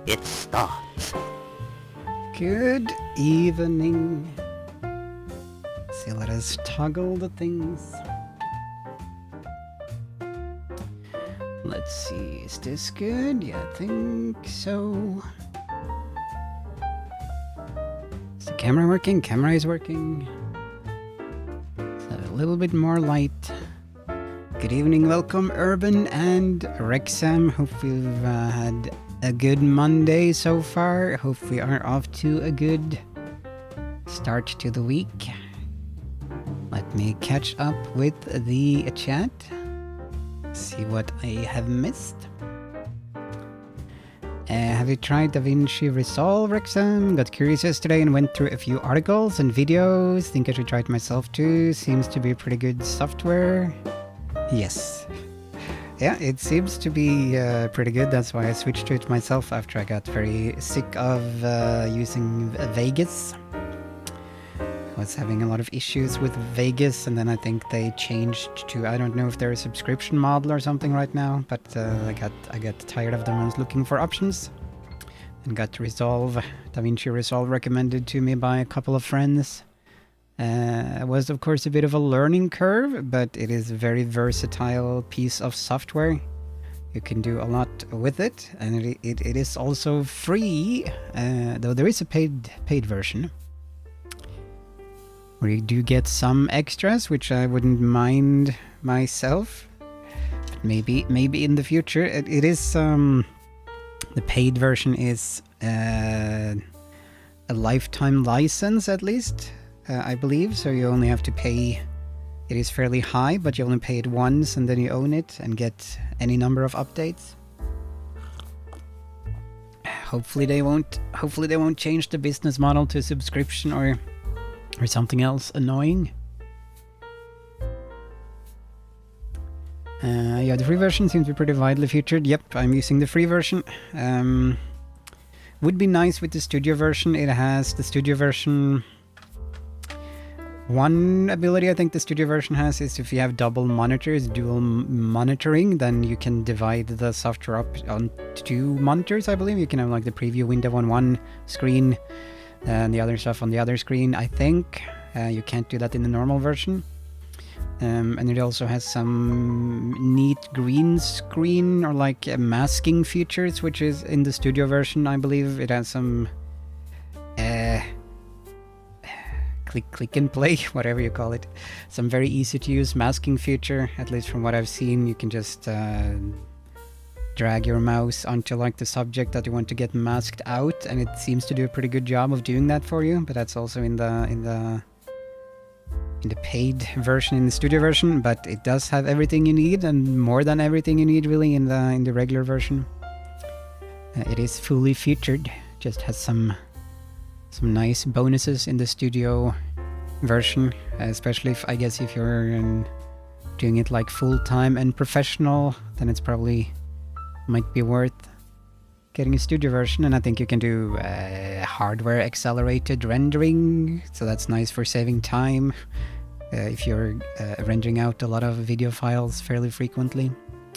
It starts. Good evening. See, let us toggle the things. Let's see, is this good? Yeah, I think so. Is the camera working? Camera is working. Let's have a little bit more light. Good evening, welcome Urban and Rexam. Hope you've had a good Monday so far. Hope we are off to a good start to the week. Let me catch up with the chat. See what I have missed. Have you tried DaVinci Resolve, Rexam? Got curious yesterday and went through a few articles and videos. Think I should try it myself too. Seems to be pretty good software. Yes. Yeah, it seems to be pretty good. That's why I switched to it myself after I got very sick of using Vegas. I was having a lot of issues with Vegas, and then I think they changed to, I don't know if they're a subscription model or something right now, but I got tired of them. I was looking for options and got Resolve, DaVinci Resolve recommended to me by a couple of friends. It was of course a bit of a learning curve, but it is a very versatile piece of software. You can do a lot with it, and it is also free, though there is a paid version, where you do get some extras, which I wouldn't mind myself. But maybe in the future, it is the paid version is a lifetime license at least. I believe, so you only have to pay, it is fairly high, but you only pay it once and then you own it and get any number of updates. Hopefully they won't change the business model to subscription or something else annoying. Yeah, the free version seems to be pretty widely featured. Yep, I'm using the free version. Would be nice with the studio version. It has the studio version. One ability I think the studio version has is if you have double monitors, dual monitoring, then you can divide the software up on 2 monitors, I believe. You can have like the preview window on one screen and the other stuff on the other screen. I think you can't do that in the normal version. And it also has some neat green screen or like masking features, which is in the studio version, I believe. It has some click and play, whatever you call it. Some very easy to use masking feature, at least from what I've seen. You can just drag your mouse onto like the subject that you want to get masked out, and it seems to do a pretty good job of doing that for you. But that's also in the paid version, in the studio version. But it does have everything you need, and more than everything you need really in the regular version. It is fully featured. Just has some nice bonuses in the studio version, especially if you're doing it like full-time and professional, then it's probably might be worth getting a studio version. And I think you can do hardware accelerated rendering, so that's nice for saving time if you're rendering out a lot of video files fairly frequently,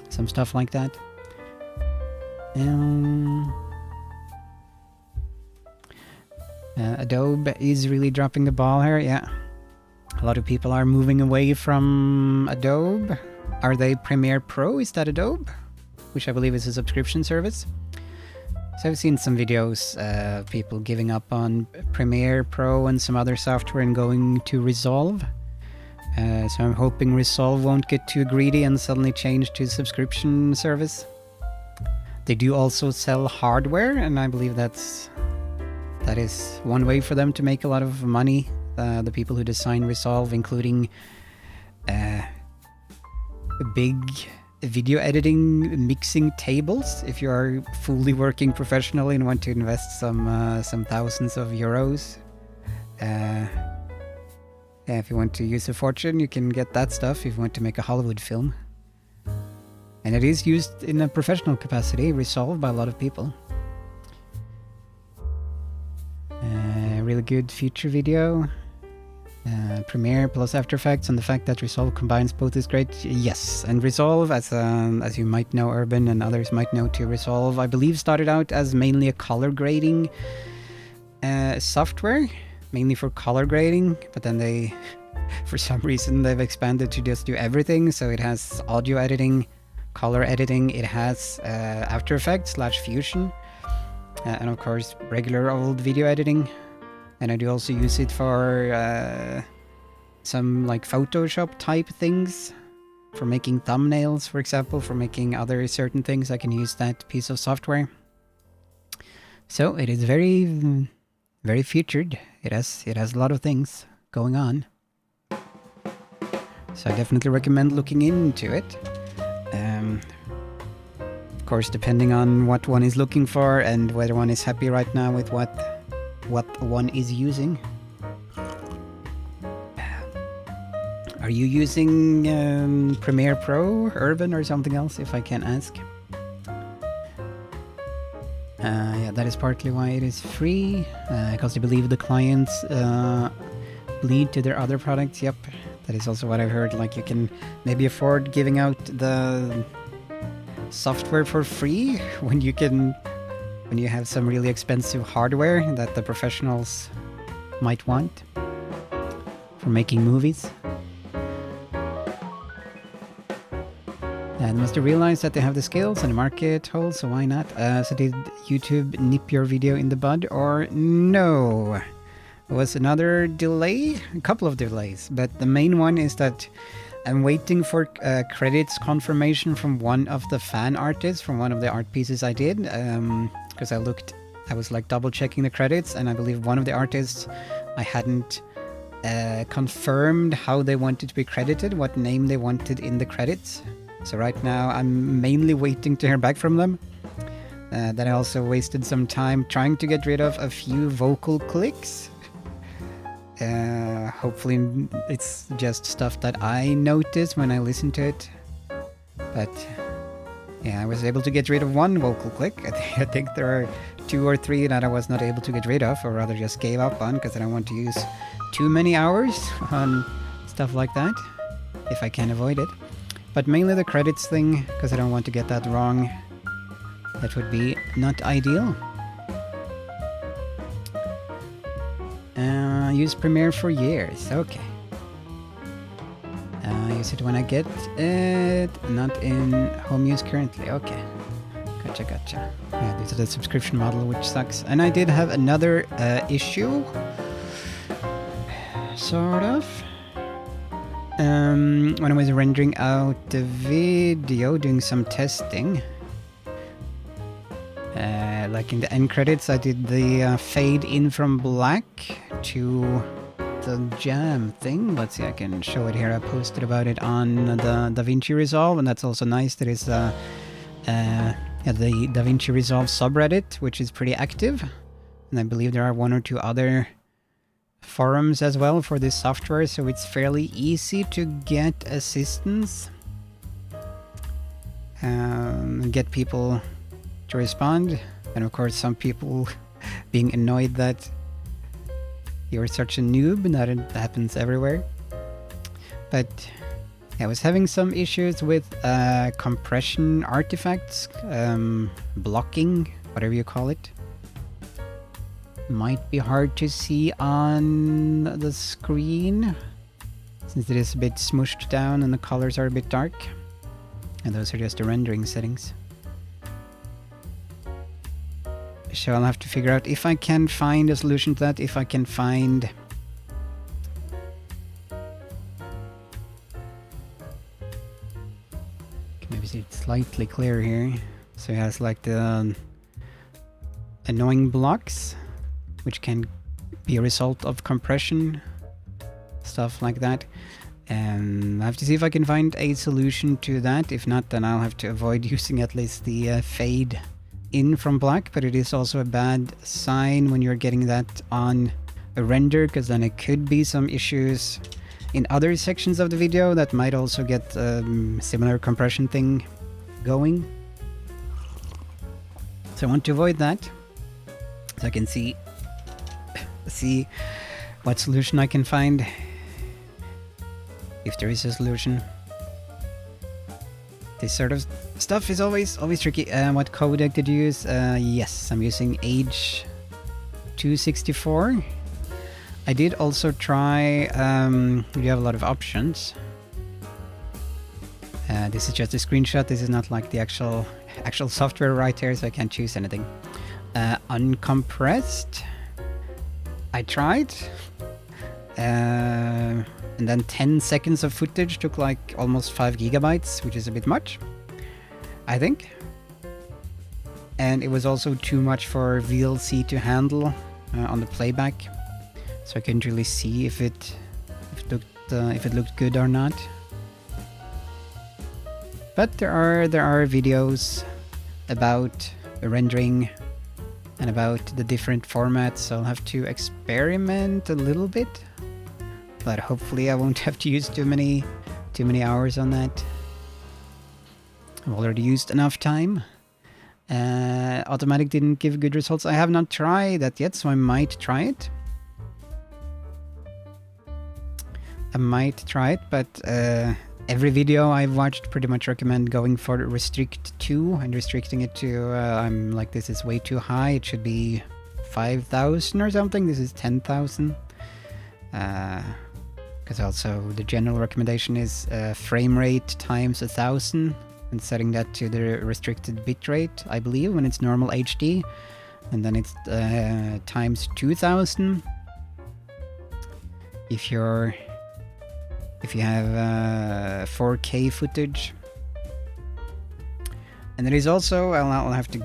some stuff like that. Adobe is really dropping the ball here. Yeah, a lot of people are moving away from Adobe. Are they Premiere Pro? Is that Adobe? Which I believe is a subscription service. So I've seen some videos of people giving up on Premiere Pro and some other software and going to Resolve. So I'm hoping Resolve won't get too greedy and suddenly change to subscription service. They do also sell hardware, and I believe that is one way for them to make a lot of money. The people who design Resolve, including big video editing mixing tables. If you are fully working professionally and want to invest some thousands of euros, if you want to use a fortune, you can get that stuff if you want to make a Hollywood film. And it is used in a professional capacity, Resolve, by a lot of people. Really good feature video. Premiere plus After Effects, and the fact that Resolve combines both is great. Yes, and Resolve, as you might know, Urban, and others might know too, Resolve, I believe, started out as mainly a color grading software, mainly for color grading, but then they, for some reason, they've expanded to just do everything. So it has audio editing, color editing, it has After Effects / Fusion, and of course regular old video editing. And I do also use it for some like Photoshop type things, for making thumbnails, for example, for making other certain things. I can use that piece of software. So it is very, very featured. It has a lot of things going on. So I definitely recommend looking into it. Of course, depending on what one is looking for and whether one is happy right now with what one is using. Are you using Premiere Pro, Urban, or something else, if I can ask? Yeah, that is partly why it is free, because they believe the clients lead to their other products. Yep, that is also what I've heard. Like, you can maybe afford giving out the software for free when you have some really expensive hardware that the professionals might want for making movies. And must have realized that they have the skills and the market holds, so why not? So did YouTube nip your video in the bud, or no? It was another delay, a couple of delays, but the main one is that I'm waiting for credits confirmation from one of the fan artists, from one of the art pieces I did, because I was like double checking the credits, and I believe one of the artists, I hadn't confirmed how they wanted to be credited, what name they wanted in the credits. So right now I'm mainly waiting to hear back from them. Then I also wasted some time trying to get rid of a few vocal clicks. Hopefully it's just stuff that I notice when I listen to it. But yeah, I was able to get rid of one vocal click. I think there are 2 or 3 that I was not able to get rid of, or rather just gave up on, because I don't want to use too many hours on stuff like that, if I can avoid it. But mainly the credits thing, because I don't want to get that wrong. That would be not ideal. Use Premiere for years, okay. Use it when I get it, not in home use currently, okay. Gotcha. Yeah, this is the subscription model, which sucks. And I did have another issue, sort of. When I was rendering out the video, doing some testing, like in the end credits, I did the fade in from black to the jam thing. Let's see, I can show it here. I posted about it on the DaVinci Resolve, and that's also nice. There is the DaVinci Resolve subreddit, which is pretty active, and I believe there are 1 or 2 other forums as well for this software, so it's fairly easy to get assistance, get people to respond, and of course some people being annoyed that you're such a noob, and that it happens everywhere. But I was having some issues with compression artifacts, blocking, whatever you call it. Might be hard to see on the screen since it is a bit smushed down and the colors are a bit dark, and those are just the rendering settings. So I'll have to figure out if I can find a solution to that, if I can find maybe see it slightly clearer here. So it has like the annoying blocks, which can be a result of compression, stuff like that. And I have to see if I can find a solution to that. If not, then I'll have to avoid using at least the fade in from black. But it is also a bad sign when you're getting that on a render, because then it could be some issues in other sections of the video that might also get similar compression thing going. So I want to avoid that, so I can see what solution I can find. if there is a solution. This sort of stuff is always tricky. What codec did you use? Yes, I'm using H.264. I did also try, you have a lot of options. This is just a screenshot. This is not like the actual software right here, so I can't choose anything. Uncompressed. I tried. And then 10 seconds of footage took like almost 5 gigabytes, which is a bit much, I think. And it was also too much for VLC to handle on the playback, so I couldn't really see if it looked good or not. But there are videos about the rendering and about the different formats, so I'll have to experiment a little bit. But hopefully I won't have to use too many hours on that. I've already used enough time. Automatic didn't give good results. I have not tried that yet, so I might try it. But every video I've watched pretty much recommend going for restrict 2 and restricting it to, I'm like, this is way too high. It should be 5,000 or something. This is 10,000. Because also the general recommendation is frame rate times 1000 and setting that to the restricted bitrate, I believe, when it's normal HD, and then it's times 2000 if you have 4K footage. And there is also, I'll have to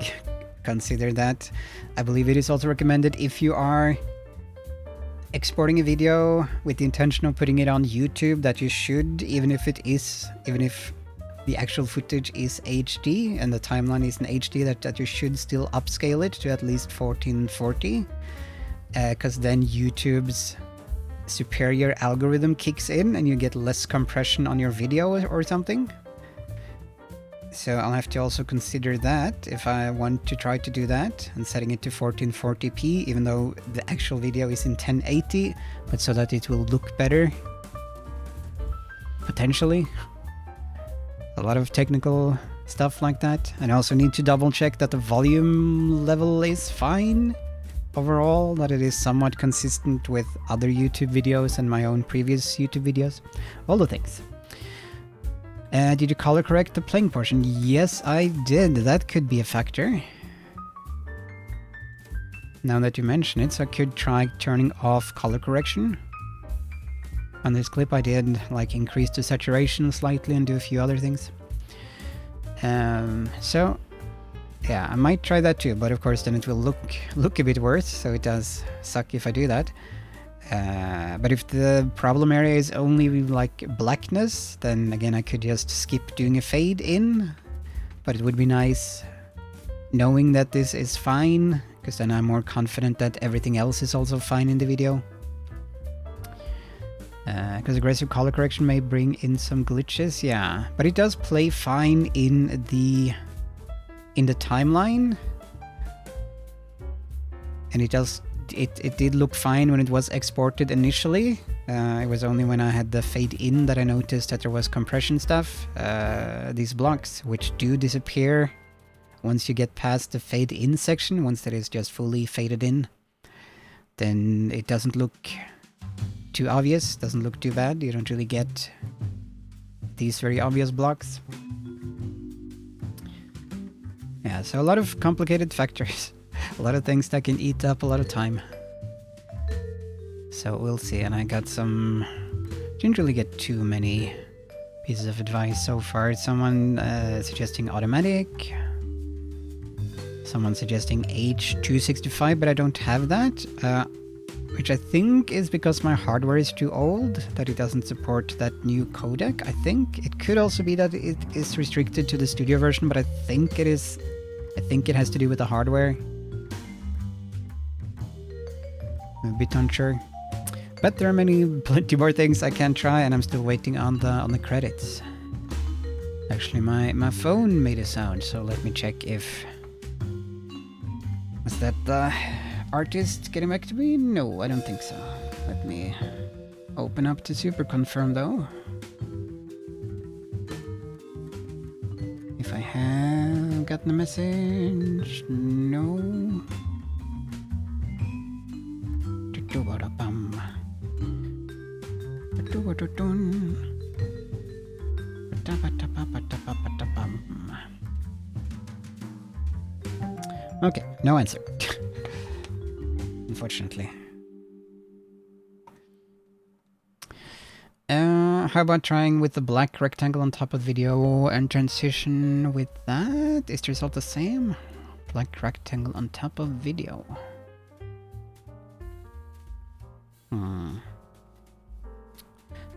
consider that, I believe it is also recommended if you are exporting a video with the intention of putting it on YouTube, that you should, even if the actual footage is HD and the timeline is in HD, that you should still upscale it to at least 1440, because then YouTube's superior algorithm kicks in and you get less compression on your video or something. So I'll have to also consider that if I want to try to do that, and setting it to 1440p, even though the actual video is in 1080, but so that it will look better. Potentially. A lot of technical stuff like that. And I also need to double check that the volume level is fine overall, that it is somewhat consistent with other YouTube videos and my own previous YouTube videos. All the things. Did you color correct the playing portion? Yes, I did. That could be a factor. Now that you mention it, so I could try turning off color correction. On this clip I did like increase the saturation slightly and do a few other things. So yeah, I might try that too, but of course then it will look a bit worse, so it does suck if I do that. But if the problem area is only like blackness, then again I could just skip doing a fade in. But it would be nice knowing that this is fine, because then I'm more confident that everything else is also fine in the video. Because aggressive color correction may bring in some glitches, yeah. But it does play fine in the timeline. And it did look fine when it was exported initially. It was only when I had the fade in that I noticed that there was compression stuff. These blocks, which do disappear once you get past the fade in section, once that is just fully faded in, then it doesn't look too obvious, doesn't look too bad. You don't really get these very obvious blocks. Yeah, so a lot of complicated factors. A lot of things that can eat up a lot of time. So we'll see, and I got some... Didn't really get too many pieces of advice so far. Someone suggesting automatic. Someone suggesting H.265, but I don't have that. Which I think is because my hardware is too old, that it doesn't support that new codec, I think. It could also be that it is restricted to the studio version, but I think it is... I think it has to do with the hardware. I'm a bit unsure. But there are plenty more things I can try, and I'm still waiting on the credits. Actually, my phone made a sound, so let me check if... Was that the artist getting back to me? No, I don't think so. Let me open up to super confirm though. if I have gotten a message. No. Okay, no answer. Unfortunately. How about trying with the black rectangle on top of video and transition with that? Is the result the same? Black rectangle on top of video.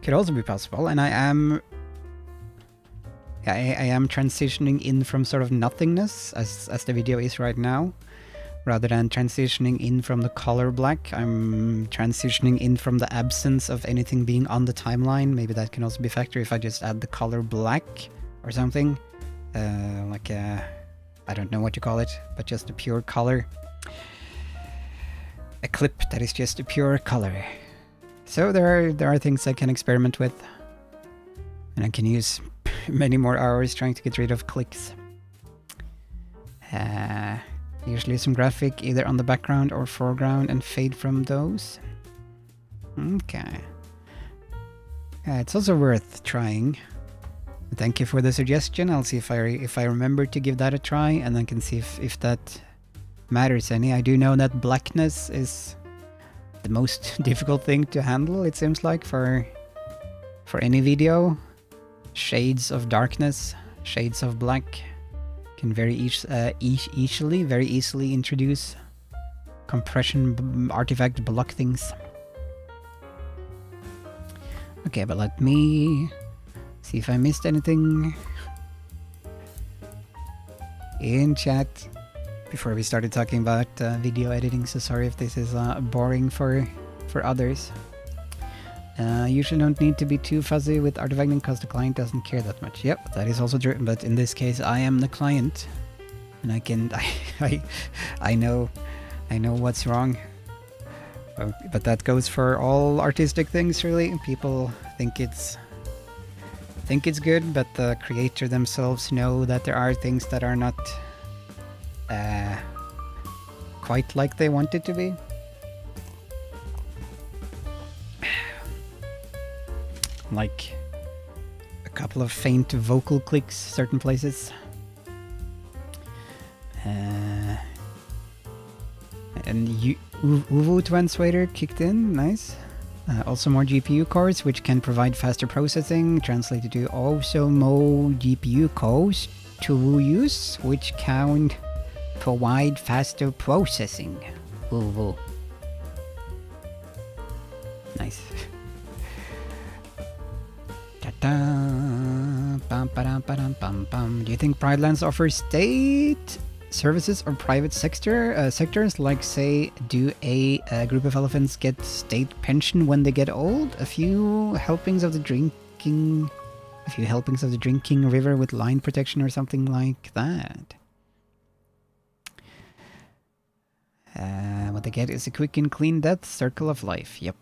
Could also be possible, and I am transitioning in from sort of nothingness as the video is right now. Rather than transitioning in from the color black, I'm transitioning in from the absence of anything being on the timeline. Maybe that can also be a factor if I just add the color black or something. Like a, I don't know what you call it, but just a pure color. A clip that is just a pure color. So there are things I can experiment with. And I can use many more hours trying to get rid of clicks. Usually some graphic either on the background or foreground and fade from those. Okay. It's also worth trying. Thank you for the suggestion. I'll see if I remember to give that a try, and then can see if that matters any. I do know that blackness is the most difficult thing to handle, it seems like, for any video. Shades of darkness, shades of black can very easily introduce compression artifact block things. Okay, but let me see if I missed anything in chat before we started talking about video editing. So sorry if this is boring for others. Usually don't need to be too fuzzy with artifacting because the client doesn't care that much. Yep, that is also true. But in this case, I am the client, and I know what's wrong. But that goes for all artistic things, really. People think it's good, but the creator themselves know that there are things that are not quite like they want it to be. Like a couple of faint vocal clicks certain places. And Uvu Translator kicked in, nice. Also more GPU cores, which can provide faster processing, translated to also more GPU cores to use, which can provide faster processing. Uvu. Nice. Do you think Pride Lands offers state services or private sectors? Like, say, do a group of elephants get state pension when they get old? A few helpings of the drinking river with line protection or something like that. What they get is a quick and clean death, circle of life. Yep.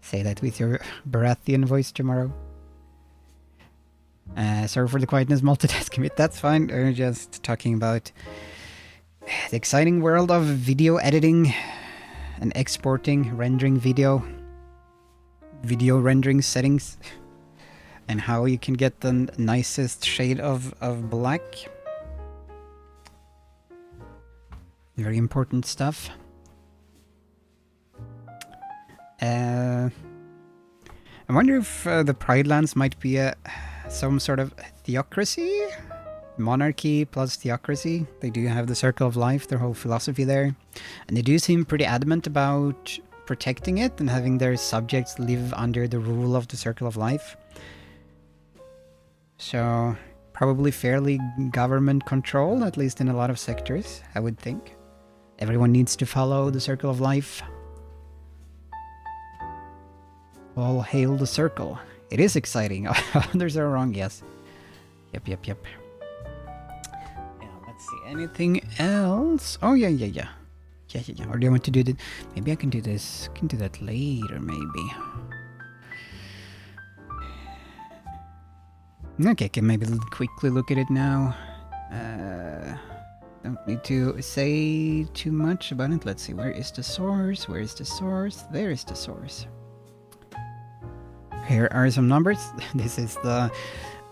Say that with your Baratheon voice tomorrow. Sorry for the quietness, multitasking. That's fine. We're just talking about the exciting world of video editing and exporting, rendering video rendering settings, and how you can get the nicest shade of black. Very important stuff. I wonder if the Pride Lands might be some sort of theocracy? Monarchy plus theocracy. They do have the Circle of Life, their whole philosophy there. And they do seem pretty adamant about protecting it and having their subjects live under the rule of the Circle of Life. So, probably fairly government controlled, at least in a lot of sectors, I would think. Everyone needs to follow the Circle of Life. All hail the circle. It is exciting. Others are wrong, yes. Yep. Yeah, let's see. Anything else? Oh, yeah. Yeah. Or do you want to do that? Maybe I can do this. I can do that later, maybe. Okay, can maybe quickly look at it now. Don't need to say too much about it. Let's see, where is the source? Where is the source? There is the source. Here are some numbers. This is the,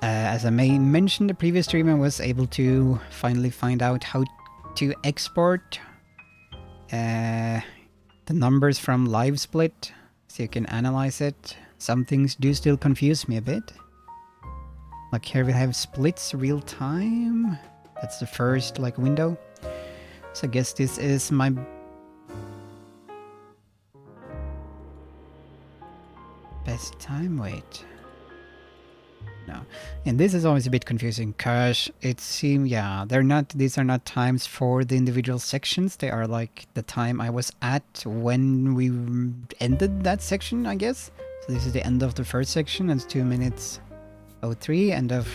as I mentioned the previous stream, I was able to finally find out how to export the numbers from live split, so you can analyze it. Some things do still confuse me a bit. Like here we have splits real time. That's the first like window. So I guess this is my best time. Wait. No. And this is always a bit confusing because it seems, yeah, these are not times for the individual sections. They are like the time I was at when we ended that section, I guess. So this is the end of the first section. It's 2 minutes 03. End of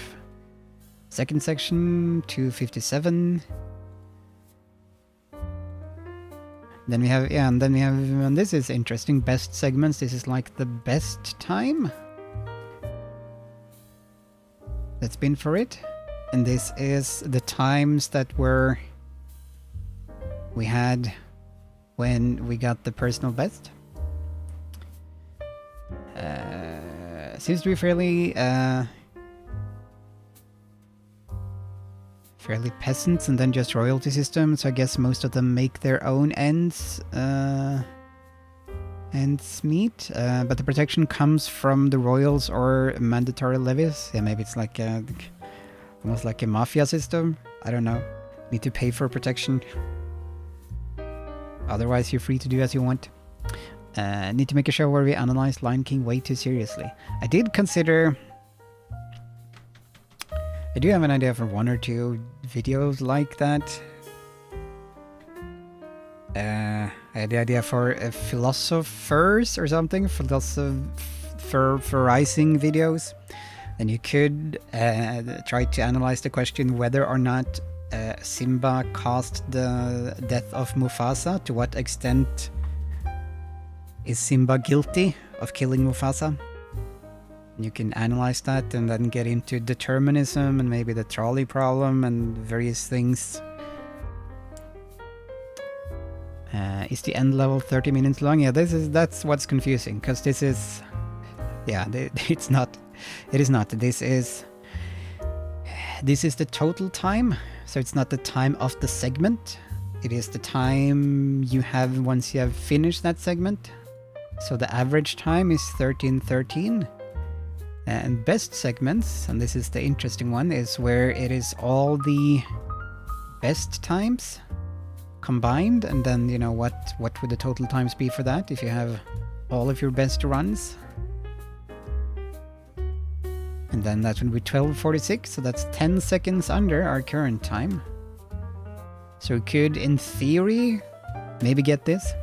second section, 2:57. Then we have, yeah, and then we have, and this is interesting, best segments. This is like the best time that's been for it. And this is the times that we had when we got the personal best. Seems to be fairly peasants and then just royalty system, so I guess most of them make their own ends meet, but the protection comes from the royals or mandatory levies. Yeah, maybe it's like almost like a mafia system. I don't know. Need to pay for protection. Otherwise, you're free to do as you want. Need to make a show where we analyze Lion King way too seriously. I did consider... I do have an idea for 1 or 2 videos like that. I had the idea for philosophers or something, philosopherizing videos. And you could try to analyze the question whether or not Simba caused the death of Mufasa. To what extent is Simba guilty of killing Mufasa? You can analyze that and then get into determinism and maybe the trolley problem and various things. Is the end level 30 minutes long? Yeah, that's what's confusing, because this is... Yeah, it's not. It is not. This is the total time, so it's not the time of the segment. It is the time you have once you have finished that segment. So the average time is 13:13. And best segments, and this is the interesting one, is where it is all the best times combined, and then, you know, what would the total times be for that if you have all of your best runs. And then that would be 12:46, so that's 10 seconds under our current time. So we could, in theory, maybe get this.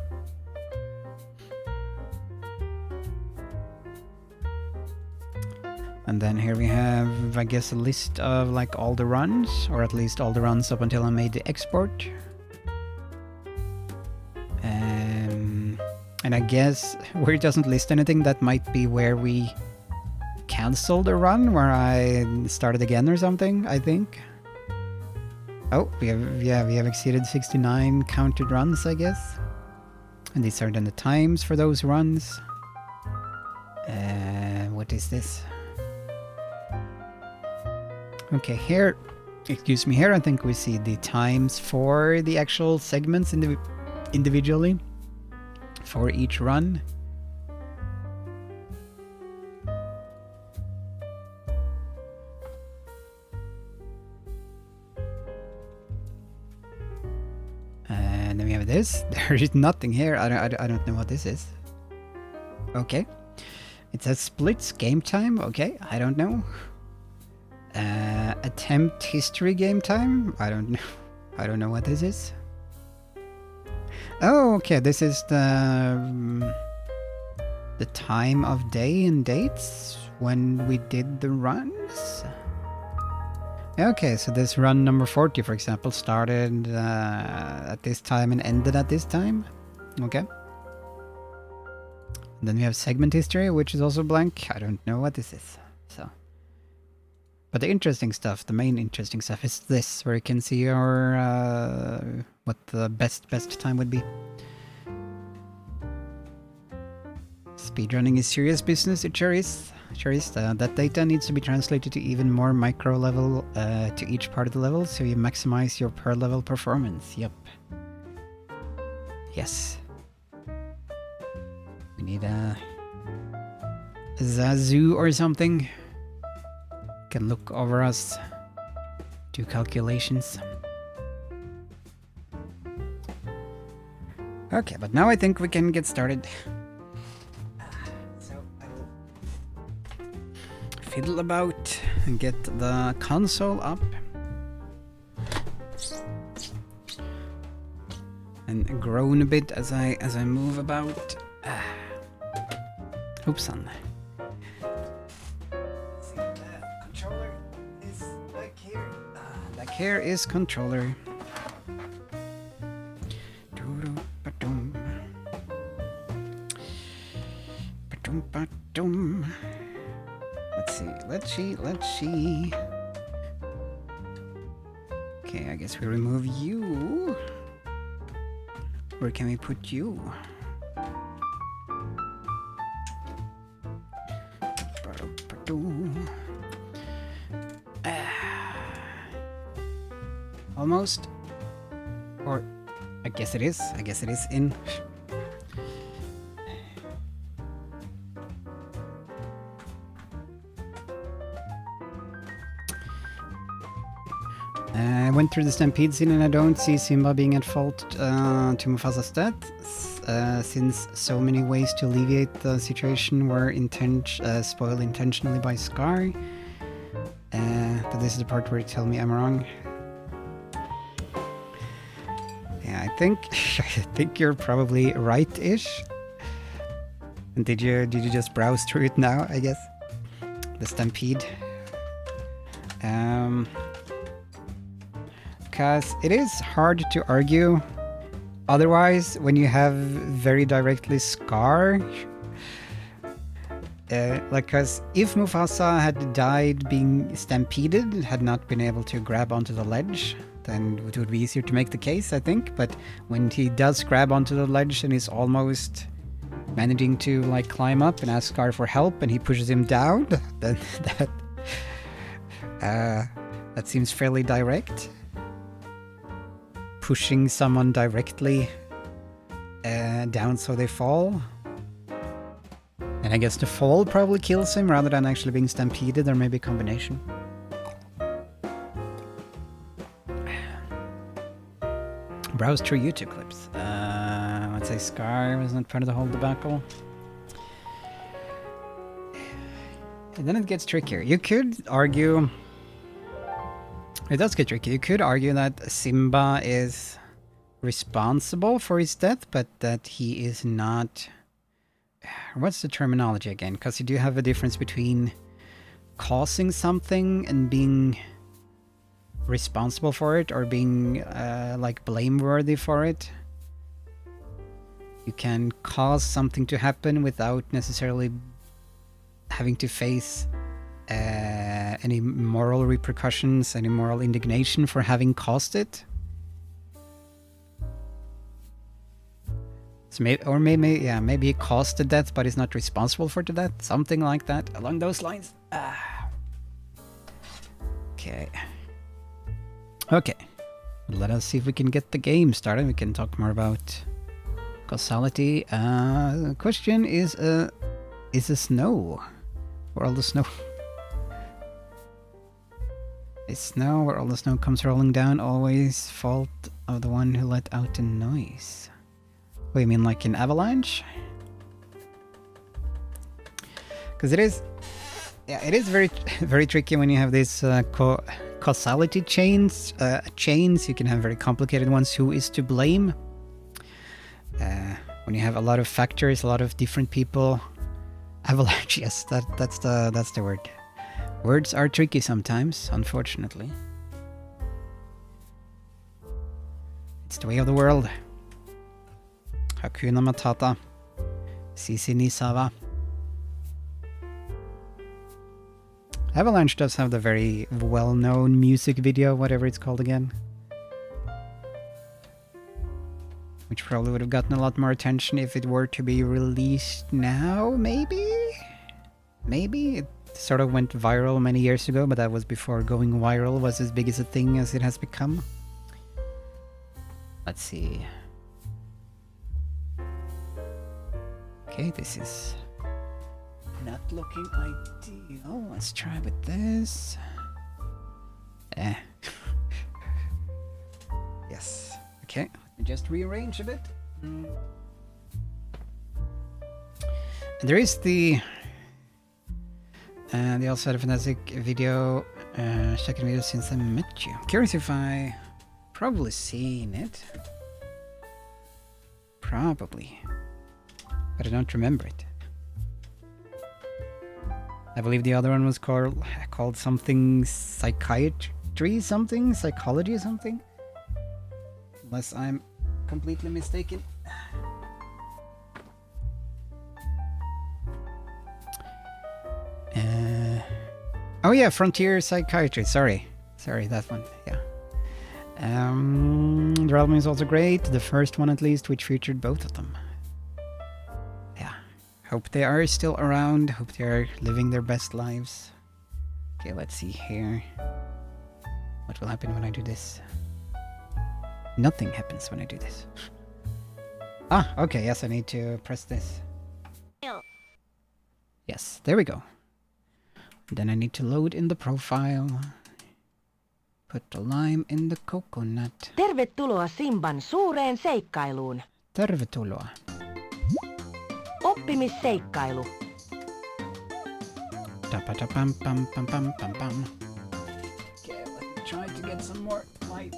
And then here we have, I guess, a list of like all the runs, or at least all the runs up until I made the export. And I guess where it doesn't list anything, that might be where we canceled a run, where I started again or something, I think. Oh, we have exceeded 69 counted runs, I guess. And these are then the times for those runs. What is this? Okay, here, excuse me, here I think we see the times for the actual segments individually for each run. And then we have this. There is nothing here. I don't know what this is. Okay. It says splits game time. Okay, I don't know. Attempt history game time. I don't know. I don't know what this is. Oh, okay. This is the time of day and dates when we did the runs. Okay, so this run number 40, for example, started at this time and ended at this time. Okay. And then we have segment history, which is also blank. I don't know what this is. So But the interesting stuff, the main interesting stuff, is this, where you can see our what the best time would be. Speedrunning is serious business, it sure is. Sure is. That data needs to be translated to even more micro level to each part of the level, so you maximize your per level performance. Yep. Yes. We need a Zazu or something. Can look over us, do calculations. Okay, but now I think we can get started. So I will fiddle about and get the console up. And groan a bit as I move about. Oops on. Controller is back here. Back here is controller. Let's see. Okay, I guess we remove you. Where can we put you? Almost. Or I guess it is. I guess it is in. I went through the stampede scene and I don't see Simba being at fault to Mufasa's death, since so many ways to alleviate the situation were spoiled intentionally by Scar. But this is the part where you tell me I'm wrong. Yeah, I think you're probably right-ish. And did you just browse through it now, I guess? The stampede. Because it is hard to argue otherwise when you have very directly Scar. Because if Mufasa had died being stampeded, had not been able to grab onto the ledge, then it would be easier to make the case, I think. But when he does grab onto the ledge and is almost managing to like climb up and ask Scar for help, and he pushes him down, then that seems fairly direct. Pushing someone directly down so they fall. And I guess the fall probably kills him rather than actually being stampeded, or maybe a combination. Browse through YouTube clips. Let's say Scar was not part of the whole debacle. And then it gets trickier. You could argue... It does get tricky. You could argue that Simba is responsible for his death, but that he is not... What's the terminology again? Because you do have a difference between causing something and being responsible for it, or being like blameworthy for it. You can cause something to happen without necessarily having to face any moral repercussions, any moral indignation for having caused it. So maybe he caused the death, but is not responsible for the death. Something like that, along those lines. Okay. Okay. Let us see if we can get the game started. We can talk more about causality. The question is the snow? Where all the snow... Is snow where all the snow comes rolling down always fault of the one who let out the noise? What do you mean, like an avalanche? Because it is... Yeah, it is very, very tricky when you have these causality chains. You can have very complicated ones. Who is to blame? When you have a lot of factors, a lot of different people. Avalanche, yes, that's the word. Words are tricky sometimes, unfortunately. It's the way of the world. Hakuna Matata. Sisi ni sawa. Avalanche does have the very well-known music video, whatever it's called again. Which probably would have gotten a lot more attention if it were to be released now, maybe? Maybe? It sort of went viral many years ago, but that was before going viral was as big as a thing as it has become. Let's see. Okay, this is not looking ideal. Let's try with this. Yes. Okay, let me just rearrange a bit. And there is the also had a fantastic video, second video since I met you. Curious if I probably seen it. Probably. But I don't remember it. I believe the other one was called something psychiatry something? Psychology something? Unless I'm completely mistaken. Oh yeah, Frontier Psychiatry, sorry, that one, yeah. The album is also great, the first one at least, which featured both of them. Yeah, hope they are still around, hope they are living their best lives. Okay, let's see here. What will happen when I do this? Nothing happens when I do this. Ah, okay, yes, I need to press this. Yes, there we go. Then I need to load in the profile. Put the lime in the coconut. Tervetuloa Simban suureen seikkailuun. Tervetuloa. Oppimisseikkailu. Pam pam pam pam pam pam. Okay, let me try to get some more light.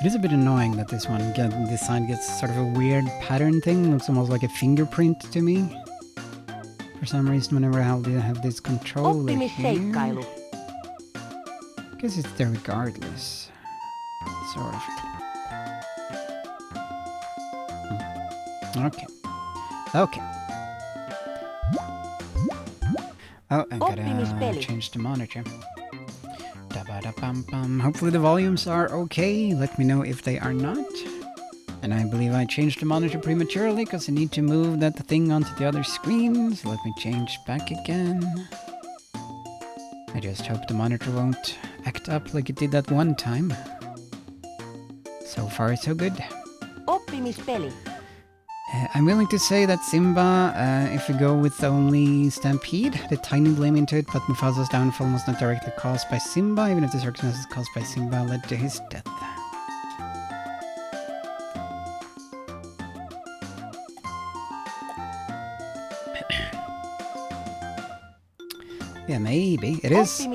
It is a bit annoying that this sign gets sort of a weird pattern thing. Looks almost like a fingerprint to me. For some reason, whenever I have this controller here. Guess it's there regardless. Sort of. Okay. Okay. Oh, I gotta change the monitor. Hopefully the volumes are okay. Let me know if they are not. And I believe I changed the monitor prematurely because I need to move that thing onto the other screen. So let me change back again. I just hope the monitor won't act up like it did that one time. So far so good. Oppimispeli. I'm willing to say that Simba, if we go with only Stampede, had a tiny blame into it, but Mufasa's downfall was not directly caused by Simba, even if the circumstances caused by Simba led to his death. Yeah, maybe. It is.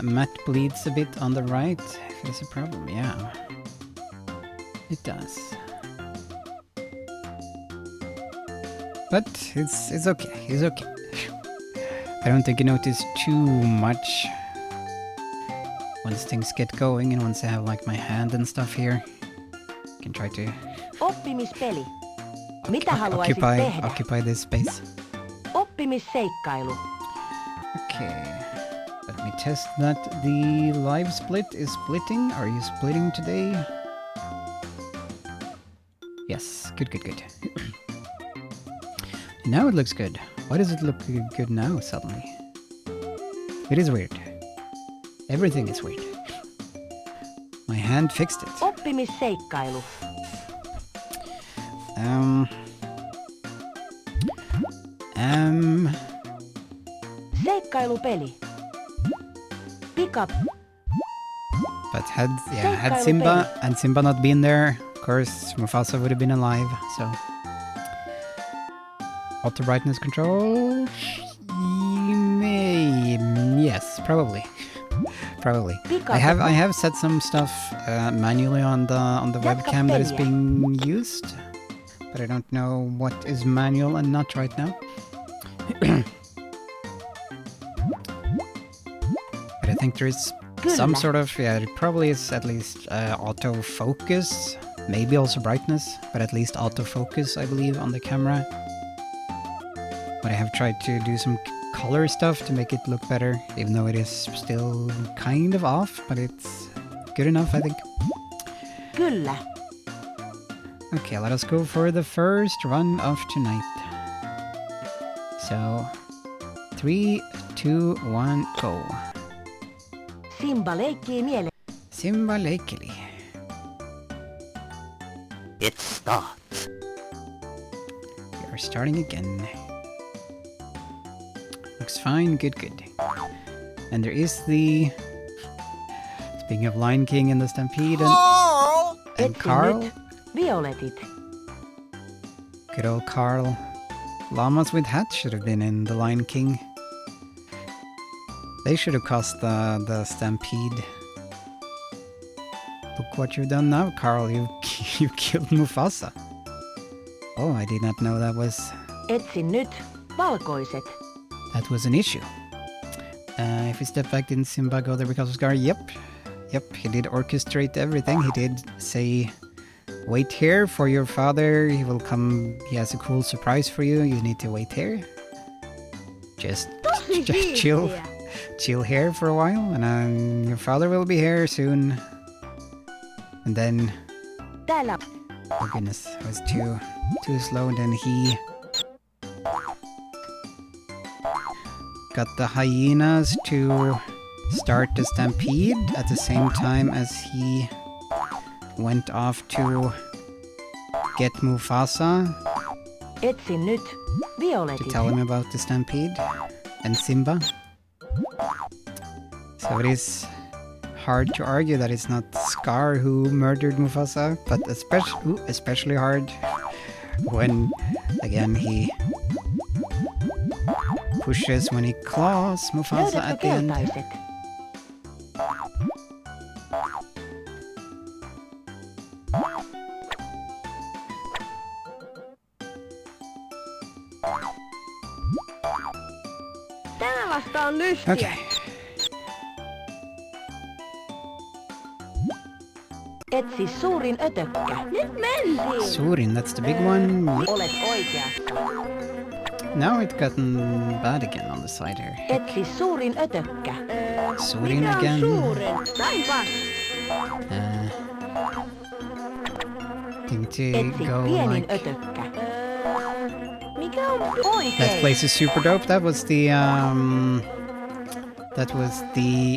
Matt bleeds a bit on the right, if it is a problem, yeah. It does. But it's okay, it's okay. I don't think you notice too much once things get going and once I have like my hand and stuff here. I can try to Oppimispeli. Mitä haluaisit tehdä? Occupy this space. Oppimisseikkailu. Okay. Let me test that the live split is splitting. Are you splitting today? Yes, good. Now it looks good. Why does it look good now suddenly? It is weird. Everything is weird. My hand fixed it. Oppimisseikkailu. Seikkailupeli. Pickup. But had Simba not been there, of course Mufasa would have been alive, so auto brightness control? Yes, probably. I have set some stuff manually on the webcam that is being used, but I don't know what is manual and not right now. But I think there is some sort of, it probably is at least autofocus Maybe also brightness, but at least autofocus, I believe, on the camera. But I have tried to do some color stuff to make it look better, even though it is still kind of off, but it's good enough, I think. Kyllä. Okay, let us go for the first run of tonight. So, 3, 2, 1, go. Simba leikkii miele. Simba leikkeli. It starts. We are starting again. Looks fine, good, good. And there is the... Speaking of Lion King and the Stampede and Etsi Carl. nyt violetit. Good old Carl. Llamas with hats should have been in the Lion King. They should have caused the Stampede. Look what you've done now, Carl. You killed Mufasa. Oh, I did not know that was... Etsi nyt valkoiset. That was an issue. If we step back, didn't Simba go there because of Scar? Yep. Yep, he did orchestrate everything. He did say, wait here for your father. He will come. He has a cool surprise for you. You need to wait here. Just chill. Chill here for a while. And your father will be here soon. And then... Täällä. Oh goodness, I was too slow. And then he... got the hyenas to start the stampede at the same time as he went off to get Mufasa Etsi nyt to violetit. tell him about the stampede and Simba. So it is hard to argue that it's not Scar who murdered Mufasa, but especially hard when, again, he pushes when he claws Mufasa Löydätkö at the end. keltaiset? Tää vasta on lystiä. Okay. Etsi suurin ötökkä. Nyt mentiin. Suurin, that's the big one. Olet oikeassa. Now it's gotten bad again on the side here. Etsi suurin ötökkä. Suurin Mikä on again. suurin? Näin vasta. Think to Etsi go pienin like... ötökkä. Mikä on oikein? That place is super dope. That was the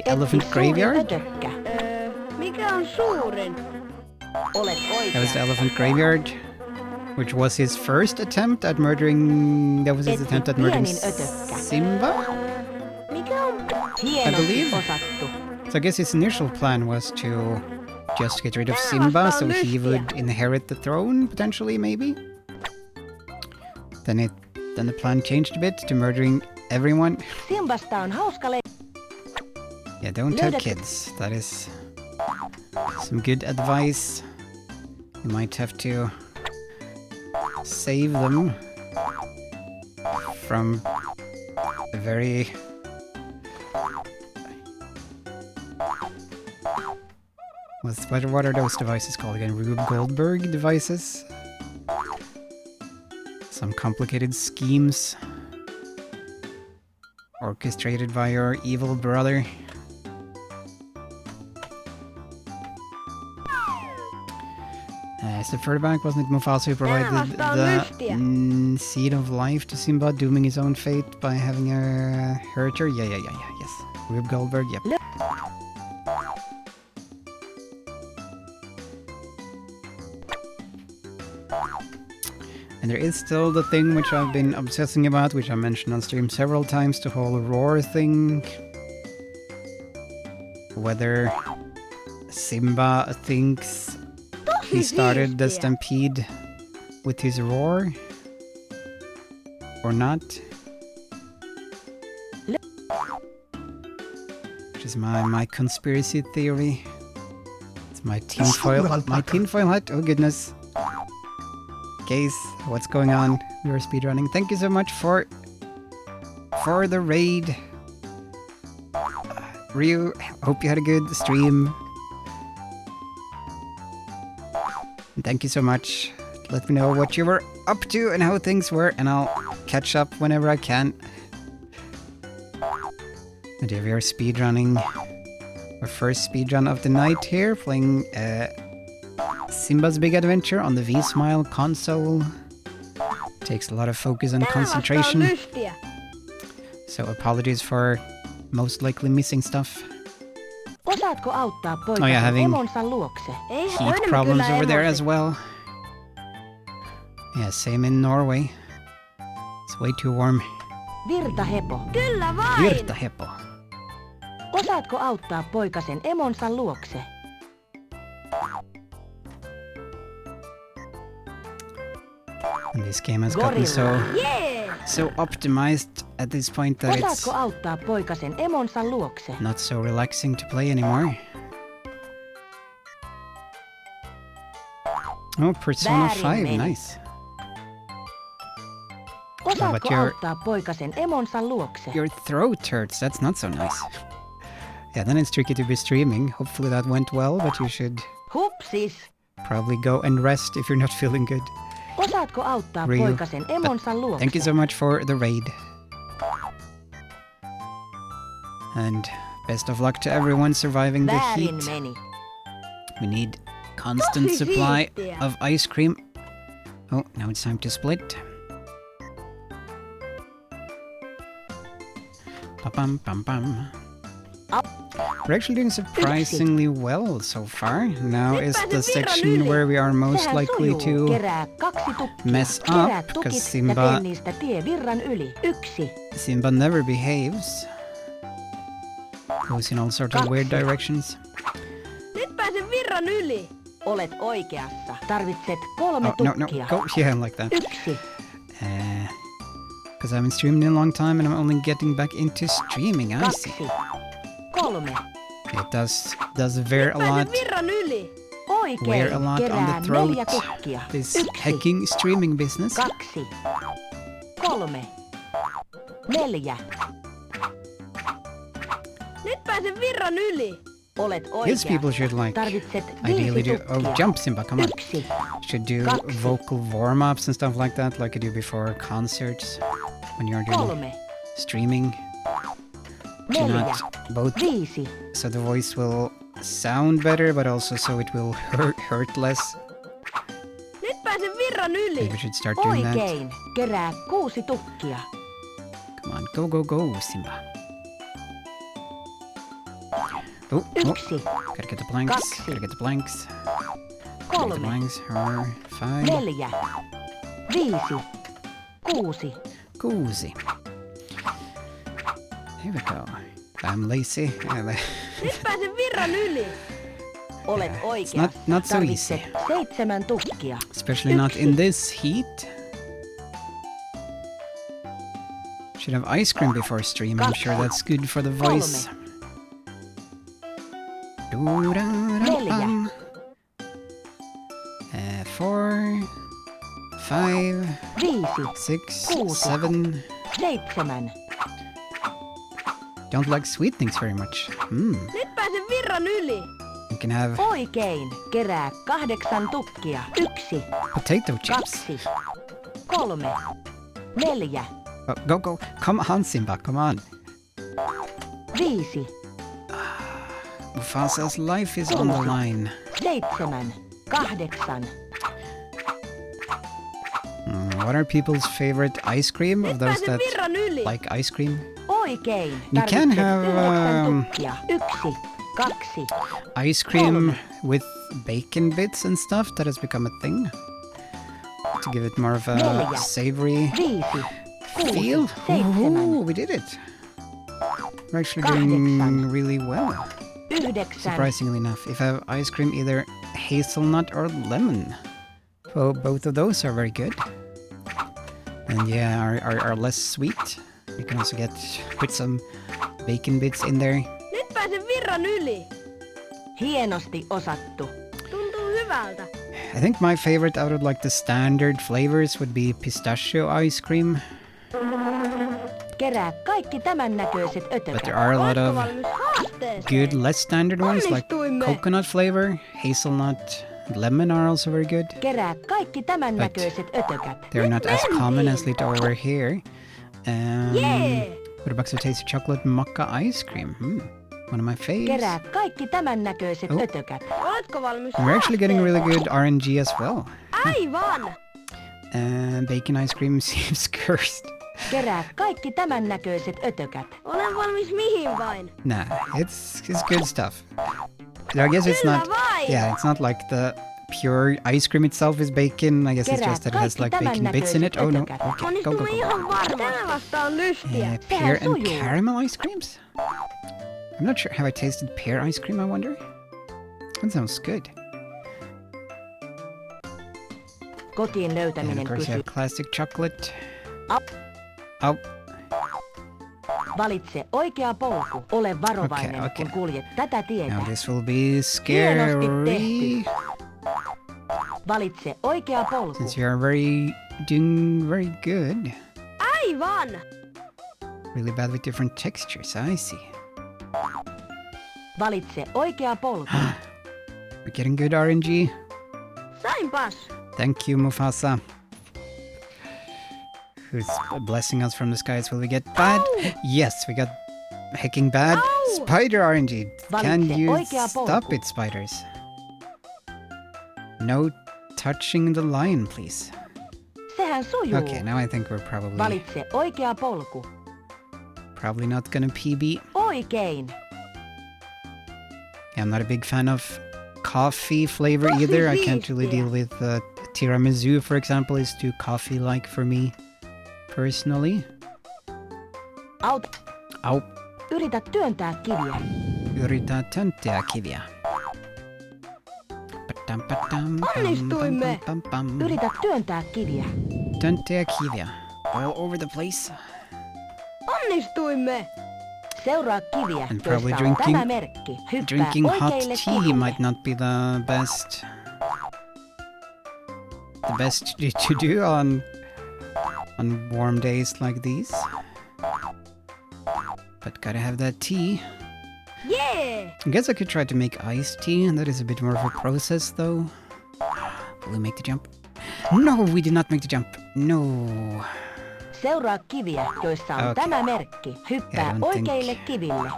elephant Etsi graveyard. suurin ötökkä. Mikä on suurin? Olet That was the oikeassa. elephant graveyard, which was his first attempt at murdering... That was his Etsi attempt at murdering pienin ötökkä. Simba? Mikä on I hienosti believe. osattu? So I guess his initial plan was to just get rid of Simba so he would inherit the throne, potentially, maybe? Then the plan changed a bit to murdering everyone. Simbasta on hauska Yeah, don't have Löydät- kids. That is some good advice. You might have to save them from a very... What are those devices called again? Rube Goldberg devices? Some complicated schemes orchestrated by your evil brother. So further back, wasn't it Mufasa who provided the seed of life to Simba, dooming his own fate by having a heriter? Yeah, yes. Rube Goldberg, yep. And there is still the thing which I've been obsessing about, which I mentioned on stream several times, the whole roar thing. Whether Simba thinks he started the stampede with his roar or not. Which is my conspiracy theory. It's my tinfoil hat. Oh goodness. Guys, what's going on? We are speedrunning. Thank you so much for the raid. Ryu, hope you had a good stream. Thank you so much. Let me know what you were up to and how things were, and I'll catch up whenever I can. And here we are speedrunning our first speedrun of the night here, playing Simba's Big Adventure on the V.Smile console. Takes a lot of focus and concentration. So apologies for most likely missing stuff. Osaatko auttaa Oh yeah, poikasi having emonsa luokse? heat problems over there as well. Yeah, same in Norway. It's way too warm. Virtahepo. Kyllä vain! Virtahepo. Osaatko auttaa poikasen emonsa luokse? And this game has gotten Yeah! so optimized at this point that it's Osaatko auttaa poikasen emonsa luokse? not so relaxing to play anymore. Oh, Persona Väärin 5, meni. nice. Osaatko your- auttaa poikasen emonsa luokse? Your throat hurts, that's not so nice. Yeah, then it's tricky to be streaming. Hopefully that went well, but you should Hupsis! probably go and rest if you're not feeling good. Osaatko auttaa Ryu. poikasen emonsa luokse? Thank you so much for the raid. And best of luck to everyone surviving the Väärin heat. meni. We need constant Tosi supply siistiä. of ice cream. Oh, now it's time to split. Pam pam pam. We're actually doing surprisingly well so far. Now is the section where we are most Sehän likely sujuu. to Kerää 2 tukkia. mess Kerää up, tukit because ja tee niistä tie virran yli. 1. Simba never behaves. Goes in all sorts of weird directions. Nyt pääsen virran yli. Olet oikeassa. Tarvitset 3 Oh, no, tukkia. go, yeah, like that. 1. Because I haven't streamed in a long time and I'm only getting back into streaming, I see. 2. 3. It does wear a lot, Pääsen virran yli. Oikein. wear a lot on Kerää the throat. 4 tukkia. This 1. hacking streaming business. 2. 3. 4. Nyt pääsen virran yli. Olet Yes, oikeassa. people should like Tarvitset 5 ideally do. tukkia. Oh, jump, Simba, come on. 1. Should do Kaksi. vocal warm-ups and stuff like that, like you do before concerts when you're doing 3. streaming. Do 4. not both, 5. so the voice will sound better, but also so it will hurt less. Nyt pääsen virran yli. Maybe we should start doing that. Oikein. Kerää 6 tukkia. Come on, go, go, go, Simba. Oh, oh, 1. gotta get the blanks. Kaksi. Gotta get the blanks. Gotta get the 3. blanks. 5. 4. 5. 6. Kuusi. Here we go. I'm lazy. Nyt pääsen virran yli. Olet It's oikeassa. not so Tarvitset easy. 7 tukkia. Especially not in this heat. Should have ice cream before stream. I'm sure that's good for the voice. Doo-da-da-bum. 4, 5, 5. 6, Kuusi. 7. 7. Don't like sweet things very much. Nyt pääsen virran yli. You can have Oikein. Kerää 8 tukkia. 1. potato chips. 2. 3. 4. Oh, go, go. Come on, Simba, come on. 5. Mufasa's life is on the line. 7. 8. What are people's favorite ice cream of Nyt those pääsen that virran yli. like ice cream? Oikein. You can Tarvitset have, 9 tukkia. 1. 2. Ice cream with bacon bits and stuff, that has become a thing. To give it more of a Neljä. savory 5. 6. feel. 7. Ooh, we did it. We're actually doing Kahdeksan. really well. 9. Surprisingly enough, if I have ice cream, either hazelnut or lemon. So both of those are very good. And yeah, are less sweet. You can also put some bacon bits in there. Nyt pääsen virran yli. Hienosti osattu. Tuntuu hyvältä. I think my favorite out of like the standard flavors would be pistachio ice cream. Kerää kaikki tämän näköiset But there ötökät. are a lot Oletko of valmis haasteeseen? good less standard ones like Onnistuimme. coconut flavor, hazelnut, Lemon are also very good. Kerää kaikki tämän näköiset ötökät. They're not as common as lit over here. Yeah! What about the taste of chocolate mocha ice cream? One of my faves. Kerää kaikki tämän näköiset Oh. ötökät. Oletko valmis? And we're actually getting really good RNG as well. Aivan! Bacon ice cream seems cursed. Kerää kaikki tämän näköiset ötökät. Olen valmis mihin vain. Nah, it's good stuff. I guess it's not. Yeah, it's not like the pure ice cream itself is bacon. I guess it's just that it has like bacon bits in it. Oh no. Okay, go. Onnistumme ihan varmasti. Tämä vasta on lystiä. Pear and caramel ice creams? I'm not sure. Have I tasted pear ice cream, I wonder? That sounds good. Kotiin And löytäminen of course you kysyy. have classic chocolate. Au. Oh, Valitse oikea polku. Ole varovainen, Okay. kun kuljet tätä tietä. now this will be Hienosti scary. tehty. Valitse oikea polku. Since you are doing very good. Aivan! Really bad with different textures, I see. Valitse oikea polku. We're getting good RNG. Sainpas! Thank you, Mufasa. Who's blessing us from the skies. Will we get bad? Yes, we got hecking bad. Ow! Spider RNG. Can Valitse you oikea stop polku. it, spiders? No touching the line, please. Sehän sujuu. Okay, now I think we're Valitse oikea polku. probably not gonna PB. Oikein. Yeah, I'm not a big fan of coffee flavor Tosi either. I can't really siistiä. deal with tiramisu, for example, is too coffee-like for me, personally. Auta. Au, Yritä työntää kiviä. yritä tönttää kiviä. Onnistuimme. Yritä työntää kiviä. Tönttää kiviä. All over the place. Onnistuimme! Seuraa kiviä, And probably joissa on drinking- tämä merkki. Hyppää Drinking hot oikeille tea kiville. might not be the best to do on warm days like these. But gotta have that tea. Yeah! I guess I could try to make iced tea, and that is a bit more of a process though. Will we make the jump? No, we did not make the jump. No. Seuraa kiviä, joissa on Okay. tämä merkki. Hyppää Yeah, I don't oikeille think- kiville.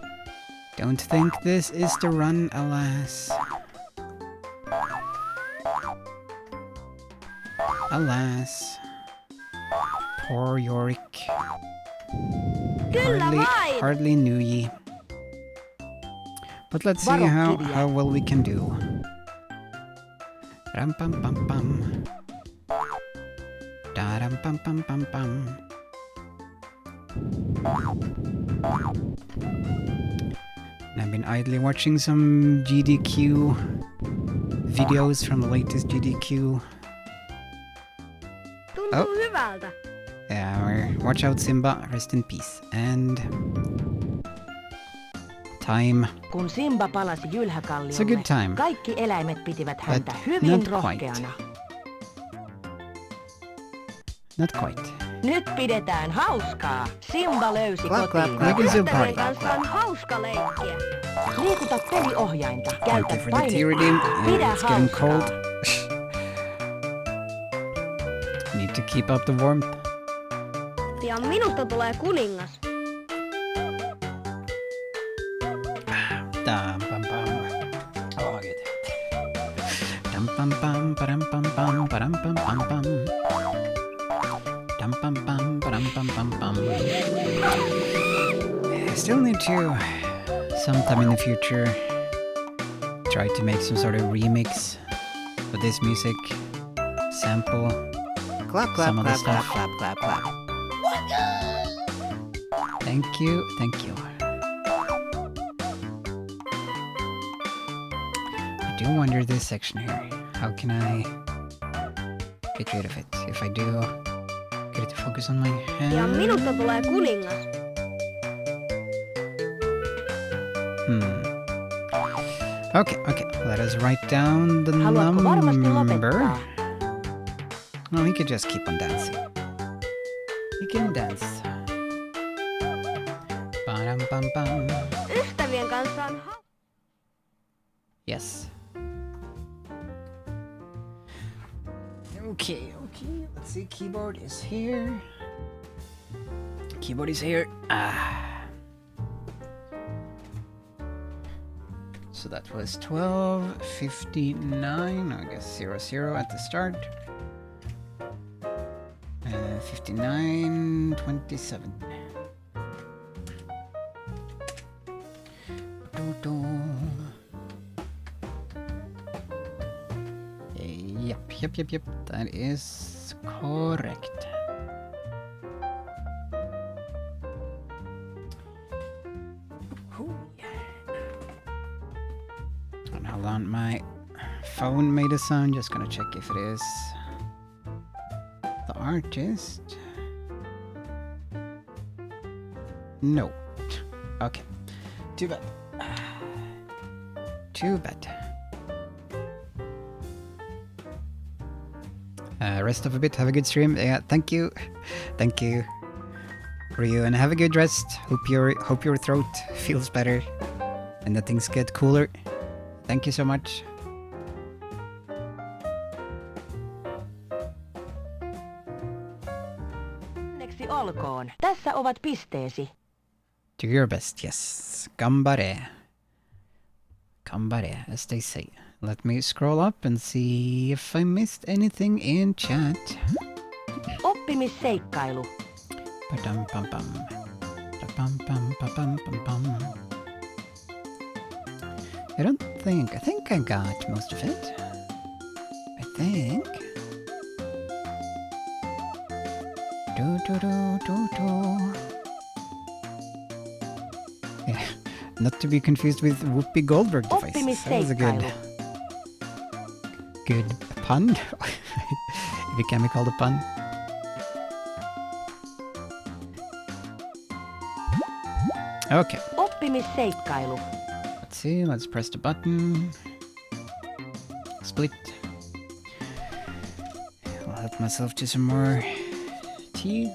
Don't think this is the run, alas. Alas. Poor Yorick. Kyllä vain! Hardly knew ye. But let's see Varo how kiviä. well we can do. Ram pam pam pam. Da ram pam pam pam pam. And I've been idly watching some GDQ videos from the latest GDQ. Tuntuu hyvältä. Yeah, watch out Simba, rest in peace. And time. Kun Simba palasi It's a Jylhäkalliolle, good time. kaikki eläimet pitivät häntä But hyvin not rohkeana. Not quite. Nyt pidetään hauskaa. Simba löysi Clap, clap, kotiin. clap. We can still Ystävien party. kanssa on hauska leikkiä. Liikuta peliohjainta. Thank Käytä you for the tea redeem. painikkaa. Pidä It's getting hauskaa. cold. Need to keep up the warmth. Pian minusta tulee kuningas. Dum pam pam. Oh, good. Dum pam pam param pam pam param pam pam pam. Dum pam pam param pam pam pam. I still need to, sometime in the future, try to make some sort of remix for this music, sample Clap, clap, some of the clap, clap, stuff. clap, clap, clap. Thank you, thank you. I do wonder this section here. How can I get rid of it? If I do, get it to focus on my Pian hand. minusta tulee kuningas. Okay. Let us write down the Haluatko varmasti number. lopettaa? No, he could just keep on dancing. He can dance. Ba-dum bum bum. Ystävien kanssa on Yes. Okay. Let's see. Keyboard is here. Keyboard is here. So that was 12:59. I guess 00 at the start. 59:27. Yep. That is correct. And hold on, my phone made a sound. Just gonna check if it is the artist. No. Okay. Too bad. Rest of a bit. Have a good stream. Yeah, thank you, Ryu, and have a good rest. Hope your throat feels better and that things get cooler. Thank you so much. Onneksi olkoon. Tässä ovat pisteesi. Do your best, yes. Gambare, as they say. Let me scroll up and see if I missed anything in chat. Oppimisseikkailu. Ba-dum-bum-bum. Ba-bum-bum-ba-bum-bum-bum. I think I got most of it. I think. Do. Yeah, not to be confused with Whoopi Goldberg devices. That was a good pun, if it can be called a pun. Okay. Oppimisseikkailu. Let's see, let's press the button. Split. I'll help myself to some more tea.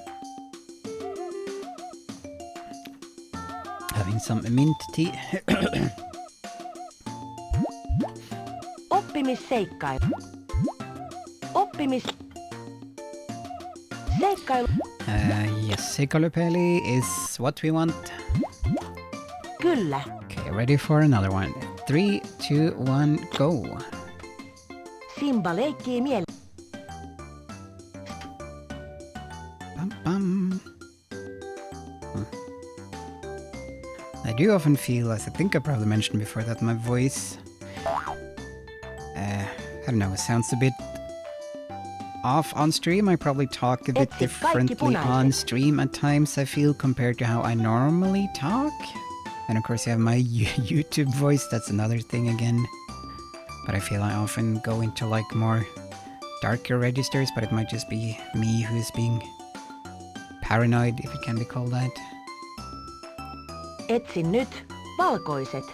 Having some mint tea. Oppimisseikkailu. Seikkailu. Yes, seikkailupeli is what we want. Kyllä. Okay, ready for another one. 3, 2, 1, go. Simba leikkii Bum. I do often feel, as I think I probably mentioned before, that my voice, I don't know, sounds a bit off on stream. I probably talk a bit differently on stream at times, I feel, compared to how I normally talk. And of course I have my YouTube voice, that's another thing again. But I feel I often go into like more darker registers, but it might just be me who's being paranoid, if it can be called that. Etsin nyt valkoiset.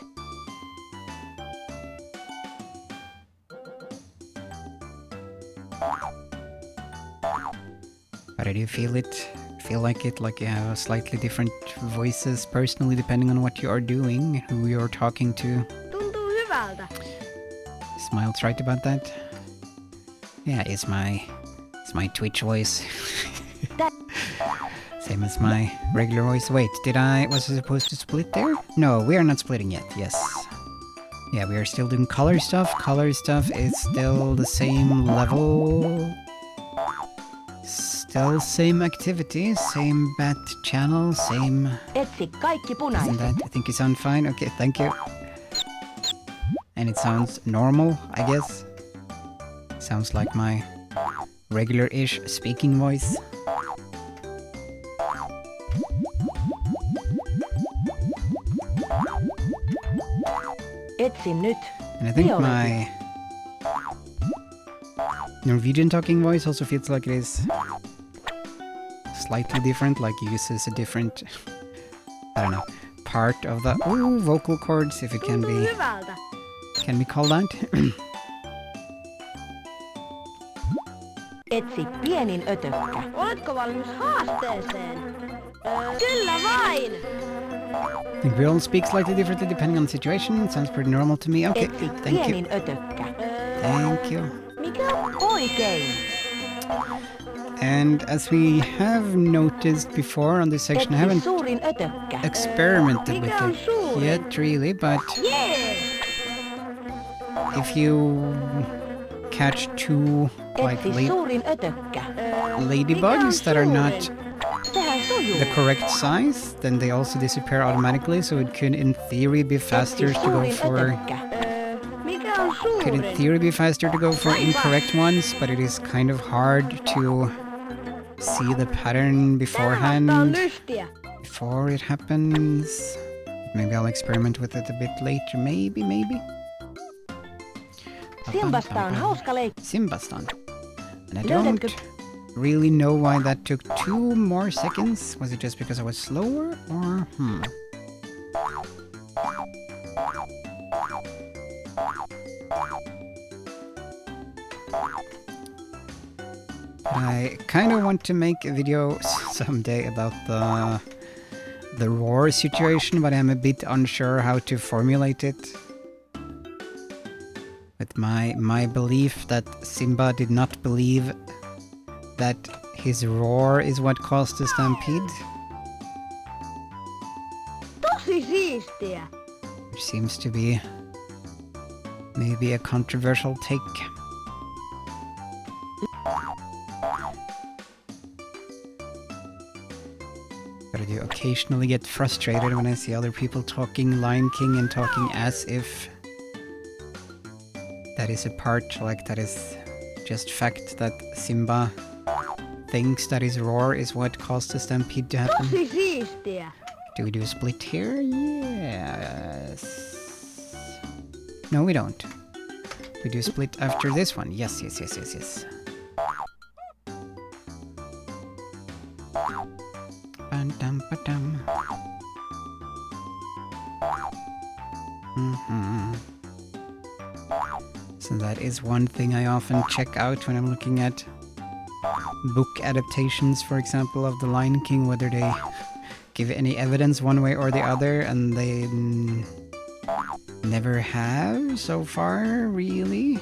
But I do feel like you have slightly different voices personally depending on what you are doing, who you're talking to. Tuntuu hyvältä. Smile's right about that. Yeah, it's my Twitch voice. Same as my regular voice. Wait, was I supposed to split there? No, we are not splitting yet, yes. Yeah, we are still doing color stuff. Color stuff is still the same level. Still same activity, same bat channel, same... Etsi kaikki punaiset. Isn't that? I think you sound fine. Okay, thank you. And it sounds normal, I guess. Sounds like my regular-ish speaking voice. Etsin nyt. And I think my Norwegian talking voice also feels like it is slightly different, like it uses a different, I don't know, part of the vocal cords, if it can Tuntuu hyvältä. called that. Etsi pienin ötökkä. Oletko valmis haasteeseen? Kyllä vain! I think we all speak slightly differently depending on the situation. It sounds pretty normal to me. Okay, Etsi thank you. pienin ötökkä. Thank you. Mikä on? Oikein. And as we have noticed before on this section, I Etsi haven't suurin ötökkä. experimented with Mikä on it suurin? yet really, but Yeah! if you catch two like Etsi suurin ötökkä. ladybugs that are not Sehän sujuu. the correct size, then they also disappear automatically, so it could in theory be faster Etsi to go suurin for ötökkä. Mikä on could in suurin? theory be faster to go for incorrect ones, but it is kind of hard to see the pattern Tämä on beforehand lystiä. before it happens. Maybe I'll experiment with it a bit later. Maybe. Simbasta on hauska leikki. Simbasta. And I Löydätkö? don't really know why that took 2 more seconds. Was it just because I was slower or I kind of want to make a video someday about the roar situation, but I'm a bit unsure how to formulate it. With my belief that Simba did not believe that his roar is what caused the stampede, Tosi siistiä. which seems to be maybe a controversial take. But I do occasionally get frustrated when I see other people talking Lion King and talking as if that is a part, like that is just fact that Simba thinks that his roar is what caused the stampede to happen. Tosi siistiä. Do we do a split here? Yes. No, we don't. We do a split after this one. Yes. Ba-dum. So that is one thing I often check out when I'm looking at book adaptations, for example, of The Lion King, whether they give any evidence one way or the other, and they never have so far, really.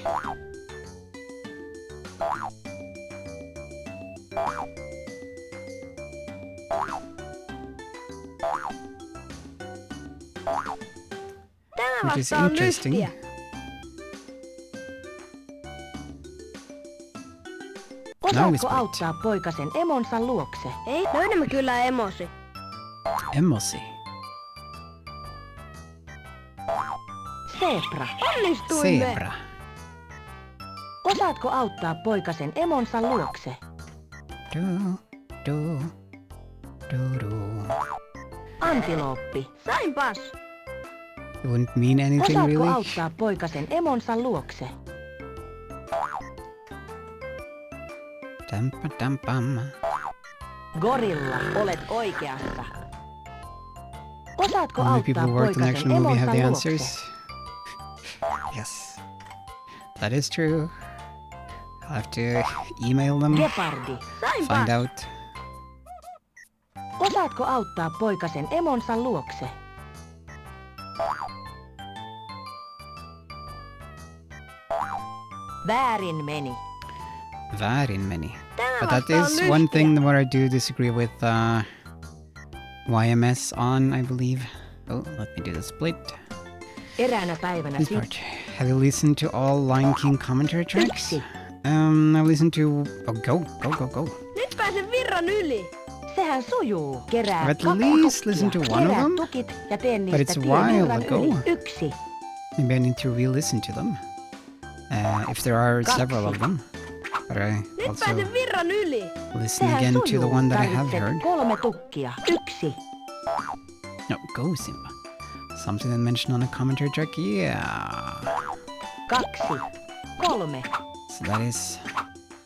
Tämä Which is vasta on interesting. lystiä. Osaatko split. auttaa poikasen emonsa luokse? Ei, löydämme kyllä emosi. Emosi. Zebra. Onnistuimme. Zebra. Osaatko auttaa poikasen emonsa luokse? Do. Antilooppi. Sainpas. It wouldn't mean anything Osaatko really. auttaa poikasen emonsa luokse? Dum. Gorilla. Olet oikeassa. Osaatko Only people auttaa who worked on the poikasen actual movie have emonsa the luokse? answers. Yes. That is true. I'll have to email them, Gepardi. Sainpas. find out. Osaatko auttaa poikasen emonsa luokse? Väärin meni. Väärin meni. Tämä But that vasta on is lystiä. one thing where I do disagree with YMS on, I believe. Oh, let me do the split. Eräänä päivänä This part. Have you listened to all Lion King commentary tracks? Yksi. I've listened to... Oh, go. Nyt pääsen virran yli. Sehän sujuu. Kerää I've at kaksi least tukkia. listened to one of Kerää them, tukit ja tee but niistä it's a tien while virran ago. yli. Yksi. Maybe I need to re-listen to them. If there are several of them. But I Nyt also pääsen virran yli. listen Sehän again to the sujuu. one that I have Tarvitset heard. 3 tukkia. Yksi. No, go Simba. Something that mentioned on a commentary track? Yeah. 2. 3. So that is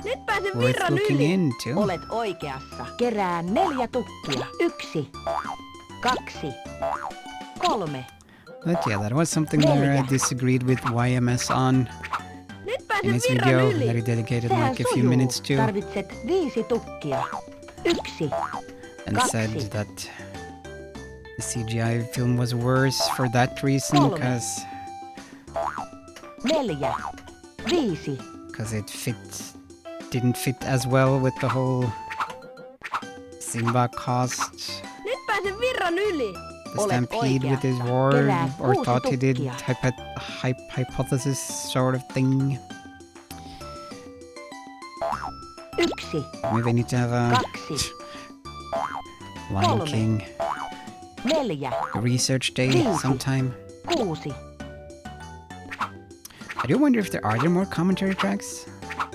Nyt pääsen worth virran looking yli. into. Olet oikeassa. Kerää 4 tukkia. 1. 2. 3. But yeah, that was something that I disagreed with YMS on Nyt in pääsen his virran video that yli. he dedicated Sehän like a few sujuu. minutes to, Tarvitset 5 tukkia. 1. and Kaksi. said that the CGI film was worse for that reason Kolme. because 4. 5. it fits didn't fit as well with the whole Simba cost. Nyt pääsen virran yli. The Olet stampede with his oikeassa. war, Kerää or 6 thought he did tukkia. hypothesis sort of thing. 1, Maybe I need to have a 2, Lion 3. King 4, research day Viisi. sometime. 6. I do wonder if there are more commentary tracks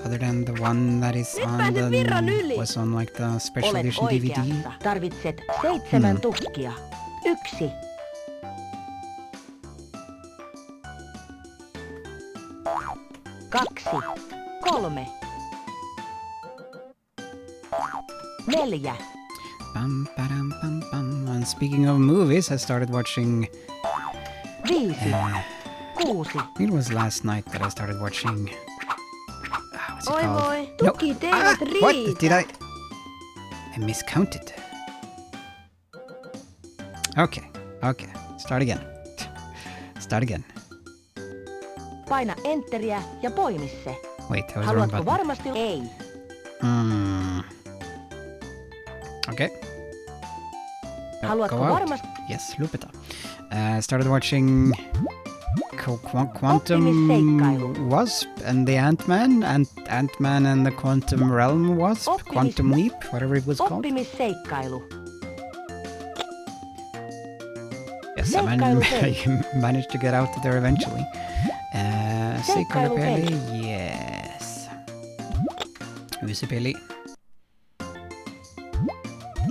other than the one that is Nyt on pääsen virran the yli. was on like the special Olet edition DVD. oikeassa. Tarvitset 7 tukkia. 1, 2, 3, 4, Bum, ba-dum, bum, bum. And speaking of movies, I started watching. 5, Uh, 6. it was last night that I started watching. What's it Oi called? voi, tukit eivät What riitä. did I miscounted? Okay, okay. Start again. Start again. Paina enteriä ja poimi se. Wait, that was the wrong Haluatko button. varmasti? Ei. Okay. Haluatko Go out. varmasti? Yes, lupeta. Started watching Quantum Oppimisseikkailu. Wasp and the Ant-Man, and Ant-Man and the Quantum Realm Wasp, Quantum Leap, whatever it was called. Oppimisseikkailu. Yes, I Seikkailupeli. managed to get out there eventually. Seikkailupeli. Seikkailupeli, yes. Uusi peli.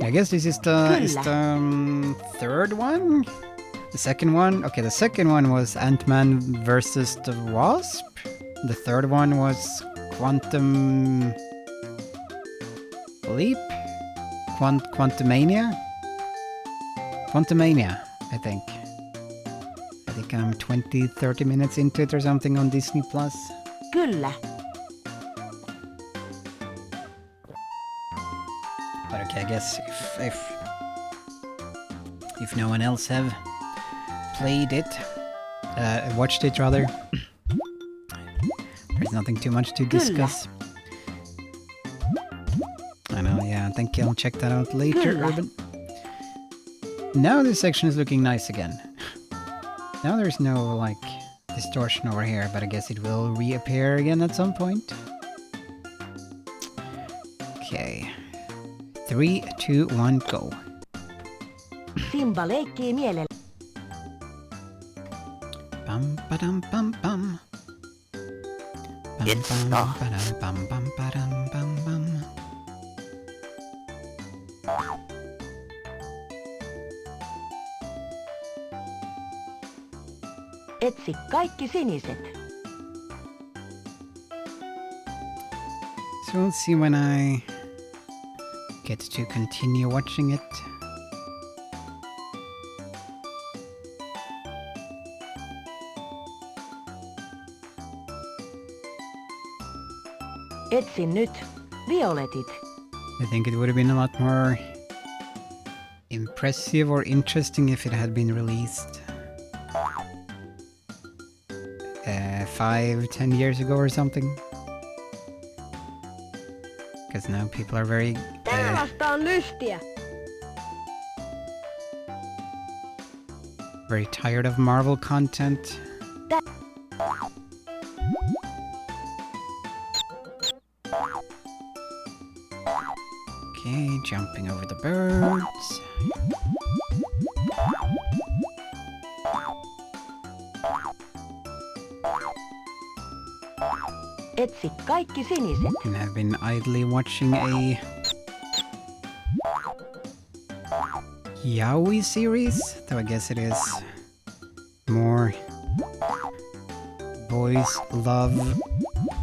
I guess this is the third one? The second one? Okay, the second one was Ant-Man versus the Wasp. The third one was Quantum Leap? Quantumania? Quantumania, I think. I think I'm 20, 30 minutes into it or something on Disney Plus. Kyllä. But okay, I guess if no one else have played it, watched it rather, there's nothing too much to discuss. I know, yeah, I think I'll check that out later, Kyllä. Urban. Now this section is looking nice again. Now there's no, like, distortion over here, but I guess it will reappear again at some point. Okay. 3, 2, 1, go. Simba leikkii mielellä. Bum ba-dum bum bum. Bum, It's bum, not. ba-dum, bum bum ba-dum bum bum. Etsi kaikki siniset. So we'll see when I get to continue watching it. Etsi nyt violetit. I think it would have been a lot more impressive or interesting if it had been released 5-10 years ago or something. Because now people are very Tällaista on lystiä. very tired of Marvel content. Okay, jumping over the birds. Etsi kaikki siniset. And have been idly watching a yaoi series, though I guess it is more boys love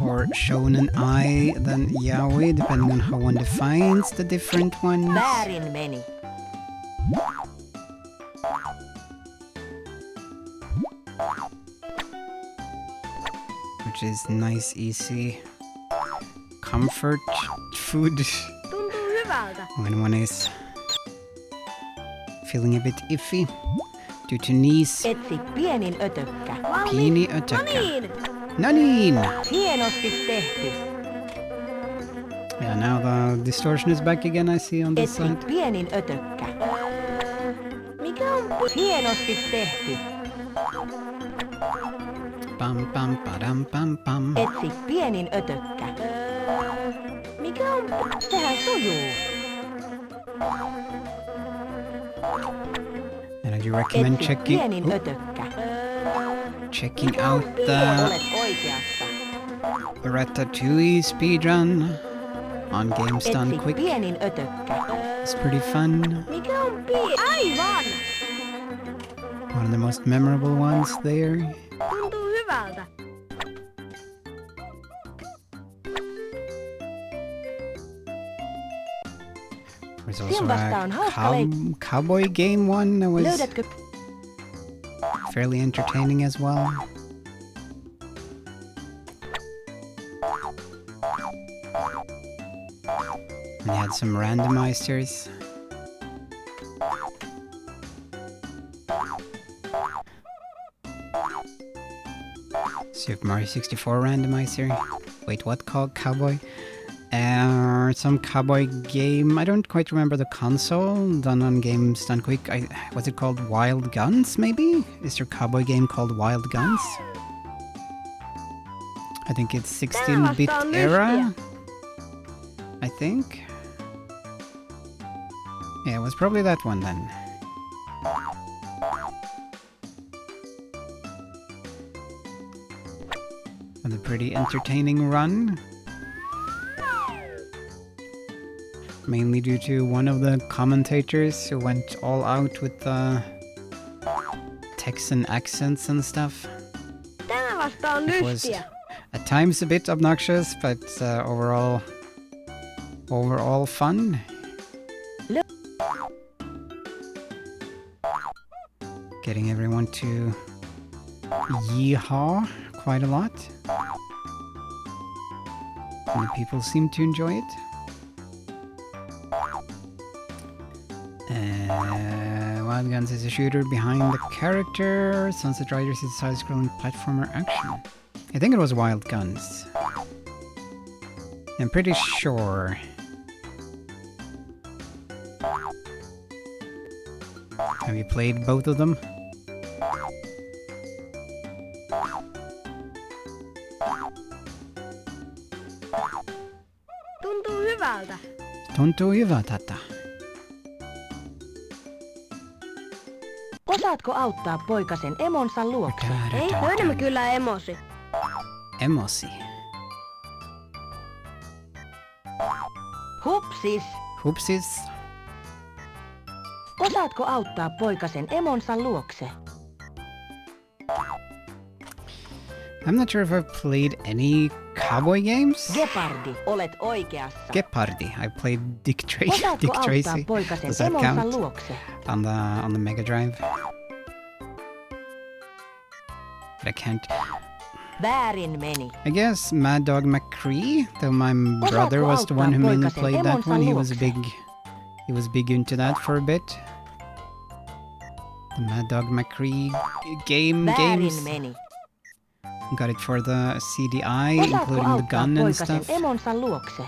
or shonen ai than yaoi, depending on how one defines the different ones. Väärin meni. Which is nice, easy comfort food Tuntuu hyvältä. when one is feeling a bit iffy due to knees. Etsi pienin ötökkä. Pieni No ötökkä. niin, No niin! Hienosti tehty. Yeah, now the distortion is back again, I see on this Etsi side. pienin ötökkä. Mikä on Hienosti tehty. Pam pam padam pam pam. Etsi pienin ötökkä. Mikä on Sehän sujuu. And I do recommend Etsi checking pienin ötökkä. out the Olet oikeassa. Ratatouille speedrun on Games Done Etsi Quick. pienin ötökkä. It's pretty fun. Mikä on Aivan! One of the most memorable ones there. Tuntuu hyvältä. There's also Simbasta a on hauska cowboy game one that was Löydätkö? fairly entertaining as well. And they had some randomizers. Super Mario 64 randomizer. Wait, what called cowboy? Some cowboy game. I don't quite remember the console. Done on Games Done Quick. Was it called Wild Guns? Maybe? Is there a cowboy game called Wild Guns? I think it's 16-bit era. I think. Yeah, it was probably that one then. And a pretty entertaining run. Mainly due to one of the commentators who went all out with the Texan accents and stuff. Tämä vasta on It was lystiä. at times a bit obnoxious, but overall fun. Getting everyone to yeehaw quite a lot. And the people seem to enjoy it. Wild Guns is a shooter behind the character. Sunset Riders is a side-scrolling platformer action. I think it was Wild Guns. I'm pretty sure. Have you played both of them? Tuntuu hyvältä. Tuntuu hyvältä. Osaatko auttaa poikasen emonsa luokse? Ei, löydämme kyllä emosi. Emosi. Hupsis! Hupsis. Osaatko auttaa poikasen emonsa luokse? I'm not sure if I've played any cowboy games. Gepardi, olet oikeassa. Gepardi. I played Dick Osaatko auttaa Tracy. poikasen Does that emonsa count? luokse? On the Mega Drive. But I can't. Väärin meni. I guess Mad Dog McCree, though my brother was the one who mainly played that one. He was big into that for a bit. The Mad Dog McCree games. Väärin meni. Got it for the CDI, Osaatko including the auttaa gun and poikasen stuff. emonsa luokse?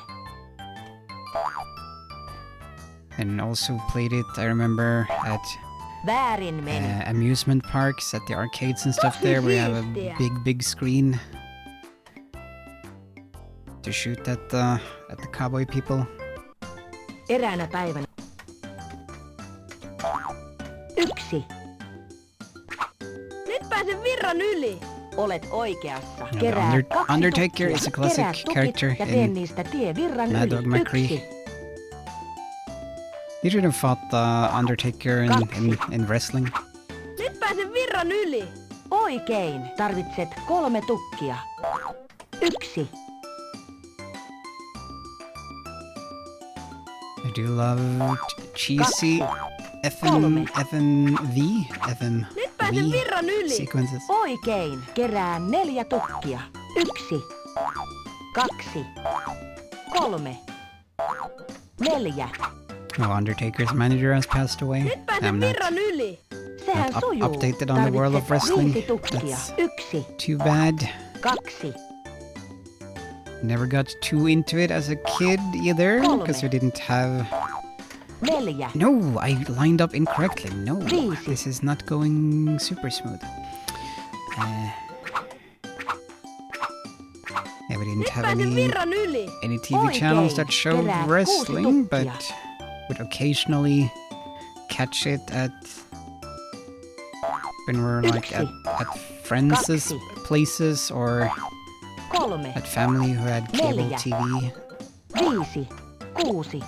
And also played it, I remember, at Väärin meni. amusement parks, at the arcades and stuff there, where you have a big screen to shoot at the cowboy people. Eräänä päivänä. 1. Nyt pääsen virran yli. Olet oikeassa. Yeah, Kerää the 2 Undertaker tukkia. is a classic Kerää tukit character ja in tee niistä tie virran Mad yli. Dog McCree. 1. You should have fought the Undertaker in wrestling. Nyt pääsen virran yli. Oikein. Tarvitset 3 tukkia. 1. I do love cheesy FM Nyt pääsen virran yli. sequences. Oikein. Kerää 4 tukkia. 1. 2. 3. 4. Oh, Undertaker's manager has passed away. Nyt pääsen not virran yli. Sehän sujuu. updated on the world of Tarvitset wrestling. 5 tukkia. That's 1. too bad. 2. Never got too into it as a kid either, because we didn't have... 4, No, I lined up incorrectly. No, Viisi. this is not going super smooth. Yeah, we didn't Nyt have pääsen virran yli. any TV Oikein. channels that showed Kerää 6 wrestling, but tukkia. would occasionally catch it at when we're like at friends' Kaksi. places or 3, at family who had cable 4. TV. 5, 6.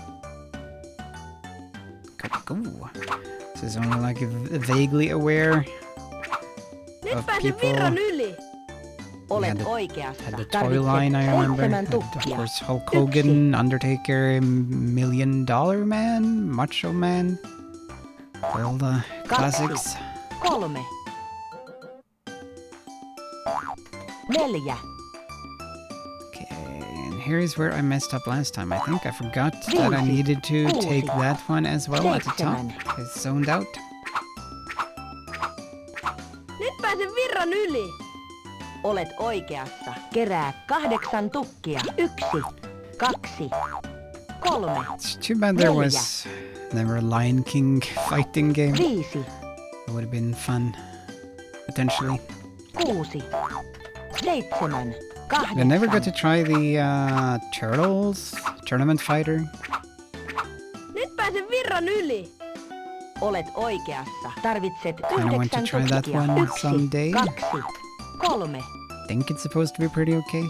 Ooh. This is only like vaguely aware Nyt of pääsen people. virran yli. Olet had the- oikeassa. Had the toy Tarvitset line, I remember. 7 Had, of tukkia. course, Hulk Hogan, Undertaker, Million Dollar Man, Macho Man. All the classics. 3, 4. Okay, and here's where I messed up last time. I think I forgot that I needed to take that one as well at the top. I zoned out. Nyt pääsen virran yli. Olet oikeassa. Kerää 8 tukkia. 1, 2, 3, It's too bad there was never a Lion King fighting game. 5, It would have been fun, potentially. 6, 7, 8. I never got to try the Turtles Tournament Fighter. Nyt pääsen virran yli. Olet oikeassa. Tarvitset Kinda want to 9 try that tukkia. one 1, someday. 2, 3, Think it's supposed to be pretty okay.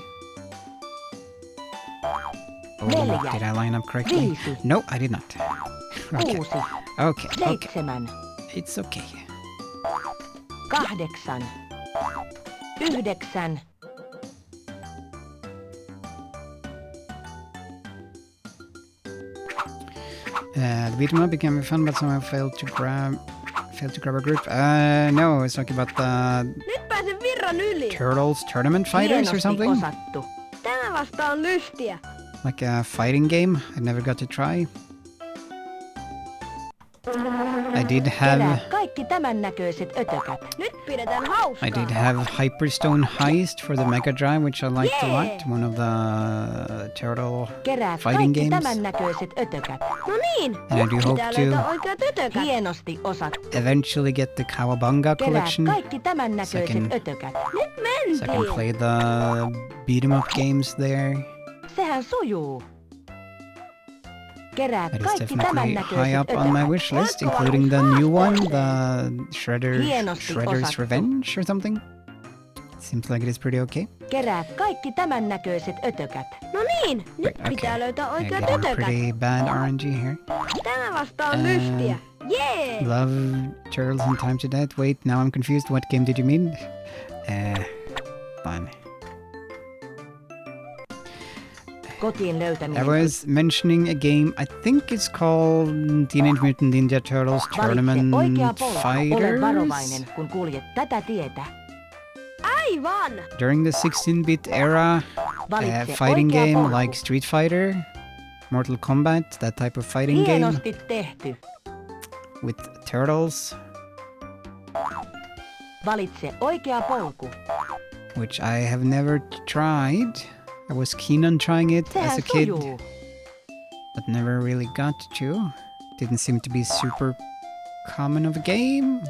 Oh, Neljä. did I line up correctly? Viisi. No, I did not. Okay, 6, okay, okay. 7, It's okay. 8, 9. The beat 'em up became fun, but somehow failed to grab a group. No, I was talking about the Nyt pääsen virran yli. Turtles Tournament Fighters or Hienosti something. osattu. Tämä vasta on lystiä. Like a fighting game I never got to try. I did Kerää have kaikki tämän näköiset ötökät. Nyt pidetään hauskaa. I did have Hyperstone Heist for the Mega Drive, which I liked a lot. Yeah. One of the turtle Kerää fighting kaikki games. tämän näköiset ötökät. No niin. And I do hope Pitää to löytää oikeat ötökät. Hienosti osattu. eventually get the Cowabunga Kerää collection, kaikki tämän näköiset Second. ötökät. Nyt so I can mentiin. play the beat 'em up games there. Sehän sujuu. Kerää That is kaikki tämän definitely näköiset high up on my ötökät. wish list, including the new one, the Hienosti Shredder's osattu. Revenge or something. Seems like it is pretty okay. Kerää kaikki tämän näköiset ötökät. No niin. Nyt Right, pitää löytää I oikeat got a ötökät. pretty bad RNG here. Tämä vasta on lystiä. Jee. Love Turtles in Time to Death. Wait, now I'm confused. What game did you mean? Fine. Kotiin I löytäminen. was mentioning a game, I think it's called Teenage Mutant Ninja Turtles Valitse Tournament oikea polku. Ole varovainen, Fighters. kun kuljet tätä tietä. Aivan. During the 16-bit era, Valitse fighting oikea game polku. like Street Fighter, Mortal Kombat, that type of fighting game Hienosti tehty. with turtles, Valitse oikea polku. which I have never tried. I was keen on trying it as Sehän a kid, sujuu. but never really got to. Didn't seem to be super common of a game.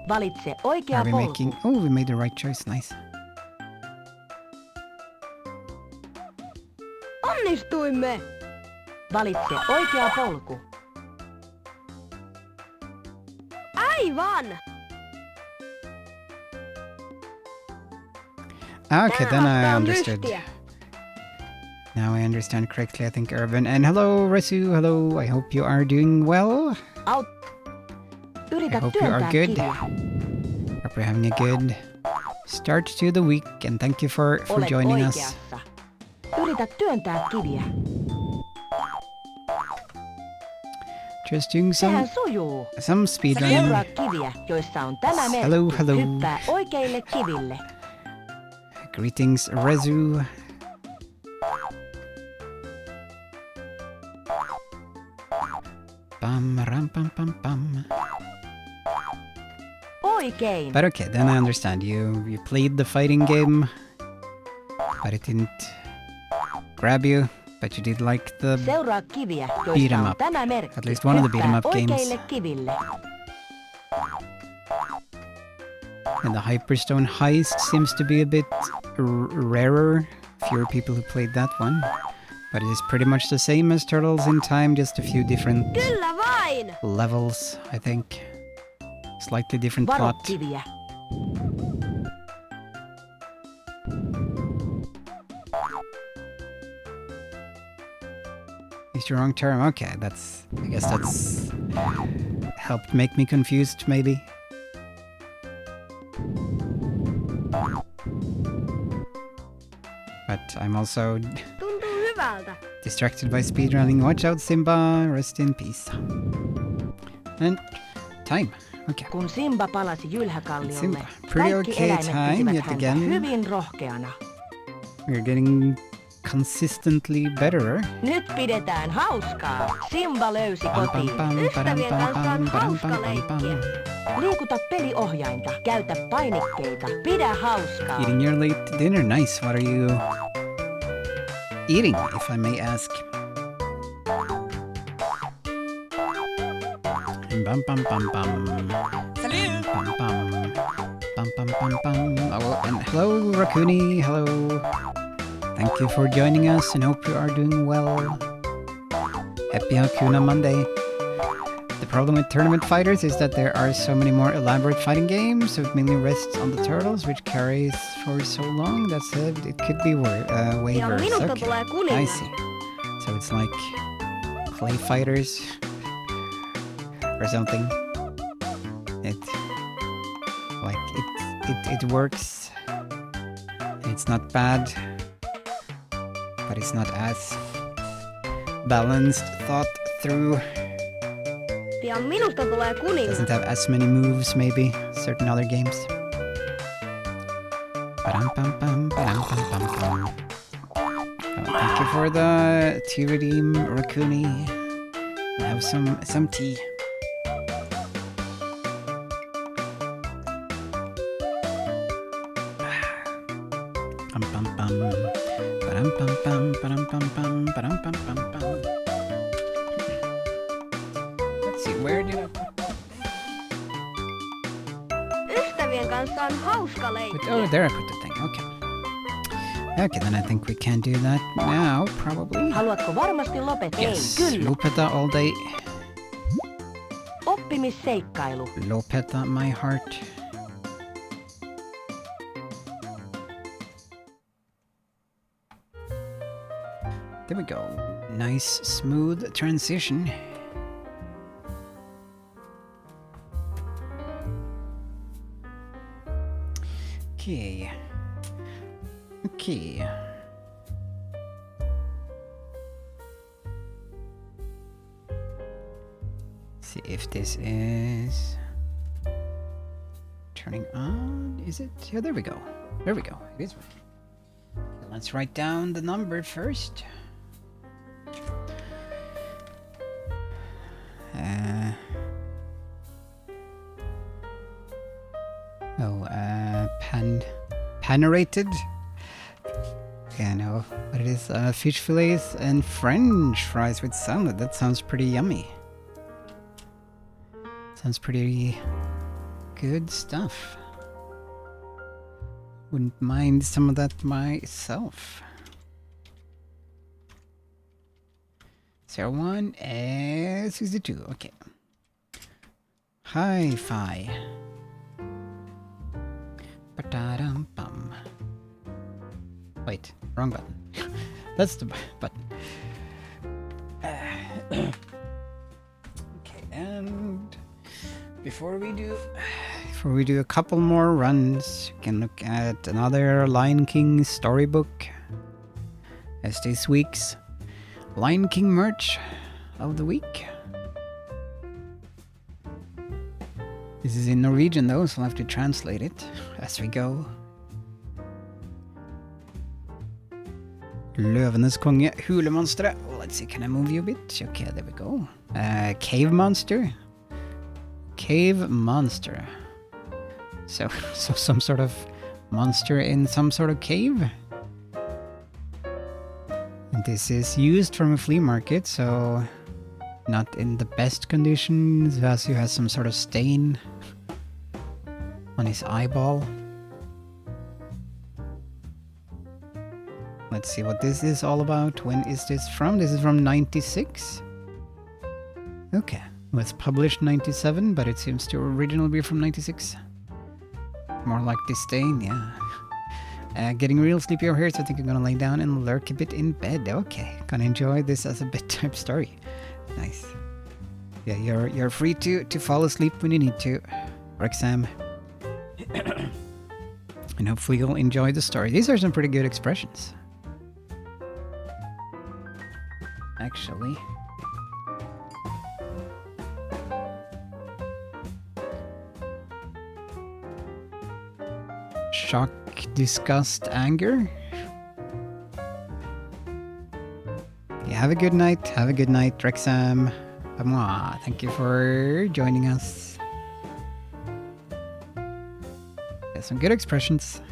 Valitse oikea Are we polku. making... Oh, we made the right choice. Nice. Onnistuimme. Valitse oikea polku. Aivan. Okay, then Tämä I vasta on understood. lystiä. Now I understand correctly, I think, Urban. And hello, Resu. Hello. I hope you are doing well. Aut. Yritä I hope you are työntää good. kiviä. Hope you're having a good start to the week. And thank you for Olet joining us. oikeassa. Yritä työntää kiviä. Just doing Sehän some sujuu. speedrunning. Seuraa kiviä, joissa on tämä merkki. Hello, hello. Hyppää oikeille kiville. Greetings, Resu. Bam, ram, pam, pam, pam. Oikein. But okay, then I understand. You played the fighting game but it didn't grab you. But you did like the Seuraa kiviä, Beat 'em joissa on up. tämä merkki. At least one of the beat 'em up Hyppää games. oikeille kiville. And the Hyperstone Heist seems to be a bit rarer. Fewer people who played that one. But it is pretty much the same as Turtles in Time, just a few different Kyllä vain! levels, I think. Slightly different Varo plot. kiviä. Used the wrong term. Okay, I guess that's helped make me confused, maybe. But I'm also Tuntuu hyvältä. distracted by speedrunning. Watch out, Simba. Rest in peace. And time. Okay. Kun Simba palasi Jylhäkalliolle, Simba. Pretty kaikki okay eläimet time pitivät yet häntä again. hyvin rohkeana. We're getting consistently better. Nyt pidetään hauskaa. Simba löysi Pam, pam, kotiin. pam, Ystävien padam, kanssa on pam, padam, hauska pam, pam, pam. leikkiä. Liikuta peliohjainta, käytä painikkeita, pidä hauskaa. Eating your late dinner. Nice. What are you eating, if I may ask? Bum bum bum bum. Salut. Bum bum. Bum bum bum bum. Oh, and hello, Rakuni. Hello. Thank you for joining us, and hope you are doing well. Happy Hakuna Monday. The problem with tournament fighters is that there are so many more elaborate fighting games, so it mainly rests on the turtles, which carries for so long. That said, it could be way Ja worse. minulta Okay, tulee I kuningas. see. So it's like clay fighters or something. It works. It's not bad, but it's not as balanced, thought through. Pian minusta tulee kuningas. Doesn't have as many moves, maybe certain other games. Ba-dum-bum-bum, ba-dum-bum-bum-bum. Oh, thank you for the tea redeem, Rakuni. Have some tea. Bum-bum-bum. Ba-dum-bum-bum, ba-dum-bum-bum, ba-dum-bum-bum-bum. Let's see, where did I put that? Ystävien kanssa on hauska leikkiä. Oh, there I put the thing. Okay. Okay, then I think we can do that now, probably. Haluatko varmasti lopettaa? Yes, Ei, kyllä. lopeta all day. Oppimisseikkailu. Lopeta my heart. There we go. Nice, smooth transition. Okay. Okay. See if this is turning on. Is it? Yeah, there we go. There we go. It is working. Okay, let's write down the number first. Panerated. Okay, I know what it is. Fish fillets and French fries with salad. That sounds pretty yummy. Sounds pretty good stuff. Wouldn't mind some of that myself. 01 and 62. Okay. Hi-fi. Ba-da-dum-bum. Wait, wrong button. That's the button. Okay, and before we do a couple more runs, we can look at another Lion King storybook as this week's Lion King merch of the week. This is in Norwegian though, so I'll have to translate it as we go. Løvenes konge, hulemonsteret. Let's see, can I move you a bit? Okay, there we go. Cave monster. Cave monster. So some sort of monster in some sort of cave. This is used from a flea market, so not in the best condition. Zazu has some sort of stain on his eyeball. Let's see what this is all about. When is this from? This is from 96. Okay, well, it's published 97, but it seems to originally be from 96. More like this stain, yeah. Getting real sleepy over here, so I think I'm gonna lay down and lurk a bit in bed. Okay, gonna enjoy this as a bedtime story. Nice. Yeah, you're free to fall asleep when you need to, Rexam. And hopefully you'll enjoy the story. These are some pretty good expressions. Actually. Shock, disgust, anger. Yeah, have a good night. Have a good night, Rexam. Mwah. Thank you for joining us. Yeah, some good expressions.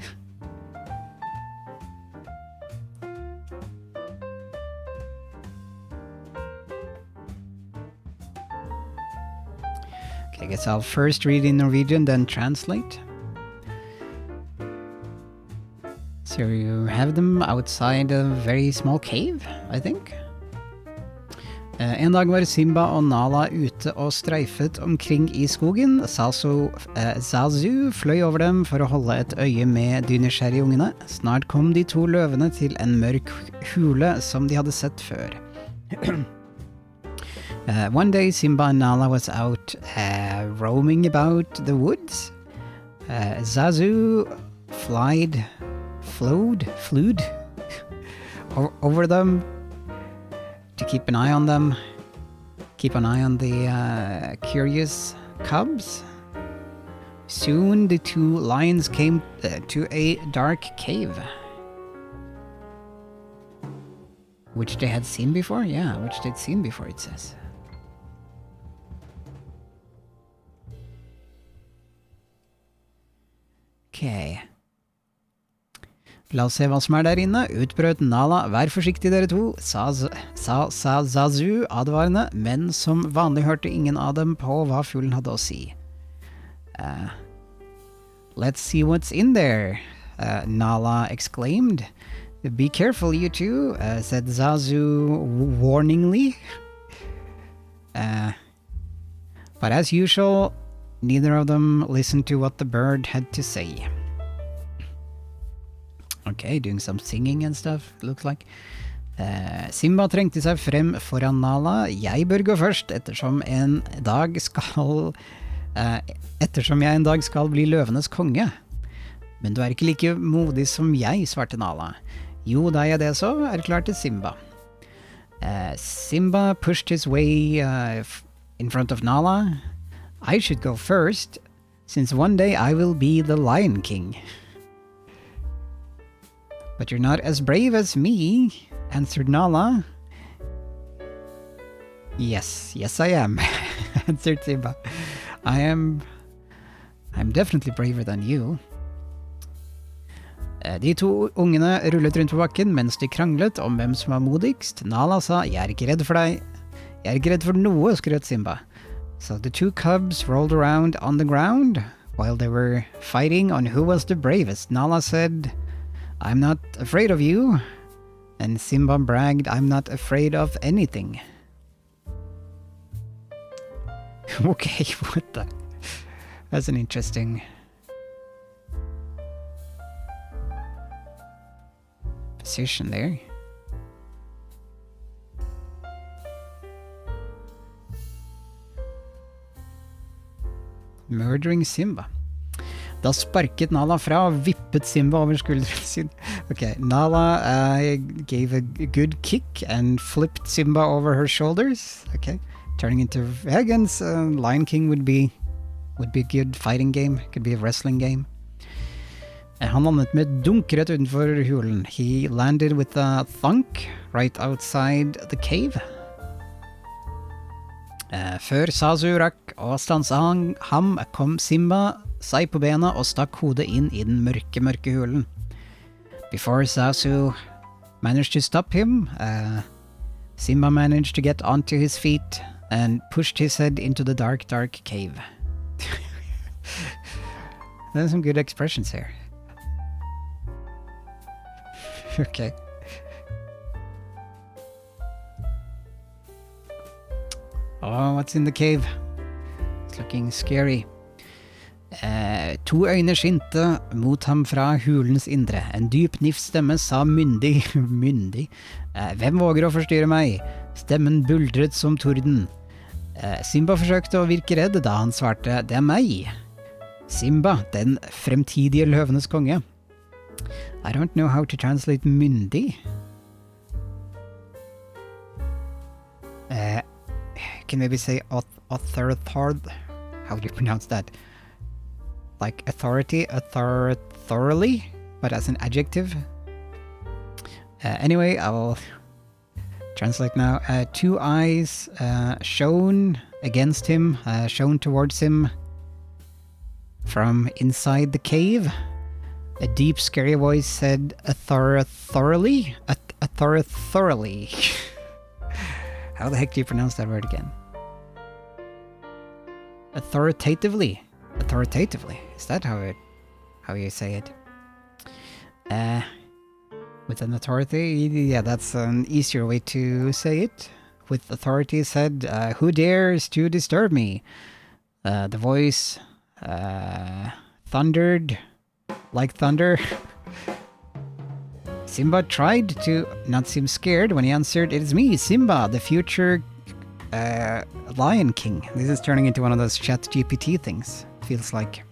Okay, I guess I'll first read in Norwegian, then translate. So you have them outside a very small cave, I think. En dag var Simba og Nala ute og streifet omkring i skogen. Zazu fløy over dem for å holde et øye med de nysgjerrige ungene. Snart kom de to løvene til en mørk hule som de hadde sett før. One day Simba and Nala was out roaming about the woods. Zazu flewed over them to keep an eye on them, keep an eye on the curious cubs. Soon the two lions came to a dark cave, which they had seen before. Yeah, which they'd seen before, it says. Okay. La oss se hva som der inne. Utbrøt Nala, vær forsiktig dere to, sa Zazu advarende, men som vanlig hørte ingen av dem på hva fuglen hadde å si. Let's see what's in there, Nala exclaimed. Be careful, you two, said Zazu warningly. But as usual, neither of them listened to what the bird had to say. Okay, doing some singing and stuff, looks like. Simba trengte seg frem foran Nala. Jeg bør gå først, ettersom jeg en dag skal bli løvenes konge. Men du ikke like modig som jeg, svarte Nala. Jo, da jeg det så, erklærte Simba. Simba pushed his way in front of Nala. I should go first, since one day I will be the Lion King. But you're not as brave as me, answered Nala. Yes, I am, answered Simba. I'm definitely braver than you. De to ungene rullet rundt på bakken mens de kranglet om hvem som var modigst. Nala sa, jeg ikke redd for deg. Jeg ikke redd for noe, skrøt Simba. So the two cubs rolled around on the ground while they were fighting on who was the bravest. Nala said, I'm not afraid of you. And Simba bragged, I'm not afraid of anything. Okay, what the... That's an interesting... position there. Murdering Simba. Da sparket Nala fra og vippet Simba over skulderen sin. Okay, Nala gave a good kick and flipped Simba over her shoulders. Okay, turning into again. Lion King would be a good fighting game. Could be a wrestling game. Han landet med dunkrett utenfor hulen. He landed with a thunk right outside the cave. Før Zazu rakk og stansa ham, kom Simba seg på bena og stakk hodet inn i den mørke hulen. Before Zazu managed to stop him. Simba managed to get onto his feet and pushed his head into the dark, dark cave. There's some good expressions here. Okay. Oh, what's in the cave? It's looking scary. 2 øyne skinte mot ham fra hulens indre. En dyp nifstemme sa myndig, myndig. Hvem våger å forstyrre meg? Stemmen buldret som torden. Simba forsøkte å virke redd da han svarte, det meg. Simba, den fremtidige løvenes konge. I don't know how to translate myndig. Can maybe say authoritative? How do you pronounce that? Like authority, thoroughly, but as an adjective. Anyway, I'll translate now. 2 eyes shone against him, shone towards him from inside the cave. A deep, scary voice said, thoroughly. How the heck do you pronounce that word again? Authoritatively. Is that how you say it? With an authority, yeah, that's an easier way to say it. With authority said, who dares to disturb me? The voice thundered like thunder. Simba tried to not seem scared when he answered, it is me, Simba, the future Lion King. This is turning into one of those chat GPT things. Feels like.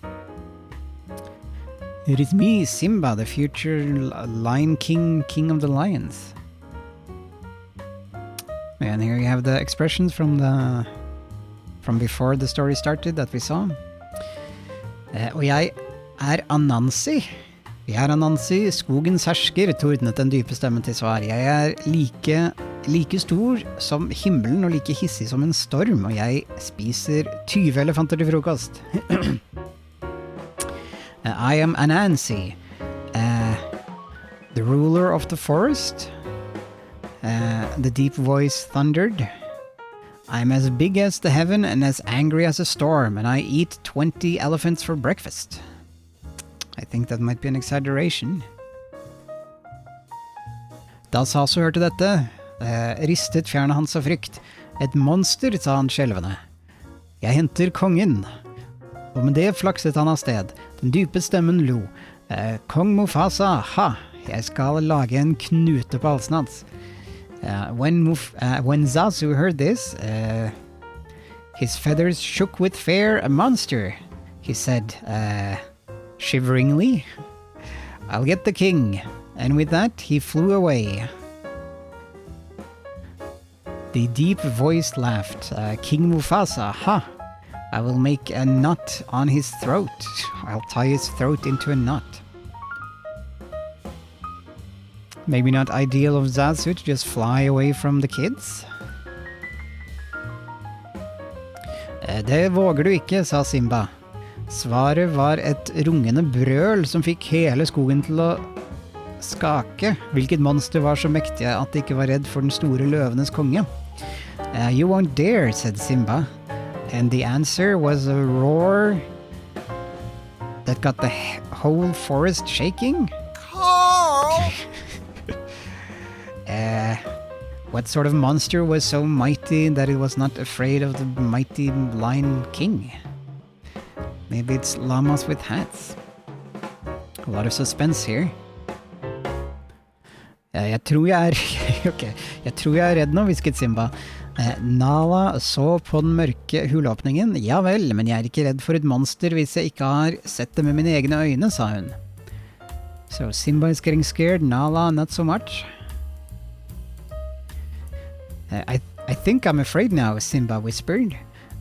It is me, Simba, the future Lion King, King of the Lions. And here you have the expressions from before the story started that we saw. Og jeg Anansi. Jeg Anansi, skogens hersker, tordnet den dype stemmen til svar. Jeg like stor som himmelen og like hissig som en storm, og jeg spiser 20 elefanter til frokost. I am Anansi, the ruler of the forest. The deep voice thundered. I'm as big as the heaven and as angry as a storm, and I eat 20 elephants for breakfast. I think that might be an exaggeration. Da Sasu hørte dette, ristet fjerne hans av frykt. Et monster, sa han skjelvende. Jeg henter kongen. Og med det flakset han av sted. Den dype stemmen lo. Kong Mufasa, ha! Jeg skal lage en knute på halsen hans. When Zazu heard this, his feathers shook with fear. A monster, he said, shiveringly. I'll get the king. And with that, he flew away. The deep voice laughed. King Mufasa, ha! I will make a knot on his throat. I'll tie his throat into a knot. Maybe not ideal of Zazu to just fly away from the kids. Det våger du ikke, sa Simba. Svaret var et rungende brøl som fikk hele skogen til å skake. Hvilket monster var så mektig at det ikke var redd for den store løvenes konge? You won't dare, said Simba. And the answer was a roar that got the whole forest shaking. Carl! What sort of monster was so mighty that it was not afraid of the mighty Lion King? Maybe it's llamas with hats. A lot of suspense here. Jeg tror jeg er redd nå, hvisket Simba. Nala så på den mørke hulåpningen. Ja vel, men jeg er ikke redd for et monster hvis jeg ikke har sett det med mine egne øyne, sa hun. So Simba is getting scared, Nala not so much. I think I'm afraid now, Simba whispered.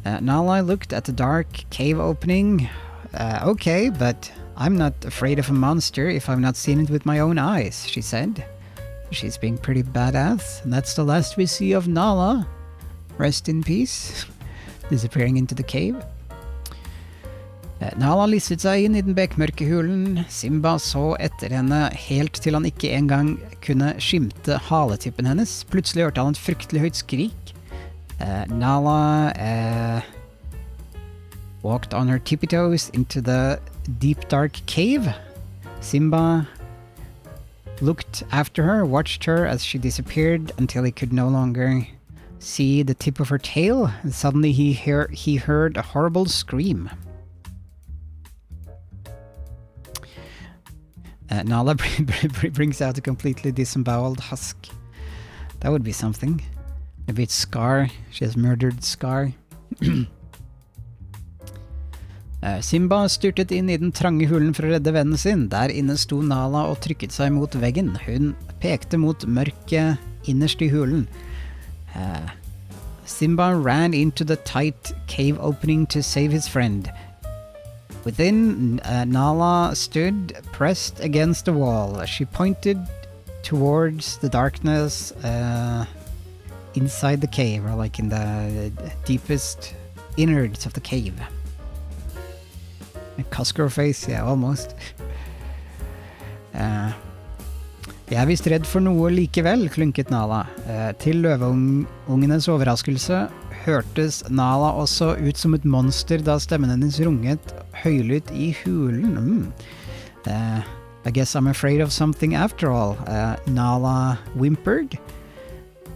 Nala looked at the dark cave opening. Okay, but I'm not afraid of a monster if I've not seen it with my own eyes, she said. She's being pretty badass, and that's the last we see of Nala. Rest in peace. Disappearing into the cave. Nala listet seg inn I den bekmørke hulen. Simba så etter henne helt til han ikke engang kunne skimte haletippen hennes. Plutselig hørte han et fryktelig høyt skrik. Nala walked on her tippy toes into the deep dark cave. Simba looked after her, watched her as she disappeared until he could no longer see the tip of her tail. And suddenly he heard a horrible scream. Nala brings out a completely disemboweled husk. That would be something. Maybe it's Scar. She has murdered Scar. Simba styrtet inn I den trange hulen for å redde vennen sin. Der inne sto Nala og trykket seg mot veggen. Hun pekte mot mørket innerst I hulen. Simba ran into the tight cave opening to save his friend. Within, Nala stood pressed against the wall. She pointed towards the darkness inside the cave, or like in the deepest innards of the cave. A Costco face, yeah, almost. Jeg visst redd for noe likevel, klunket Nala. Til løveungenes overraskelse hørtes Nala også ut som et monster da stemmen hennes runget høylytt I hulen. I guess I'm afraid of something after all, Nala whimpered.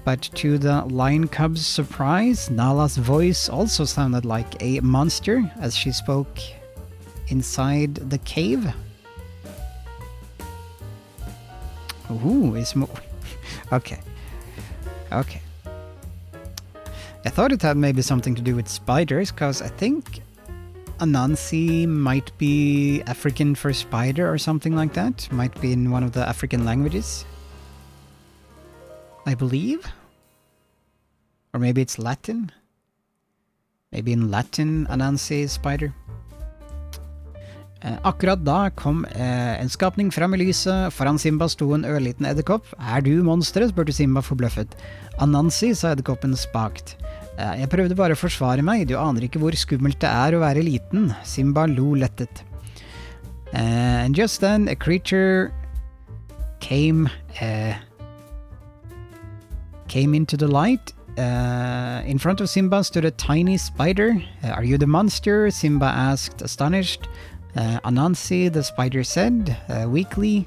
But to the lion cub's surprise, Nala's voice also sounded like a monster as she spoke inside the cave. Ooh, it's more... Okay. I thought it had maybe something to do with spiders, because I think Anansi might be African for spider or something like that. Might be in one of the African languages. I believe. Or maybe it's Latin. Maybe in Latin, Anansi is spider. Akkurat da kom en skapning fram I lyset. Foran Simba sto en ørliten edderkopp. Du monsteret? Spurte Simba forbløffet. Anansi, sa edderkoppen spakt. Jeg prøvde bare å forsvare meg. Du aner ikke hvor skummelt det å være liten. Simba lo lettet. And just then a creature came into the light. In front of Simba stood a tiny spider. Are you the monster? Simba asked, astonished. Anansi, the spider said, weakly,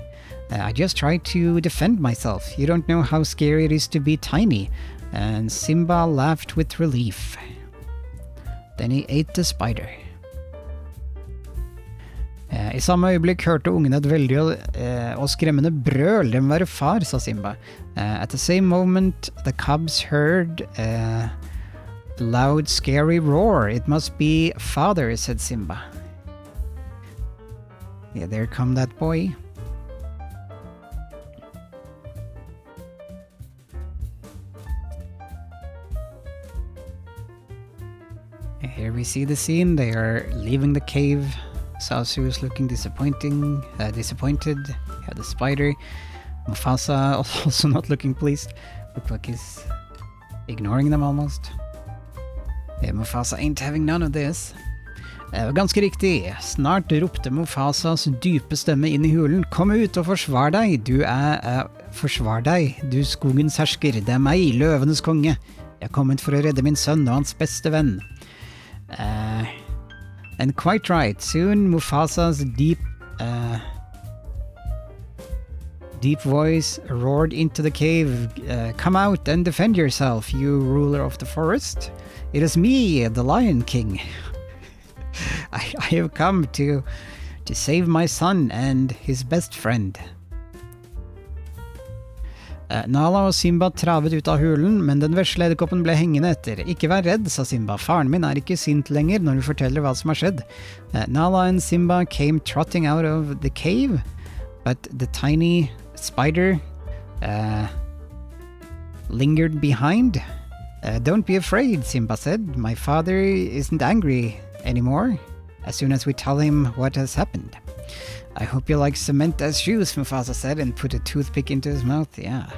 I just tried to defend myself. You don't know how scary it is to be tiny. And Simba laughed with relief. Then he ate the spider. I samme øyeblikk hørte ungen et veldig og skremmende brøl. Det må være far, sa Simba. At the same moment, the cubs heard a loud, scary roar. It must be father, said Simba. Yeah, there come that boy. Here we see the scene. They are leaving the cave. Sasu is looking disappointed. Yeah, the spider. Mufasa also not looking pleased. Look like he's ignoring them almost. Yeah, Mufasa ain't having none of this. Ganske riktig. Snart ropte Mufasas dype stemme inn I hulen. Kom ut og forsvar deg. Forsvar deg, du skogens hersker. Det meg, løvenes konge. Jeg kommet for å redde min sønn og hans beste venn. And quite right. Soon Mufasa's deep voice roared into the cave. Come out and defend yourself, you ruler of the forest. It is me, the Lion King. I have come to save my son and his best friend. Nala og Simba travet ut av hulen, men den vesle edderkoppen ble hengende etter. Ikke vær redd, sa Simba. Faren min ikke sint lenger når du forteller hva som har skjedd. Nala and Simba came trotting out of the cave, but the tiny spider lingered behind. Don't be afraid, Simba said. My father isn't angry anymore, as soon as we tell him what has happened. I hope you like cement as shoes, Mufasa said, and put a toothpick into his mouth. Yeah.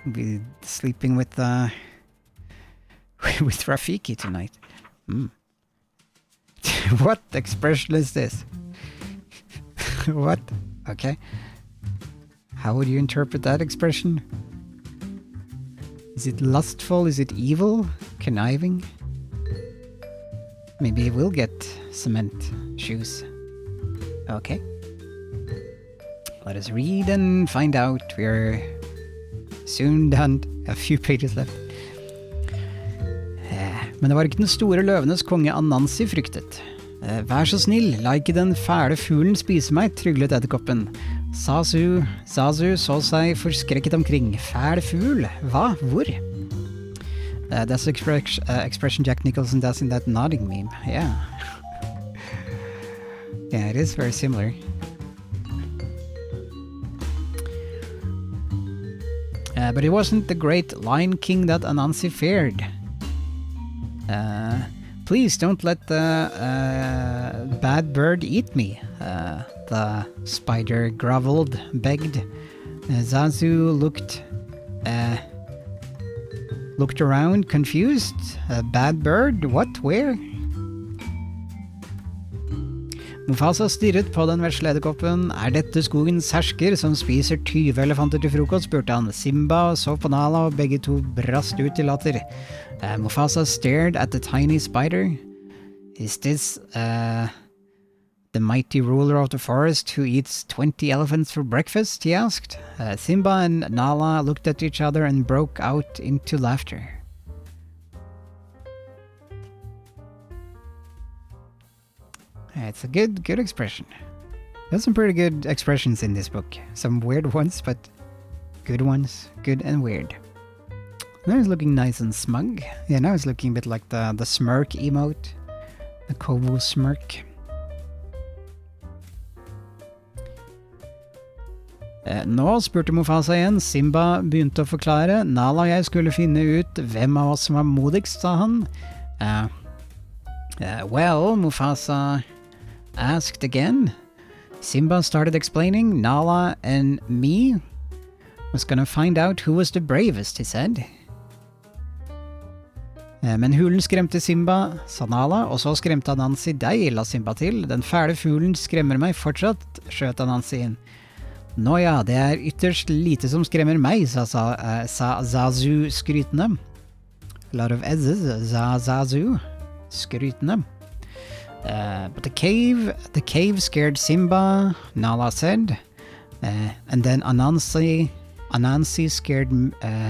We'll be sleeping with with Rafiki tonight. What expression is this? What? Okay. How would you interpret that expression? Is it lustful? Is it evil? Conniving? Maybe he will get cement shoes. Okay. Let us read and find out. We're soon done. A few pages left. Men det var ikke den store løvenes konge Anansi fryktet. Vær så snill, la ikke den fæle fuglen spise meg, tryglet edderkoppen. Zazu så seg forskrekket omkring. Fæl fugl? Hva? Hvor? That's the expression Jack Nicholson does in that nodding meme. Yeah. Yeah, it is very similar. But it wasn't the great Lion King that Anansi feared. Please don't let the bad bird eat me, the spider groveled, begged. Zazu looked around, confused. A bad bird? What? Where? Mufasa stirret på den vesle edderkoppen. Er dette skogens hersker som spiser 20 elefanter til frokost, spurte han. Simba så på Nala, og begge to brast ut i latter. Mufasa stared at the tiny spider. Is this the mighty ruler of the forest who eats 20 elephants for breakfast? He asked. Simba and Nala looked at each other and broke out into laughter. It's a good expression. There's some pretty good expressions in this book. Some weird ones, but good ones. Good and weird. Now he's looking nice and smug. Yeah, now he's looking a bit like the smirk emote. The Kovu smirk. Nå spurte Mufasa igjen. Simba begynte å forklare. Nala og jeg skulle finne ut hvem av oss som var modigst, sa han. Well, Mufasa asked again. Simba started explaining. Nala and me was gonna find out who was the bravest, he said. Men hulen skremte Simba, sa Nala, og så skremte Anansi deg, la Simba til. Den fæle fuglen skremmer meg fortsatt, skjøt Anansi inn. Nå ja, det er ytterst lite som skremmer meg, sa Zazu skrytende. A lot of S's, Zazu skrytende. But the cave scared Simba, Nala said. And then Anansi scared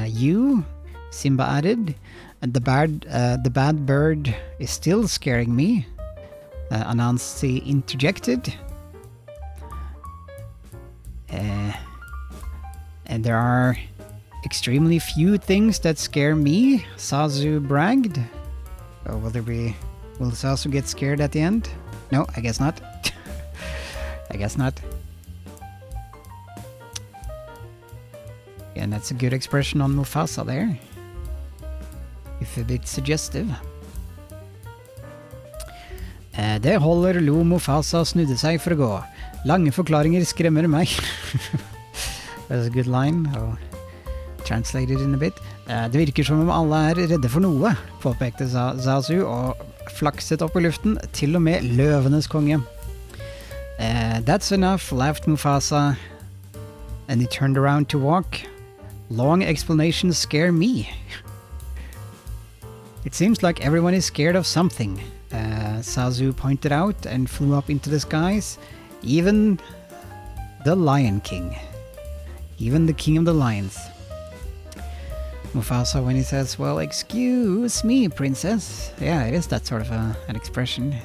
you, Simba added. And the bad bird is still scaring me, Anansi interjected. And there are extremely few things that scare me, Zazu bragged. Oh, will Zazu get scared at the end? No, I guess not. I guess not. And that's a good expression on Mufasa there. If a bit suggestive. Det holder, lo Mufasa, snudde seg for å gå. Lange forklaringer skremmer meg. That's a good line. I'll translate it in a bit. Det virker som om alle er redde for noe, påpekte Zazu, og flakset opp i luften, til og med løvenes konge. That's enough, laughed Mufasa, and he turned around to walk. Long explanations scare me. It seems like everyone is scared of something, Zazu pointed out and flew up into the skies. Even the Lion King. Even the king of the lions. Mufasa, when he says, well, excuse me, princess. Yeah, it is that sort of an expression.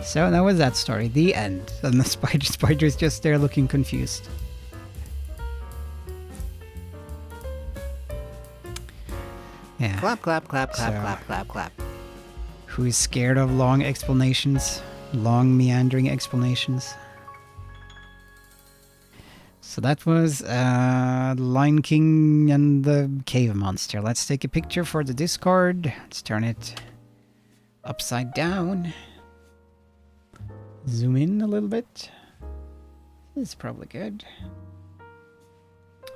So that was that story, the end. And the spider is just there looking confused. Yeah. Clap, clap, clap, clap, So- clap, clap, clap. Who is scared of long explanations? Long meandering explanations? So that was Lion King and the Cave Monster. Let's take a picture for the Discord. Let's turn it upside down. Zoom in a little bit. It's probably good.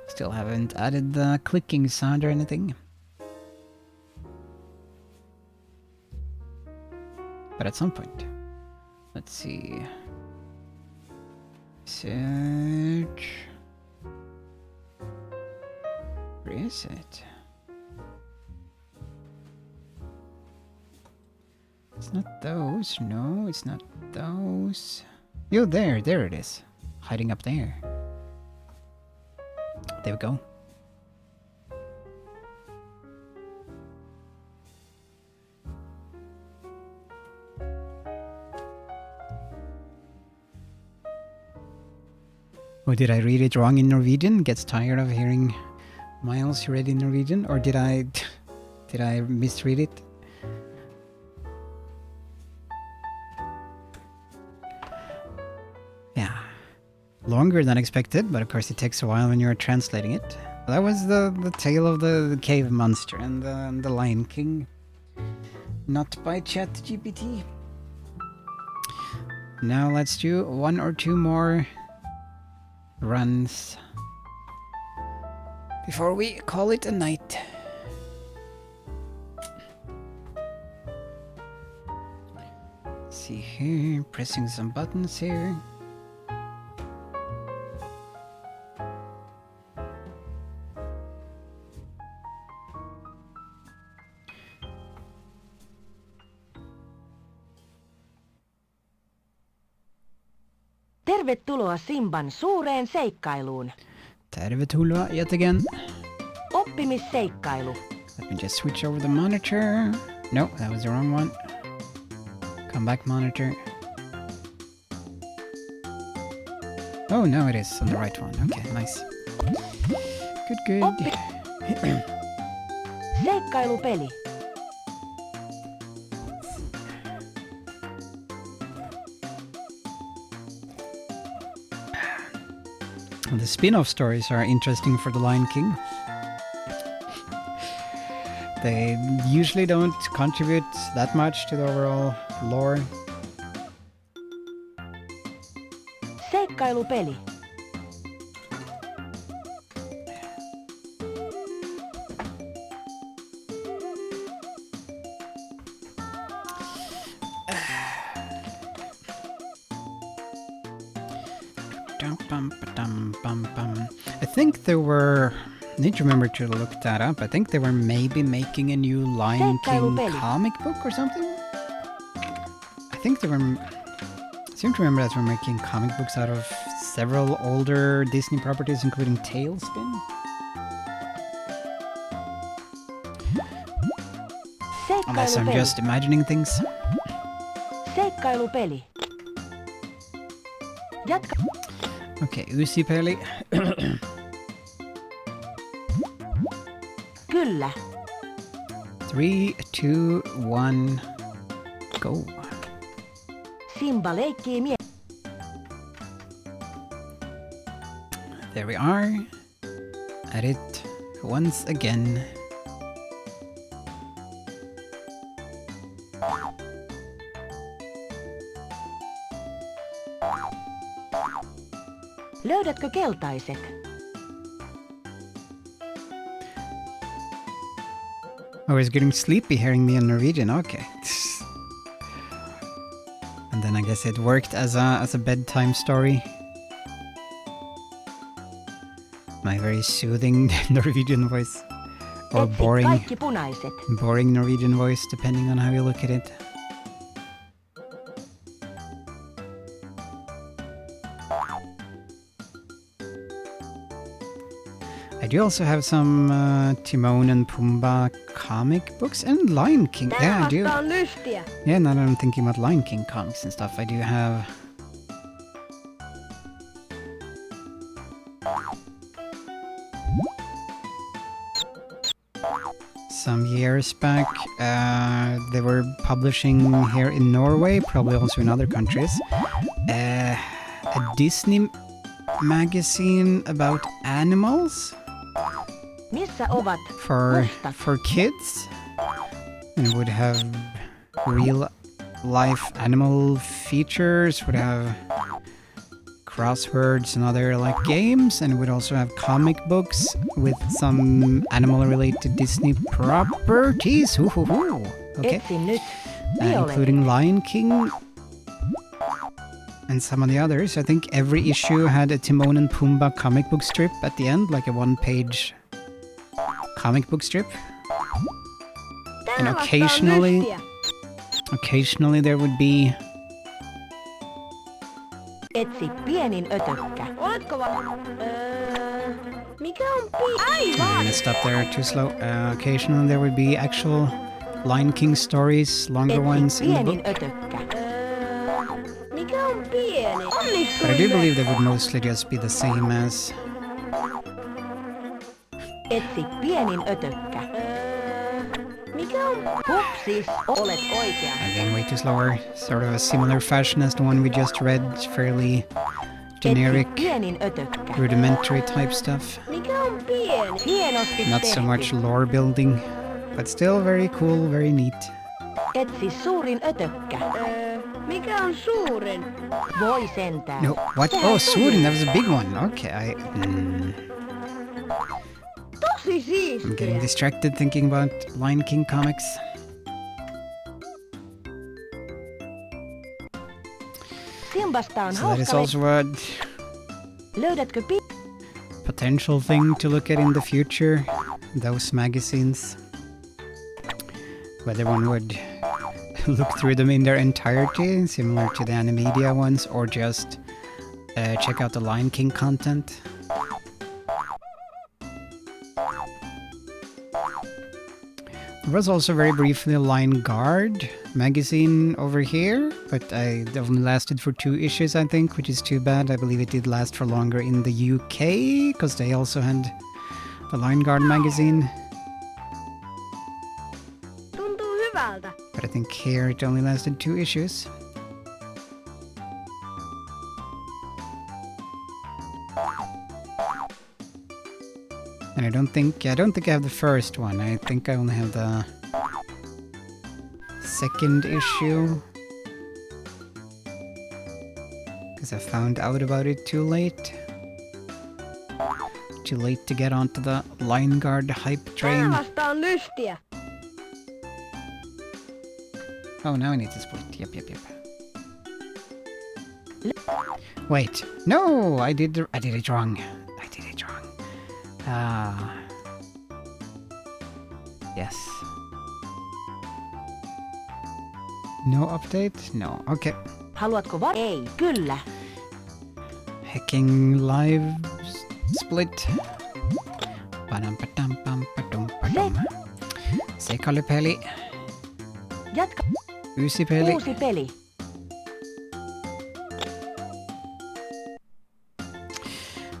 Still haven't added the clicking sound or anything. But at some point. Let's see. Search. Where is it? It's not those. No, it's not those. Yo, there it is. Hiding up there. There we go. Or did I read it wrong in Norwegian? Gets tired of hearing Miles read in Norwegian? Or did I misread it? Yeah. Longer than expected, but of course it takes a while when you're translating it. That was the tale of the cave monster and the Lion King. Not by ChatGPT. Now let's do 1 or 2 more runs before we call it a night. Let's see here, pressing some buttons here. Tervetuloa Simban suureen seikkailuun. Tervetuloa yet again. Oppimisseikkailu. Let me just switch over the monitor. No, that was the wrong one. Come back, monitor. Oh, no, it is on the right one. Okay, nice. Good. Seikkailupeli. The spin-off stories are interesting for the Lion King. They usually don't contribute that much to the overall lore. Seikkailupeli. I think they were... I need to remember to look that up. I think they were maybe making a new Lion King comic book or something. I think they were... I seem to remember that they were making comic books out of several older Disney properties, including Tailspin. Unless I'm just imagining things. Seikkailupeli. Jatka. Okay, Uusipeli. Kyllä. 3, 2, 1, go. Simba leikkii There we are. At it once again. Löydätkö keltaiset? I was getting sleepy hearing me in Norwegian. Okay. And then I guess it worked as a bedtime story. My very soothing Norwegian voice. Or Etsi boring kaikki punaiset. Norwegian voice, depending on how you look at it. I do also have some Timon and Pumbaa comic books and Lion King. Yeah, I do. Tää on lystiä. Yeah, now that I'm thinking about Lion King comics and stuff, I do have... Some years back, they were publishing here in Norway, probably also in other countries, a Disney magazine about animals. Missä ovat For kids, and would have real life animal features, would have crosswords and other like games, and would also have comic books with some animal related Disney properties. Okay. Etsin nyt. including Lion King and some of the others. I think every issue had a Timon and Pumbaa comic book strip at the end, like a one-page comic book strip. And occasionally there would be... Etsi pienin ötökkä. Oletko mikä on I'm gonna stop there, too slow. Occasionally there would be actual Lion King stories, longer ones in the book. Ötökkä. Mikä on pieni? But I do believe they would mostly just be the same as... Etsi pienin ötökkä. Mikä on? Hupsis, olet oikea. I'm being way too slower. Sort of a similar fashion as the one we just read. Fairly generic, Etsi pienin ötökkä. rudimentary type stuff. Mikä on pieni? Hienosti Not so tehty. much lore building, but still very cool, very neat. Etsi suurin ötökkä. Mikä on suurin? Voi sentään. No, what? Oh, Surin, that was a big one. Okay, Tosi I'm getting siistiä. distracted thinking about Lion King comics. Simbasta on So that is hauska. also a Löydätkö potential thing to look at in the future. Those magazines. Whether one would look through them in their entirety, similar to the Animedia ones, or just check out the Lion King content. There was also very briefly a Lion Guard magazine over here, but it only lasted for 2 issues, I think, which is too bad. I believe it did last for longer in the UK, because they also had the Lion Guard magazine. Tuntuu hyvältä. But I think here it only lasted 2 issues. And I don't think I have the first one. I think I only have the second issue. Because I found out about it too late. Too late to get onto the Lion Guard hype train. Tää vasta on lystiä. Oh, now I need to split. Yep. Wait. No, I did it wrong. Yes. No update? No. Okay. Haluatko Ei, kyllä. Hacking live split. Padam-padam-pam-padum-padum. Seikkailypeli. Jatka. Uusi peli. Uusi peli.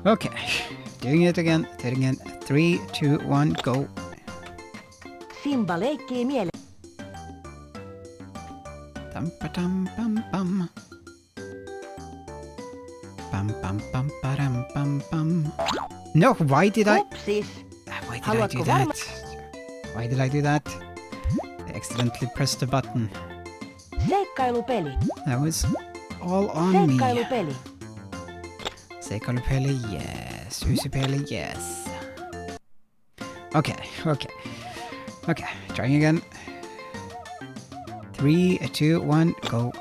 Okay. Doing it again. 3, 2, 1, go. Simba leikkii miele. Tam-pa-tam-pam-pam. Pam-pam-pam-param-pam-pam. No, why did I... Hupsis. Why did I Haluatko do that? Why did I do that? I accidentally pressed the button. Seikkailupeli. That was all on me. Seikkailupeli. Seikkailypeli, yes. Uusi peli, yes. Okay. Trying again. 3, 2, 1, go.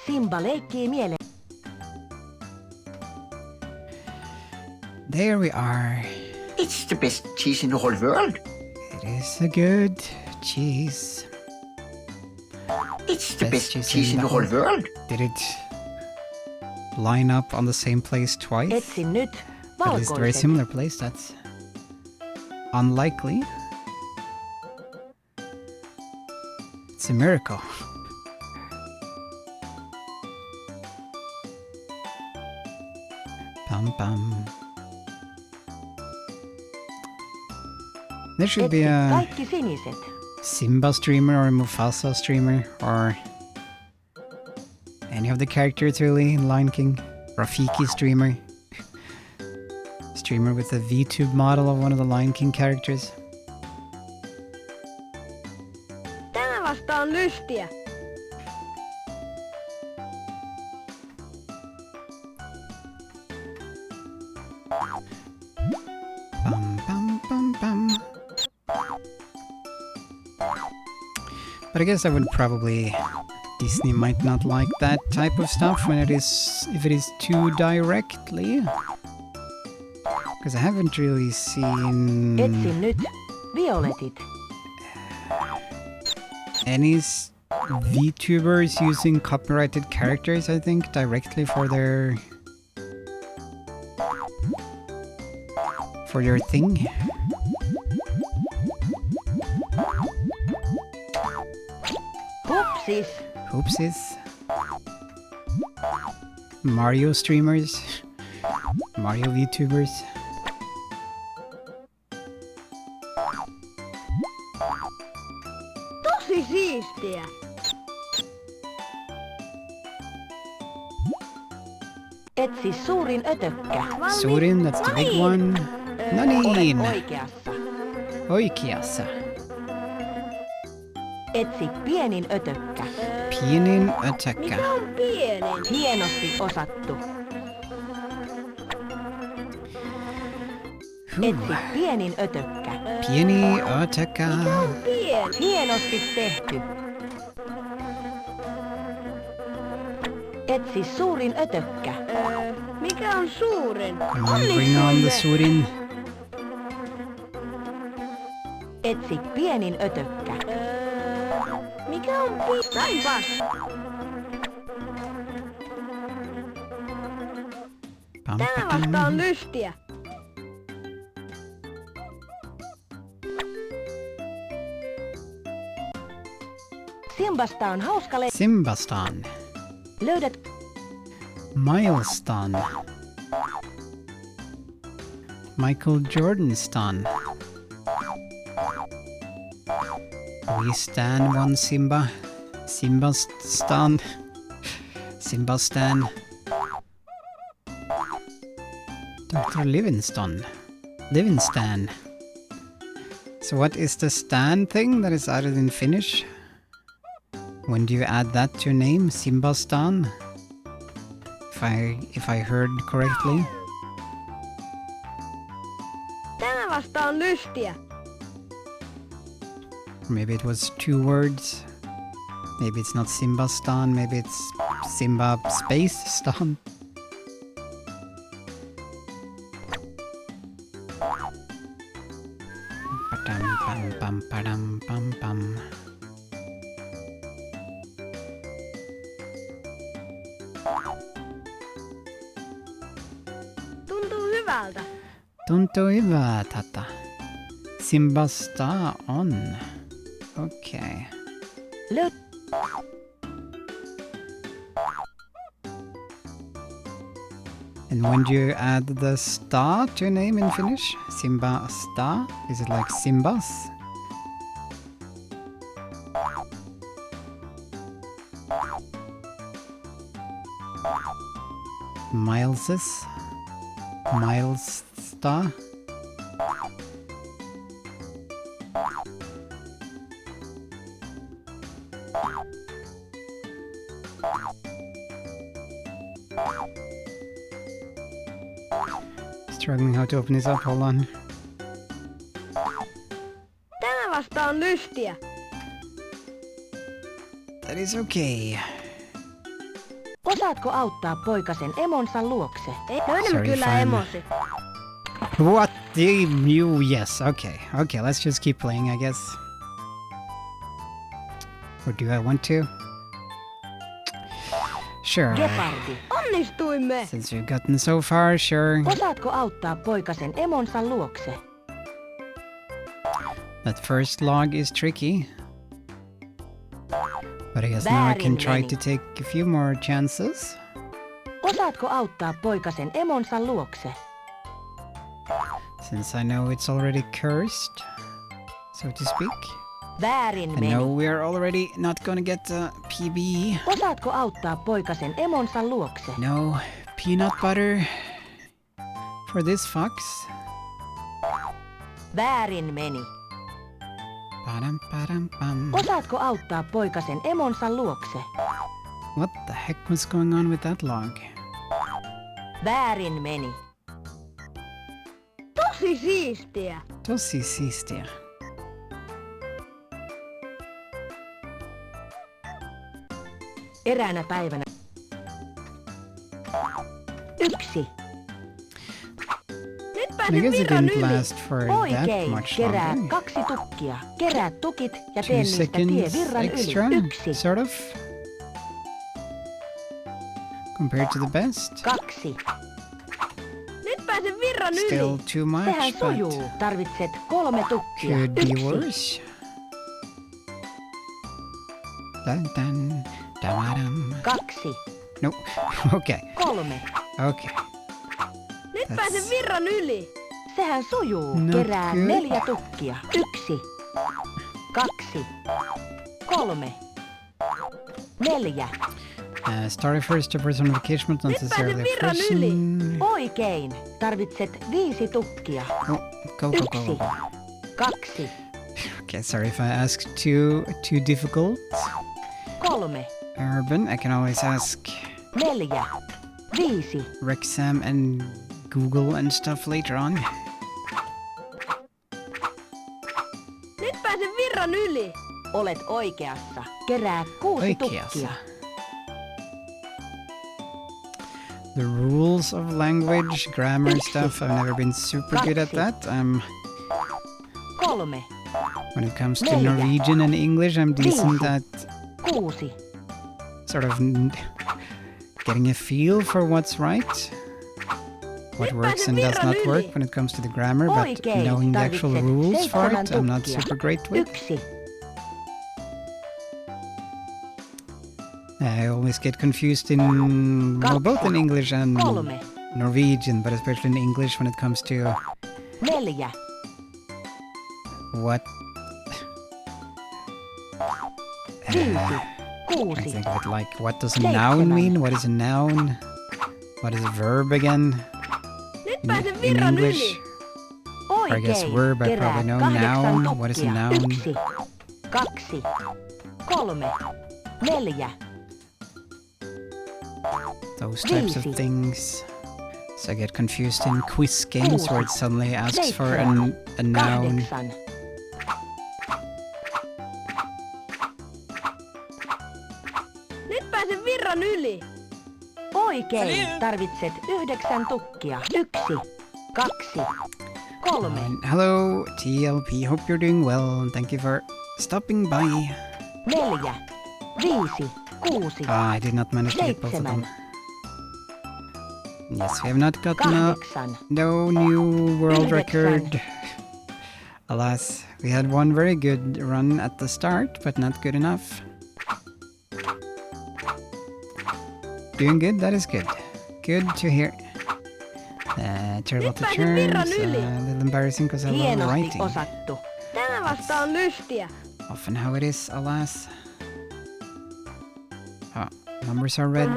Simba leikkii miele. There we are. It's the best cheese in the whole world. It is a good cheese. It's the best cheese in the whole world. Did it line up on the same place twice? Etsin nyt At least a very valkoiset. similar place, that's unlikely. It's a miracle. Pum pum. There should be Etsi a kaikki siniset. Simba streamer or a Mufasa streamer or any of the characters really in Lion King. Rafiki streamer. Streamer with a VTube model of one of the Lion King characters. Tää vasta on lystiä. Bum bum bum bum. But I guess I would probably... Disney might not like that type of stuff when if it is too directly. Because I haven't really seen... Etsin nyt violetit. any VTubers using copyrighted characters, I think, directly for their thing. Hupsis. Oopsies. Mario streamers. Mario VTubers. Tosi siistiä. Etsi suurin ötökkä. Suurin, that's the big one. No niin. Olet oikeassa. Oikeassa. Etsi pienin ötökkä. Pienin ötökkä. Mikä on pienin? Hienosti osattu. Etsi pienin ötökkä. Pieni ötökkä. Pieni. Hienosti tehty. Etsi suurin ötökkä. Mikä on suurin? Come on, bring on the suurin. Etsi pienin ötökkä. Mikä on Sainpas. Pam, Tämä pam. vasta on lystiä. Simbasta on hauska Simbastan. Löydät Mileston. Michael Jordanston. We stand one Simba. Simbastan. Simbastan. Dr. Livingston. So what is the Stan thing that is added in Finnish? When do you add that to your name? Simbastan? If I heard correctly. Tämä vasta on lystiä. Maybe it was 2 words. Maybe it's not Simbastan, maybe it's Simba Space Stan. Padam pam pam padam pam pam. Tuntuu hyvältä. Tuntuu hyvältä. Simbasta on. Okay. And when do you add the star to your name in Finnish? Simba star? Is it like Simbas? Mileses? Miles star? Struggling how to open this up, hold on. Tämä vasta on lystiä. That is okay. Osaatko auttaa poikasen emonsa luokse? Löydämme Sorry, kyllä fine. emosi. What the you? Yes, okay. Okay, let's just keep playing, I guess. Or do I want to? Sure. Gepardi. Onnistuimme. Since we've gotten so far, sure. Osaatko auttaa poikasen emonsa luokse? That first log is tricky. But I guess now I can try to take a few more chances. Osaatko auttaa poikasen emonsa luokse? Since I know it's already cursed, so to speak. Väärin I meni. know we're already not gonna get a PB. Osaatko auttaa poikasen emonsa luokse? No peanut butter for this fox. Väärin meni. Padam, padam, pam. Osaatko auttaa poikasen emonsa luokse? What the heck was going on with that log? Väärin meni. Tosi siistiä. Tosi siistiä. Eräänä päivänä. 1. Nyt I pääsen guess it virran didn't yli. last for that Oikein. much Kerää longer. 2 tukkia. Kerää tukit ja 2 tee niistä tie seconds virran extra, yli. 1. sort of. Compared to the best. 2. Nyt pääsen virran Still yli. too much, Sehän but sujuu. Tarvitset 3 tukkia. could be 1. worse. Dun dun, dum. 2. No, okay, 3. okay. Nyt That's- pääsen virran yli. Sehän sujuu. Not Kerää good. 4 tukkia. 1. 2. 3. 4. Start first to personification, but not Nyt necessarily pääsen a virran yli. person. Oikein. Tarvitset 5 tukkia. Oh, go. 1. 2. Okay, sorry if I ask too difficult. 3. Urban, I can always ask 4. 5. Rexam and Google and stuff later on. Nyt pääsen virran yli. Olet oikeassa. Kerää 6 Oikeassa. tukkia. The rules of language, grammar stuff, I've never been super good at that. 3. When it comes to 4. Norwegian and English, I'm decent 5. at 6. sort of getting a feel for what's right, what works and does not work when it comes to the grammar, but Oikein. knowing the actual Tarvitset rules for 7 it, I'm not tukkia. super great with. 1. I always get confused in well, both in English and 3. Norwegian, but especially in English when it comes to 4. what 5. I 6. think of it like, what does a 7. noun mean? What is a noun? What is a verb again? Nyt In, pääsen in virran English, yli. I guess Oikein. verb I Kerää probably know. 8 Noun, what is a tukkia. noun? 1. 2. 3. 4. Those types of 5. things. So I get confused in quiz games where it suddenly asks for a noun. 8. Nyt pääsen virran yli. Oikein. Tarvitset 9 tukkia. 1. 2. 3. Hello, TLP. Hope you're doing well, and thank you for stopping by. 4. 5. 6. I did not manage to get both of them. 7. Yes, we have not gotten 8. no new world 9. record. Alas, we had one very good run at the start, but not good enough. Doing good, that is good. Good to hear. Terrible to pääsen virran turns, yli. a little embarrassing because I love Hienosti writing. osattu. Tämä vasta on lystiä. Often how it is, alas. Ah, numbers are red.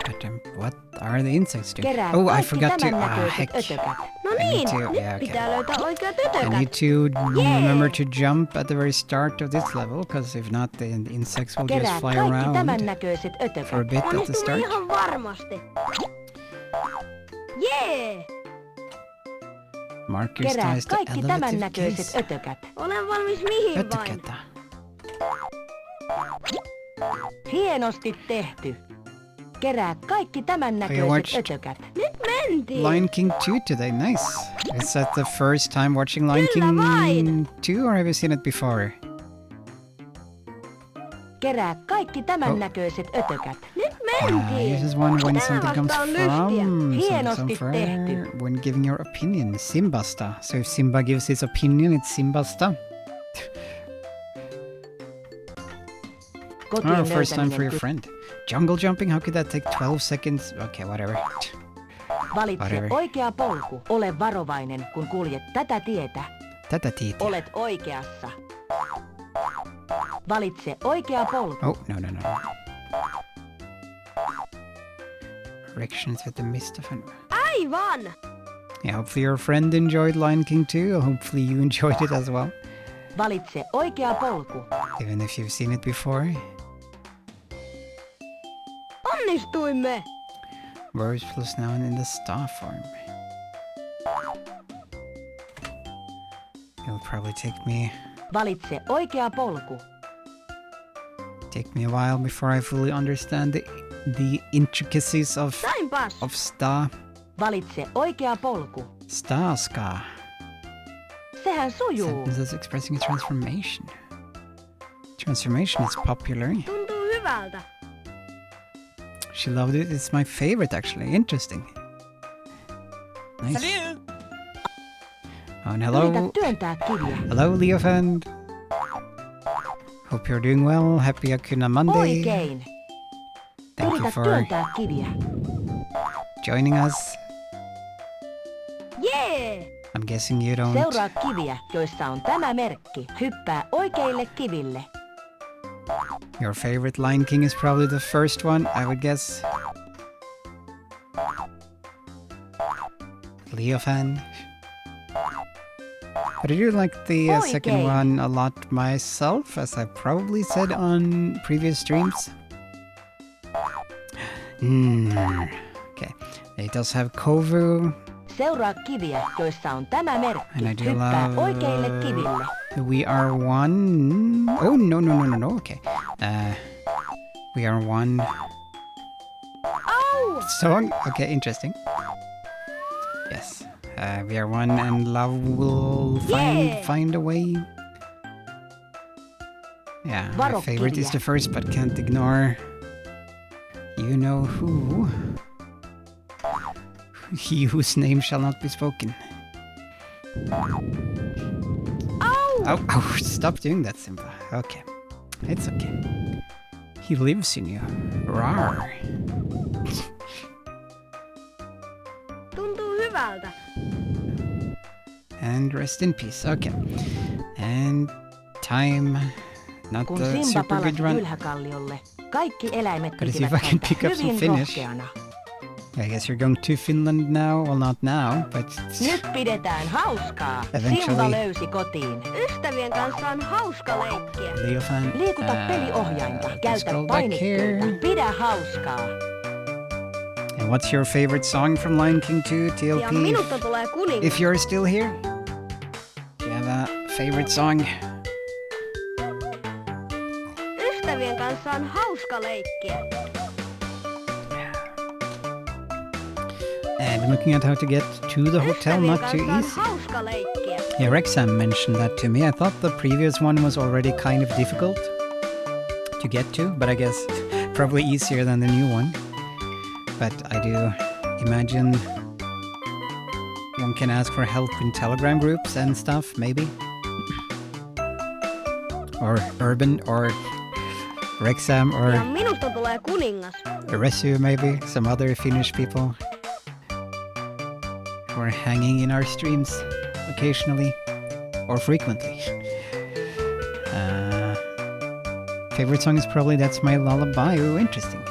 But what are the insects doing? Kerää Oh, I kaikki forgot to. tämän Ah, näköiset heck. ötökät. No I need niin, to- nyt yeah, okay. pitää löytää oikeat I ötökät. need to remember to jump at the very start of this level, because if not, the insects will Kerää just fly kaikki around tämän näköiset for a ötökät. bit at the Onnistumme start. ihan varmasti. Jee! Markers Kerää ties to kaikki tämän elevative näköiset case. ötökät. Olen valmis mihin vain. Ötökätä. Hienosti tehty. Kerää kaikki tämän näköiset watched- ötökät. Nyt mentiin. Lion King 2 today, nice. Is that the first time watching Lion Kyllä King vain. 2, or have you seen it before? Kerää kaikki tämän Oh. näköiset ötökät. Nyt This mentiin. is one when Tämä something comes vasta on lystiä. from Hienosti from tehty. when giving your opinion. Simbasta. So if Simba gives his opinion, it's Simbasta. Kotien Oh, first time for löytäminen your friend. Jungle jumping, how could that take 12 seconds? Okay, whatever. Valitse Whatever. oikea polku. Ole varovainen, kun kuljet tätä tietä. Tätä tiitä. Olet oikeassa. Valitse oikea polku. Oh, no. Directions with the mist of an... Aivan! Yeah, hopefully your friend enjoyed Lion King 2. Hopefully you enjoyed it as well. Valitse oikea polku. Even if you've seen it before. Onnistuimme! Verbs plus noun in the star form. It'll probably take me... Valitse oikea polku. Take me a while before I fully understand the intricacies of Sainpas. Sta. Valitse oikea polku. Ska. Sehän sujuu. Sentences expressing a transformation. Transformation is popular. Tuntuu hyvältä. She loved it. It's my favorite, actually. Interesting. Nice. Salut! Oh, and Yritä hello. työntää kiviä. Hello, Leofand. Hope you're doing well. Happy Hakuna Monday. Oikein. Thank you Yritä for työntää kiviä. joining us. Jee! I'm guessing you don't. Seuraa kiviä, joissa on tämä merkki. Hyppää oikeille kiville. Your favorite Lion King is probably the first one, I would guess. Leo fan. But I do like the second Okay. one a lot myself, as I probably said on previous streams. Okay. It does have Kovu, Seuraa kiviä, joissa on tämä merkki. and I do Hyppää love oikeille kiville. the We Are One. Oh, no. Okay. We Are One Au! song. Okay, interesting. Yes. We Are One and love will Yeah. find a way. Yeah, my Varo favorite is kiviä. the first, but can't ignore. You know who. He whose name shall not be spoken. Au! Oh, stop doing that, Simba. Okay. It's okay. He lives in you. Rawr. Tuntuu hyvältä. And rest in peace. Okay. And time. Not Kun the Simba super good palasi run. ylhäkalliolle, kaikki eläimet Gotta see if pitivät I can häntä pick up some hyvin Finnish. rohkeana. I guess you're going to Finland now. Well, not now, but Nyt pidetään hauskaa. Eventually. Simba löysi kotiin. Ystävien kanssa on hauska leikkiä. Leo fan. Liikuta peliohjainta, käytä scroll back here. painikkeita, pidä hauskaa. And what's your favorite song from Lion King 2, Pian TLP? minulta tulee kuningas. If you're still here, do you have a favorite song? Ystävien kanssa on hauska leikkiä. And I'm looking at how to get to the hotel, Ystävien not too kanssa on easy. hauska leikkiä. Yeah, Rexham mentioned that to me. I thought the previous one was already kind of difficult to get to, but I guess probably easier than the new one. But I do imagine one can ask for help in Telegram groups and stuff, maybe. Or Urban, or Rexham, or Pian minulta tulee kuningas. Resu, maybe. Some other Finnish people who are hanging in our streams occasionally or frequently. Favorite song is probably That's My Lullaby. Oh, interesting.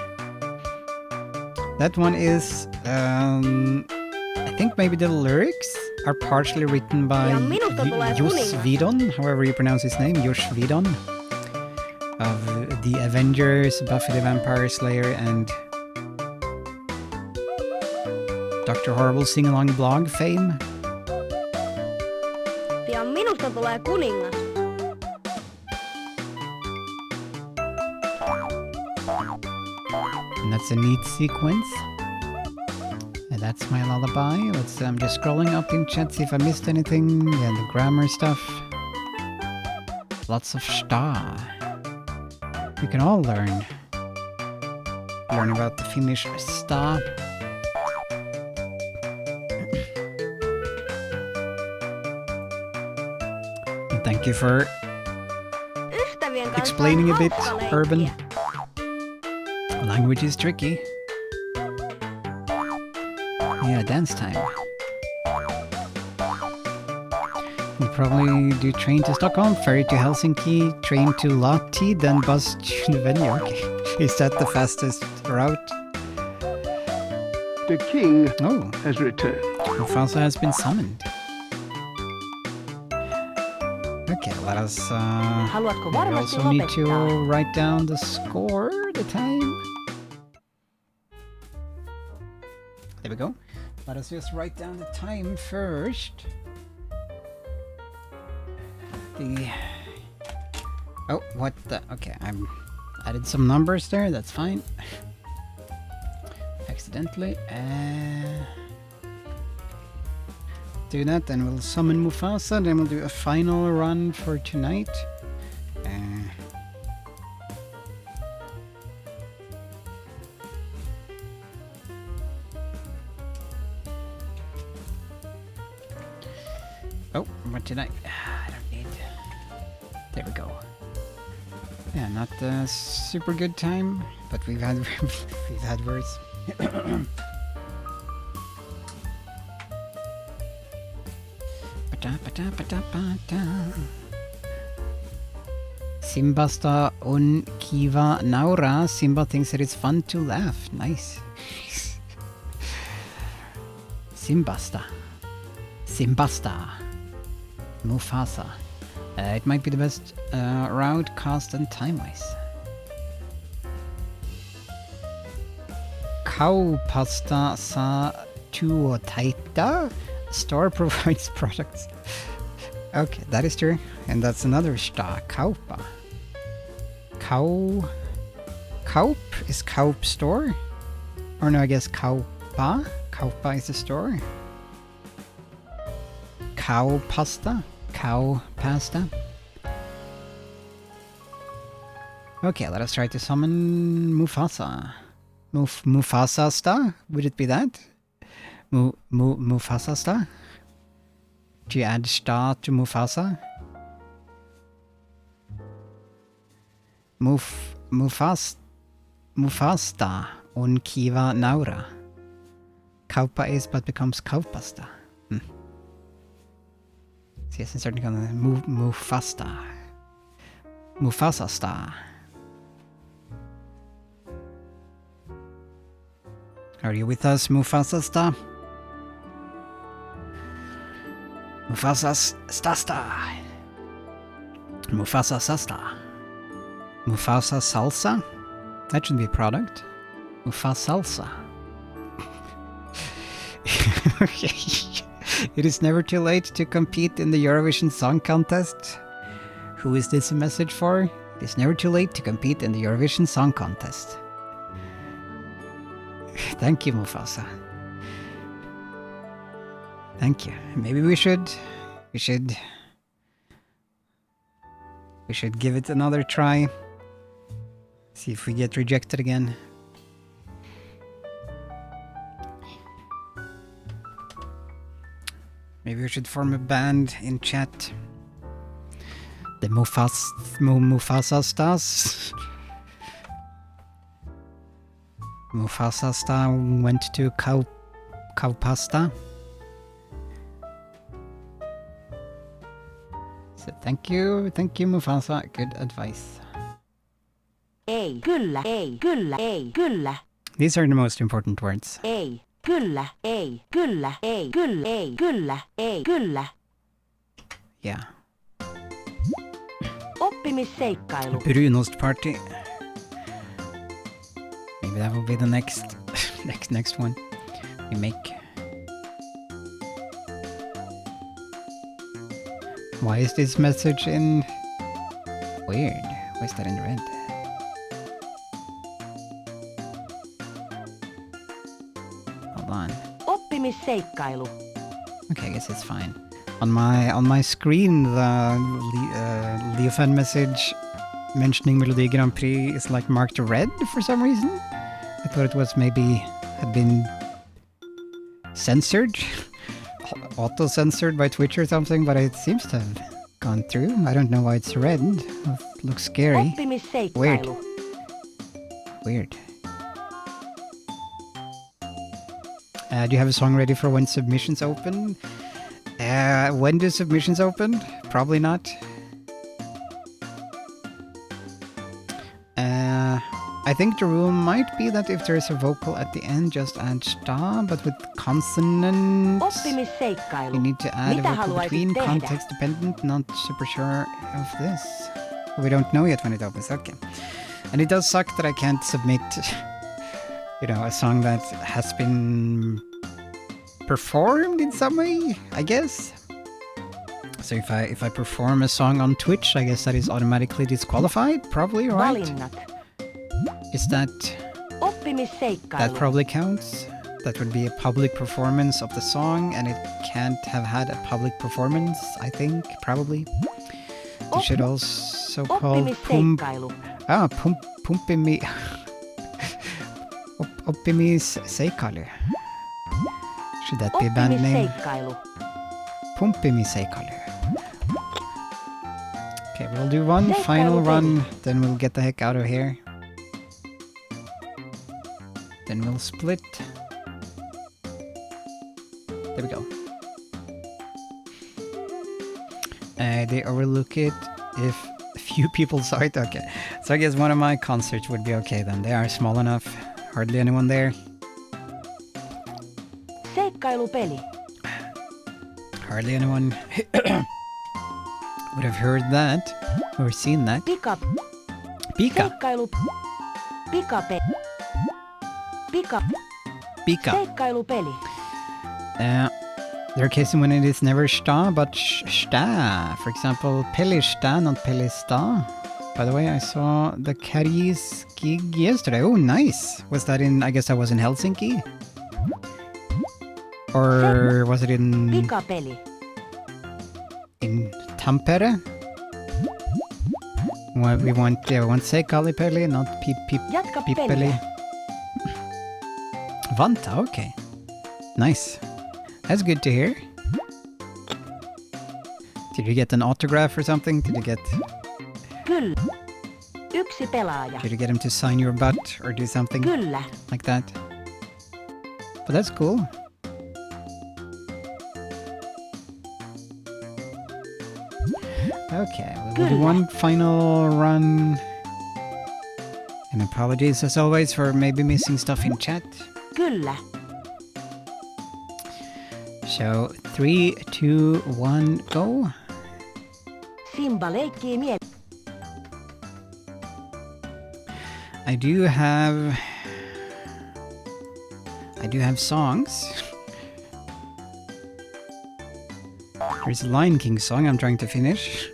That one is, I think maybe the lyrics are partially written by Pian minulta tulee Joss kuningas. Whedon, however you pronounce his name, Joss Whedon, of the Avengers, Buffy the Vampire Slayer, and Dr. Horrible sing-along blog fame. Pian minulta tulee kuningas. And that's a neat sequence. And that's my lullaby. I'm just scrolling up in chat, see if I missed anything. Yeah, the grammar stuff. Lots of sta. We can all learn about the Finnish sta. And thank you for Ystävien kanssa explaining on a bit, hauska leikkiä. Urban. Language is tricky. Yeah, dance time. We'll probably do train to Stockholm, ferry to Helsinki, train to Lahti, then bus to the venue. Okay. Is that the fastest route? The king Oh, has returned. Mufasa has been summoned. Okay, let us. Haluatko We varmasti also need to lopettaa? write down the score, the time. There we go. Let us just write down the time first. Oh, what the? Okay, Added some numbers there, that's fine. Accidentally. Do that, then we'll summon Mufasa, then we'll do a final run for tonight. Oh, what did I don't need. There we go. Yeah, not a super good time, but we've had worse. Simbasta on Kiva Naura. Simba thinks that it's fun to laugh. Nice. Simbasta. Mufasa. It might be the best route, cost and time-wise. Kaupasta sa tuotaita. Store provides products. Okay, that is true. And that's another star. Kaupa. Kaup is Kaup store? Or no, I guess Kaupa. Kaupa is the store. Cow pasta. Okay, let us try to summon Mufasa. Mufasa star? Would it be that? Mufasa star? Do you add star to Mufasa? Mufasta on Kiva Naura. Kaupa is but becomes Kaupasta. So yes, I'm certainly gonna Mufasa star. Are you with us, Mufasa star? Mufasa star. Mufasa sasta. Mufasa salsa? That should be a product. Mufasa salsa. Okay. It is never too late to compete in the Eurovision Song Contest. Who is this a message for? It is never too late to compete in the Eurovision Song Contest. Thank you, Mufasa. Thank you. Maybe we should give it another try. See if we get rejected again. Maybe we should form a band in chat. The Mufasa Stars. Mufasa Star went to Kaupasta. So thank you, Mufasa. Good advice. Ei, kyllä, ei, kyllä, ei, kyllä. These are the most important words. Ei, kyllä, ei, kyllä, ei, kyllä, ei, kyllä, ei, kyllä. Yeah. Oppimisseikkailu. Brunost party. Maybe that will be the next one we make. Why is this message in weird? Why is that in red? Hold on. Oppimisseikkailu. Okay, I guess it's fine. On my screen, the Leofan message mentioning Melodi Grand Prix is like marked red for some reason. I thought it was maybe had been censored, auto-censored by Twitch or something, but it seems to have gone through. I don't know why it's red. It looks scary. Oppimisseikkailu. Weird. Do you have a song ready for when submissions open? When do submissions open? Probably not. I think the rule might be that if there's a vocal at the end, just add star, but with consonants, Oppimisseikkailu. you need to add Mitä a vocal haluaisit between, tehdä? context dependent, not super sure of this. We don't know yet when it opens, okay. And it does suck that I can't submit, a song that has been performed in some way, I guess. So if I perform a song on Twitch, I guess that is automatically disqualified, probably, right? Valinnat. Is that Oppimisseikkailu. probably counts? That would be a public performance of the song, and it can't have had a public performance, I think, probably. It should also call Oppimisseikkailu. Pumpimi... Oppimiseikkailu. Should that be a band name? Oppimisseikkailu. Pumpimiseikkalu. Okay, we'll do one final run, then we'll get the heck out of here. Then we'll split. There we go. They overlook it if a few people saw it. Okay, so I guess one of my concerts would be okay then. They are small enough. Hardly anyone there. Seikkailupeli. Hardly anyone would have heard that or seen that. Pika. Pika. Seikkailu. Pikape. Pika. Pika. Seikkailupeli. There are cases when it is never sta, but sta. For example, pelista, not pelista. By the way, I saw the Karis gig yesterday. Oh, nice. Was that in, I guess that was in Helsinki? Or was it in Pikapeli. Tampere? Well, we want Seikkailu-peli, not Jatka Pippeli. peliä. Vanta, okay. Nice. That's good to hear. Did you get an autograph or something? Did you get Kyllä. Yksi pelaaja. Did you get him to sign your butt or do something Kyllä. like that? But that's cool. Okay, we'll do one final run. And apologies as always for maybe missing stuff in chat. Kyllä. So 3, 2, 1, go. Simba leikkii I do have songs. There's a Lion King song I'm trying to finish,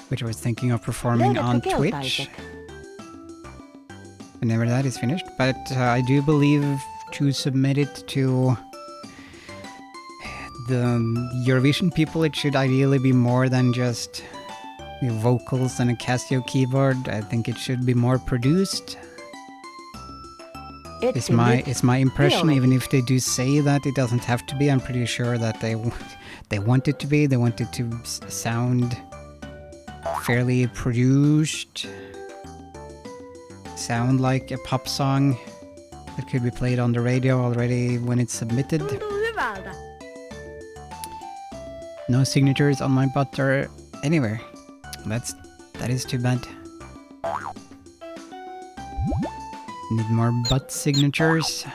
which I was thinking of performing on Twitch whenever that is finished. But I do believe to submit it to the Eurovision people, it should ideally be more than just vocals and a Casio keyboard. I think it should be more produced. It's my impression, even if they do say that it doesn't have to be. I'm pretty sure that they want it to be. They want it to sound fairly produced, sound like a pop song that could be played on the radio already when it's submitted. Tuntuu hyvältä. No signatures on my butt or anywhere. That is too bad. Need more butt signatures.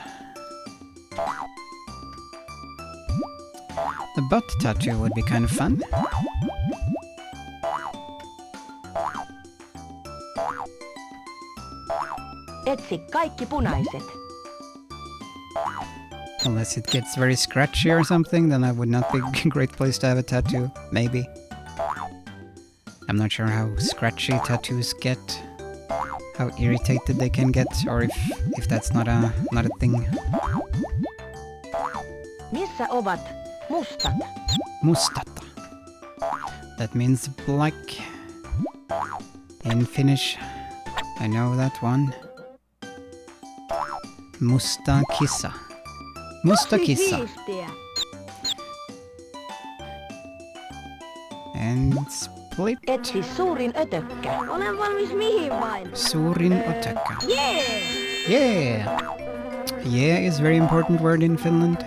The butt tattoo would be kind of fun. Etsi kaikki punaiset. Unless it gets very scratchy or something, then that would not be a great place to have a tattoo. Maybe. I'm not sure how scratchy tattoos get. How irritated they can get, or if that's not a thing. Missä ovat mustat? Mustat. That means black. In Finnish, I know that one. Musta kissa. Musta kissa. Siistiä. And split. Etsi suurin ötökkä. Olen valmis mihin vain. Suurin otakka. Yeah! Yeah! Yeah is a very important word in Finland. As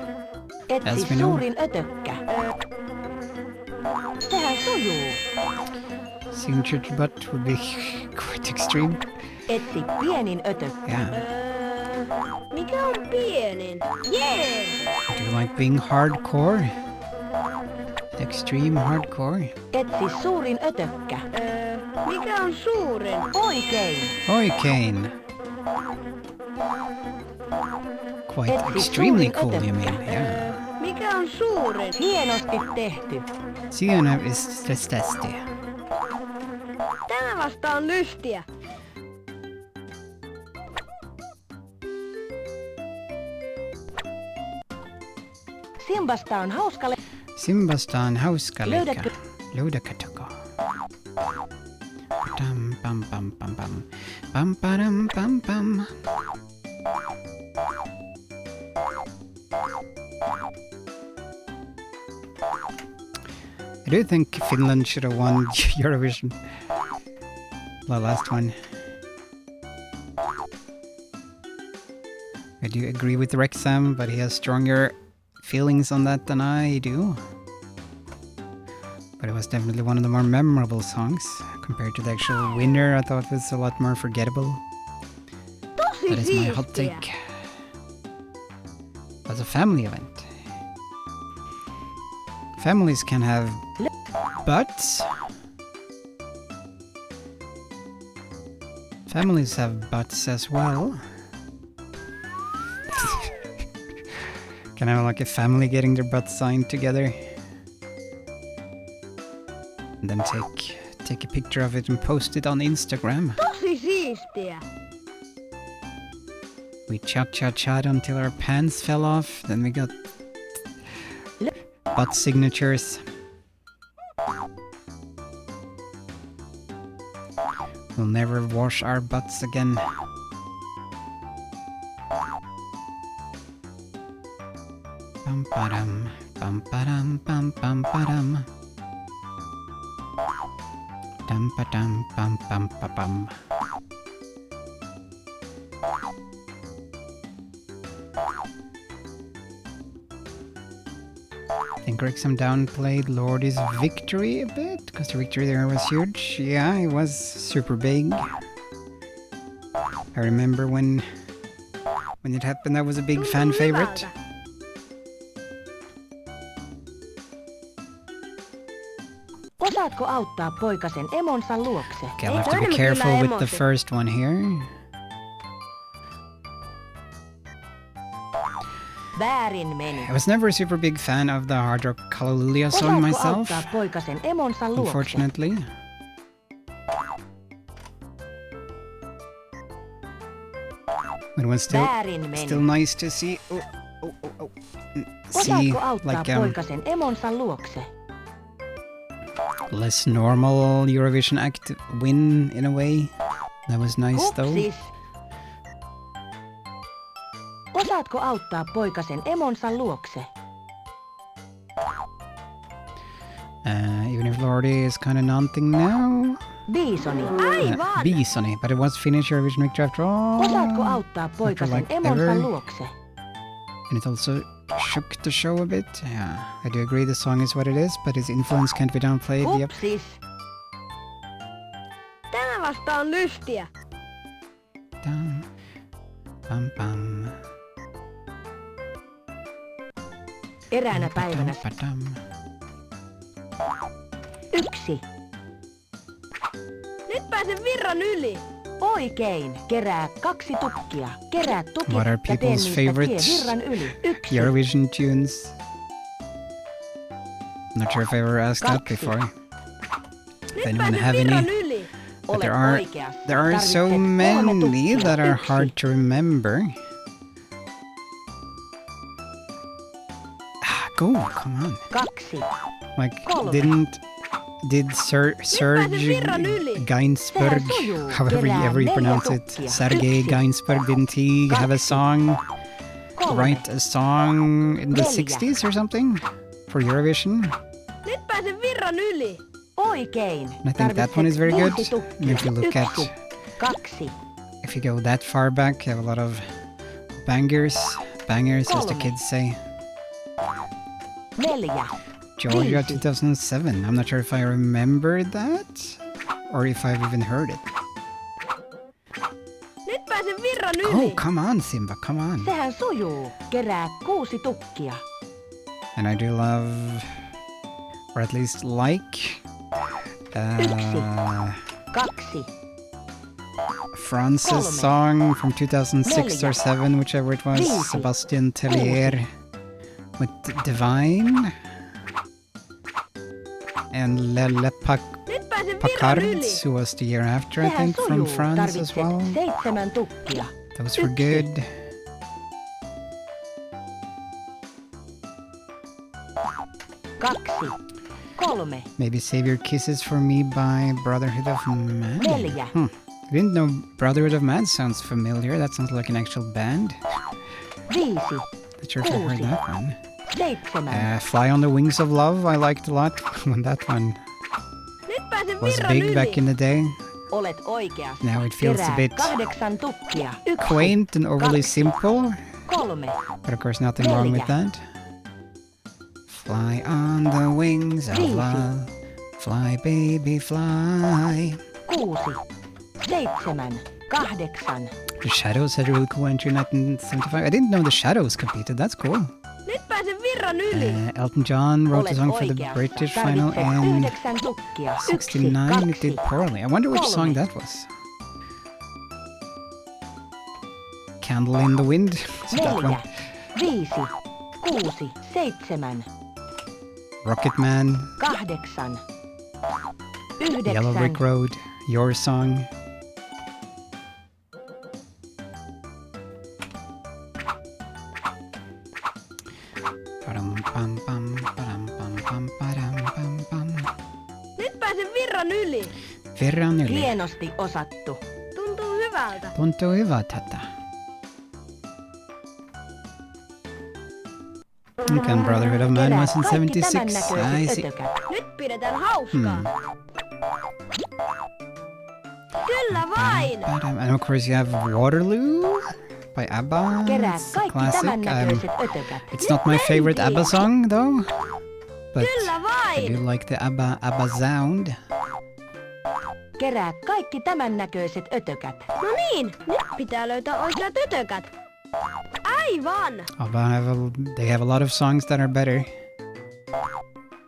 Etsi we know. suurin ötökkä. Sehän sujuu. Signature to butt would be quite extreme. Etsi pienin ötökkä. Yeah. Mikä on pienin? Yeah! Do you like being hardcore? Extreme hardcore? Etsi suurin ötökkä. Mikä on suurin? Oikein. Oikein. Quite extremely cool, you mean? Yeah. Mikä on suurin? Hienosti tehty. Siinä is testy. Tämä vasta on lystiä. Simbasta on hauska Simbasta on hauska leikka. Löydätkö- Löydätkö? Pam pam pam pam pam. Pam padam pam pam. I do think Finland should have won Eurovision. The last one. I do agree with Wrexham, but he has stronger feelings on that than I do. But it was definitely one of the more memorable songs. Compared to the actual winner, I thought it was a lot more forgettable. Tosi That is my hot siistiä. take. It was a family event. Families can have butts. Families have butts as well. Can I have like a family getting their butts signed together? And then take a picture of it and post it on Instagram. Tosi siistiä. We chat until our pants fell off. Then we got butt signatures. We'll never wash our butts again. Pam padam, pam padam, pam pam padam. Dam padam, pam pam pa pam. I think Wrexham downplayed Lordy's victory a bit, because the victory there was huge. Yeah, it was super big. I remember when it happened, that was a big fan Tuntuu favorite. hyvältä. Osaatko auttaa poikasen emonsa luokse? Okay, I'll have to be Toinen careful kyllä with the emosi. first one here. Väärin meni. I was never a super big fan of the hard rock Hallelujah song Osaatko myself, auttaa poikasen emonsa luokse? unfortunately. But it was Väärin meni. still nice to see. See Osaatko auttaa like poikasen emonsa luokse? less normal Eurovision act win in a way. That was nice though. Hupsis. Osaatko auttaa poikasen emonsa luokse? Even if Lordy is kind of non-thing now. Biisoni. Aivan. B-Sonny, but it was Finnish Eurovision victory after all. Osaatko auttaa poikasen like emonsa ever. luokse? And it also shook the show a bit. Yeah, I do agree the song is what it is, but his influence can't be downplayed. Yep. Hupsis. Tämä vasta on lystiä. Dum, pam pam. Eräänä päivänä Padam. 1. Nyt pääsen virran yli. Oikein. Kerää 2 tukkia. Kerää tukit What are ja tee people's niistä favorite tie virran yli. 1. Eurovision tunes. Not sure if I ever asked that Kaksi. before. Nyt anyone pääsen have virran any? yli. But there Olet are oikeassa. so Tarvitset 3 many tukkia. that are 1. hard to remember. Go, come on. 2. Like, Kolme. did Serge virran yli. Gainsbourg, Sehän sujuu. however Kerää you 4 pronounce it, tukkia. Sergei 1. Gainsbourg, didn't he have a 2. song, 3. write a song in the 4. 60s or something for Eurovision? Nyt pääsen virran yli. Oikein. I think that one is very good. Tarvitset 6 And if you look tukkia. at, 2. if you go that far back, you have a lot of bangers as the Kolme. kids say. 4. Georgia Viisi. 2007. I'm not sure if I remember that or if I've even heard it. Nyt pääsen virran Oh, yli. come on, Simba, come on. Sehän sujuu. Kerää 6 tukkia. And I do love, or at least like, 2. France's Kolme. song from 2006 or Neljä. 7, whichever it was, Viisi. Sebastian Tellier with Divine. And Lele Nyt pääsen virran Pacard, yli. who was the year after, I Sehän think, from sujuu. France as Tarvitset well. 7 tukkia. Those were Yksi. good. 3. Maybe Save Your Kisses for Me by Brotherhood of Man. 4. I didn't know Brotherhood of Man sounds familiar. That sounds like an actual band. 5. Not sure if I heard that one. 7. Fly on the Wings of Love, I liked a lot when that one Nyt pääsen was virran big yli. back in the day. Olet oikeassa. Now it feels a Kerää bit 8 tukkia. 1. quaint and overly 2. simple, 3. but of course nothing wrong with that. Fly on the wings of love, fly baby fly. 6. 7. 8. The Shadows had a really cool entry in 1975. I didn't know the Shadows competed, that's cool. Nyt pääsen virran yli. Elton John wrote a Olet song for the oikeassa. British final Tarvitset and 9 tukkia. 1. 69 it did 2. poorly. I wonder which 3. song that was. Candle in the Wind? Is it that 4. one? 5. 6. 7. Rocket Man, 8. Yellow 9. Brick Road, Your Song. Nyt pääsen virran yli. Virran yli. Hienosti osattu. Tuntuu hyvältä. Tuntuu hyvältä. Okay, Brotherhood of Man Kerää was in kaikki 76. I tämännäköiset see. ötökät. Nyt pidetään hauskaa. Kyllä vain. And of course you have Waterloo by ABBA. Kerää It's a kaikki classic. tämännäköiset ötökät. It's not my favorite ABBA song though, but Kyllä I vain. do like the ABBA sound. Kerää kaikki tämännäköiset ötökät. No niin, nyt pitää löytää oikeat ötökät. Aivan. ABBA they have a lot of songs that are better.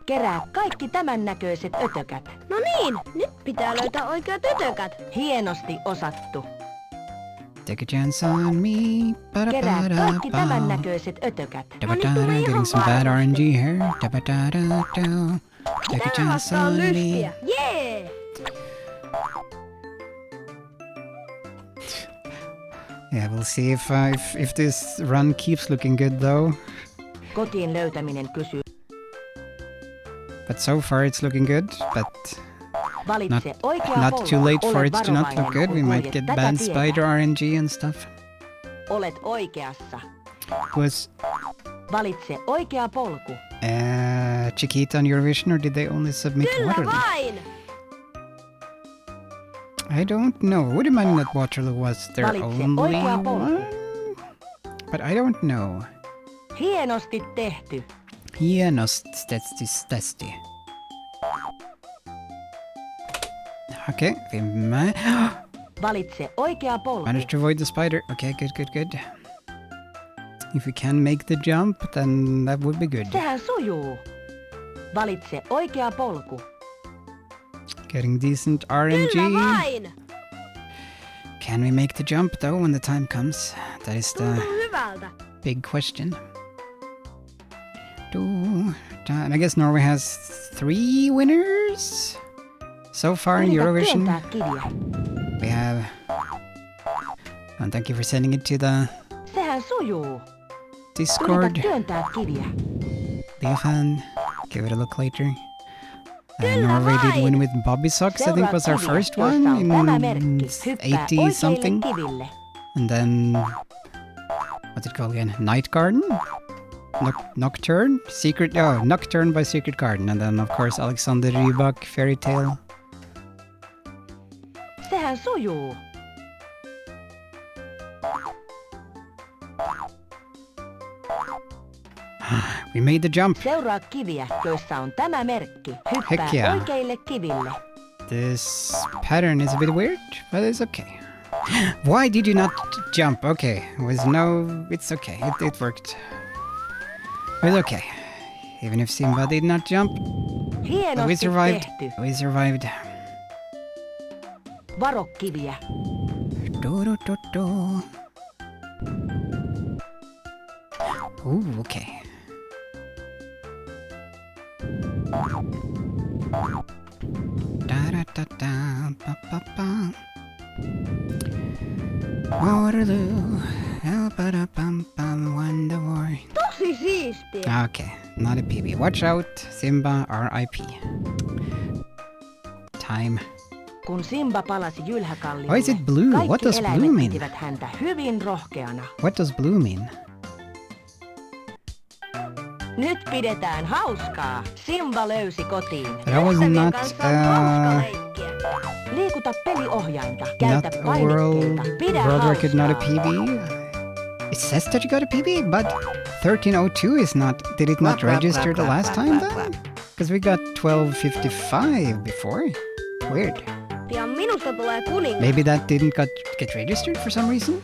Kerää kaikki tämännäköiset ötökät. No niin, nyt pitää löytää oikeat ötökät. Hienosti osattu. Take a chance on me. Kerää kaikki Ba-da-ba-da-ba. tämännäköiset ötökät. Getting some bad R&G here. Da-ba-da-da-da. Take a Tää chance vasta on on me. lystiä. Jee! Yeah, we'll see if this run keeps looking good though. Kotiin löytäminen kysyy. But so far it's looking good, but Valitse oikea not polku. too late for Ole it to not look varovainen, good. kun We might kuljet get tätä bad tietä. spider RNG and stuff. Olet oikeassa. Was Valitse oikea polku. Chiquita on Eurovision, or did they only submit Kyllä Waterloo? vain. I don't know. Would imagine that Waterloo was their Valitse only oikea polku. one, but I don't know. Hienosti tehty. Hienosti. Okay, we Valitse oikea polku. managed to avoid the spider. Okay, good. If we can make the jump, then that would be good. Sehän sujuu. Valitse oikea polku. Getting decent RNG. Kyllä vain. Can we make the jump though when the time comes? That is the Tuntuu hyvältä. big question. And I guess Norway has 3 winners so far in Yritä Eurovision. työntää kiviä. We have. And thank you for sending it to the Sehän sujuu. Discord. Yritä työntää kiviä. Be a fan. Give it a look later. Kyllä Norway did vain. win with Bobby Socks. I think Seuraa was our kiviä, first joissa one on in tämä merkki. Hyppää 80 something. oikeille kiville. And then what's it called again? Night Garden? Nocturne? Nocturne by Secret Garden. And then of course Alexander Rybak, Fairy Tale. Sehän sujuu. We made the jump. Seuraa kiviä, joissa on tämä merkki. Hyppää Heck yeah. oikeille kiville. This pattern is a bit weird, but it's okay. Why did you not jump? Okay, it's okay. It worked. It's okay. Even if Simba did not jump, we Hienosti survived. tehty. We survived. Varo kiviä. Do. Ooh, okay. Da, ba, ba, ba. Waterloo. Wonder War. Tosi siistiä. Okay, not a PB. Watch out, Simba, R.I.P. Time. Kun Simba palasi Why is jylhäkalliolle, it blue? What kaikki does blue eläimet mean? pitivät häntä hyvin rohkeana. What does blue mean? Nyt pidetään hauskaa. Simba löysi kotiin. That was Ystävien not, kanssa on hauska leikkiä. Liikuta peliohjainta, käytä not a painikkeita, pidä world record, not a hauskaa. PB. It says that you got a PB, but 1302 is not. Did it not register the last time then? Because we got 1255 before. Weird. Pian minusta tulee kuningas. Maybe that didn't get registered for some reason?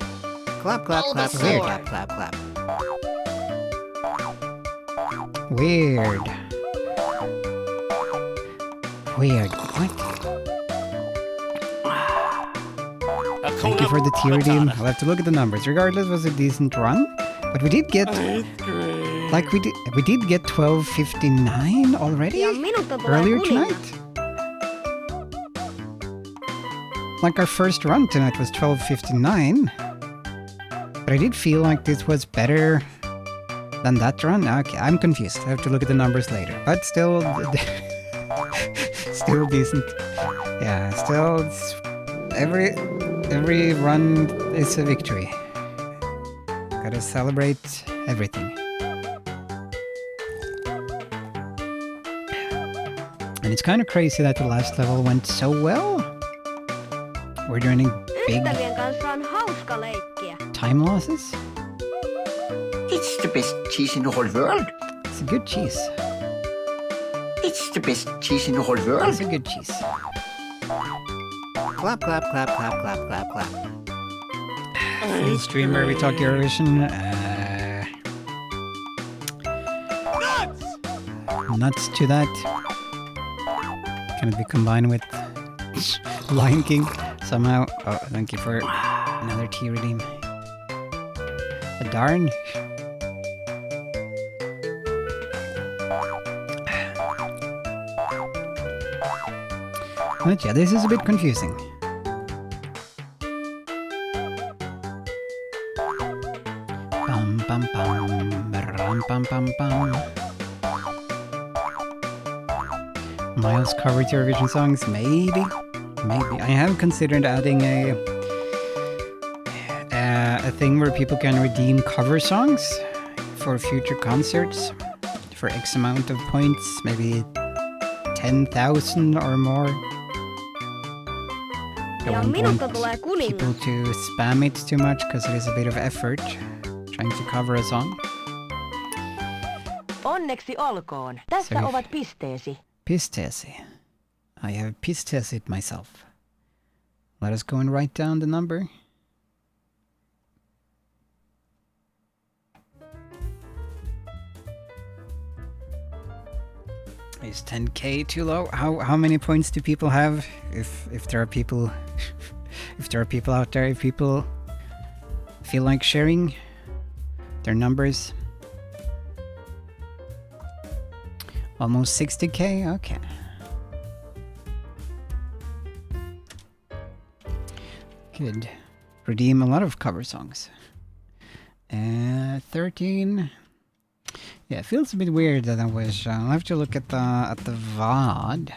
Clap, clap, clap, Weird. clap, clap, clap. Weird. Weird. What? Thank you for the tier redeem. I'll have to look at the numbers. Regardless, it was a decent run. But we did get... Like, we did get 1259 already? Pian minusta tulee Earlier kuningas. tonight? Like, our first run tonight was 1259. But I did feel like this was better than that run. Okay, I'm confused. I have to look at the numbers later. But still... still decent. Yeah, still... Every run is a victory. Gotta celebrate everything. And it's kind of crazy that the last level went so well. We're doing big Ystävien kanssa on hauska leikkiä. time losses. It's the best cheese in the whole world. It's a good cheese. It's the best cheese in the whole world. It's a good cheese. Clap, clap, clap, clap, clap, clap, clap. Full stream where we talk Eurovision. Nuts to that. Can it be combined with Lion King somehow? Oh, thank you for another tea redeem. Darn. But yeah, this is a bit confusing. Bum bum bum, bum bum bum bum. Miles covered Eurovision songs, maybe. I have considered adding a thing where people can redeem cover songs for future concerts for X amount of points, maybe 10,000 or more. I Pian won't minusta want tulee kuningas. people to spam it too much because it is a bit of effort trying to cover a song. Onneksi olkoon. Tässä Sorry. ovat pisteesi. Pistesi. I have pistesit myself. Let us go and write down the number. Is 10k too low? How many points do people have? If there are people if there are people out there, if people feel like sharing their numbers. Almost 60k? Okay. Could redeem a lot of cover songs. 13. Yeah, it feels a bit weird that I was. I'll have to look at the VOD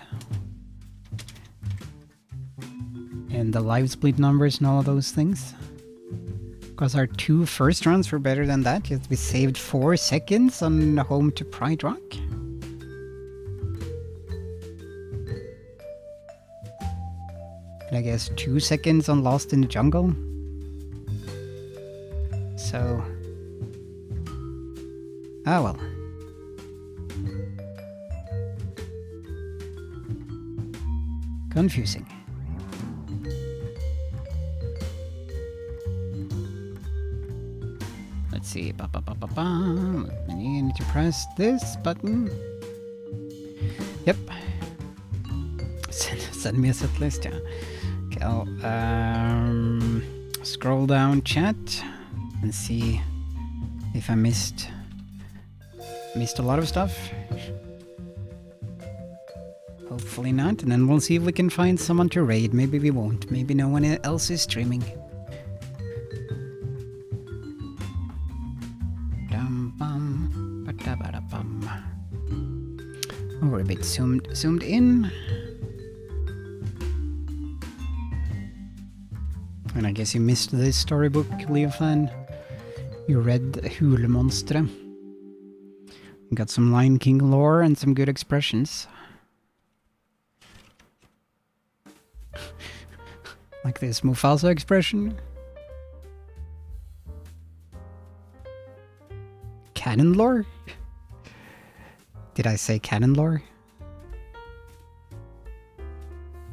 and the live split numbers and all of those things. Because our two first runs were better than that. Yet we saved 4 seconds on Home to Pride Rock. And I guess 2 seconds on Lost in the Jungle. So... ah well. Confusing. Let's see. I need to press this button. Yep. Send me a set list, yeah. Okay, I'll scroll down chat and see if I missed a lot of stuff. Hopefully not, and then we'll see if we can find someone to raid. Maybe we won't. Maybe no one else is streaming. bit zoomed in. And I guess you missed this storybook, Leo fan. You read Hulemonsteret. Got some Lion King lore and some good expressions. Like this Mufasa expression. Canon lore? Did I say canon lore?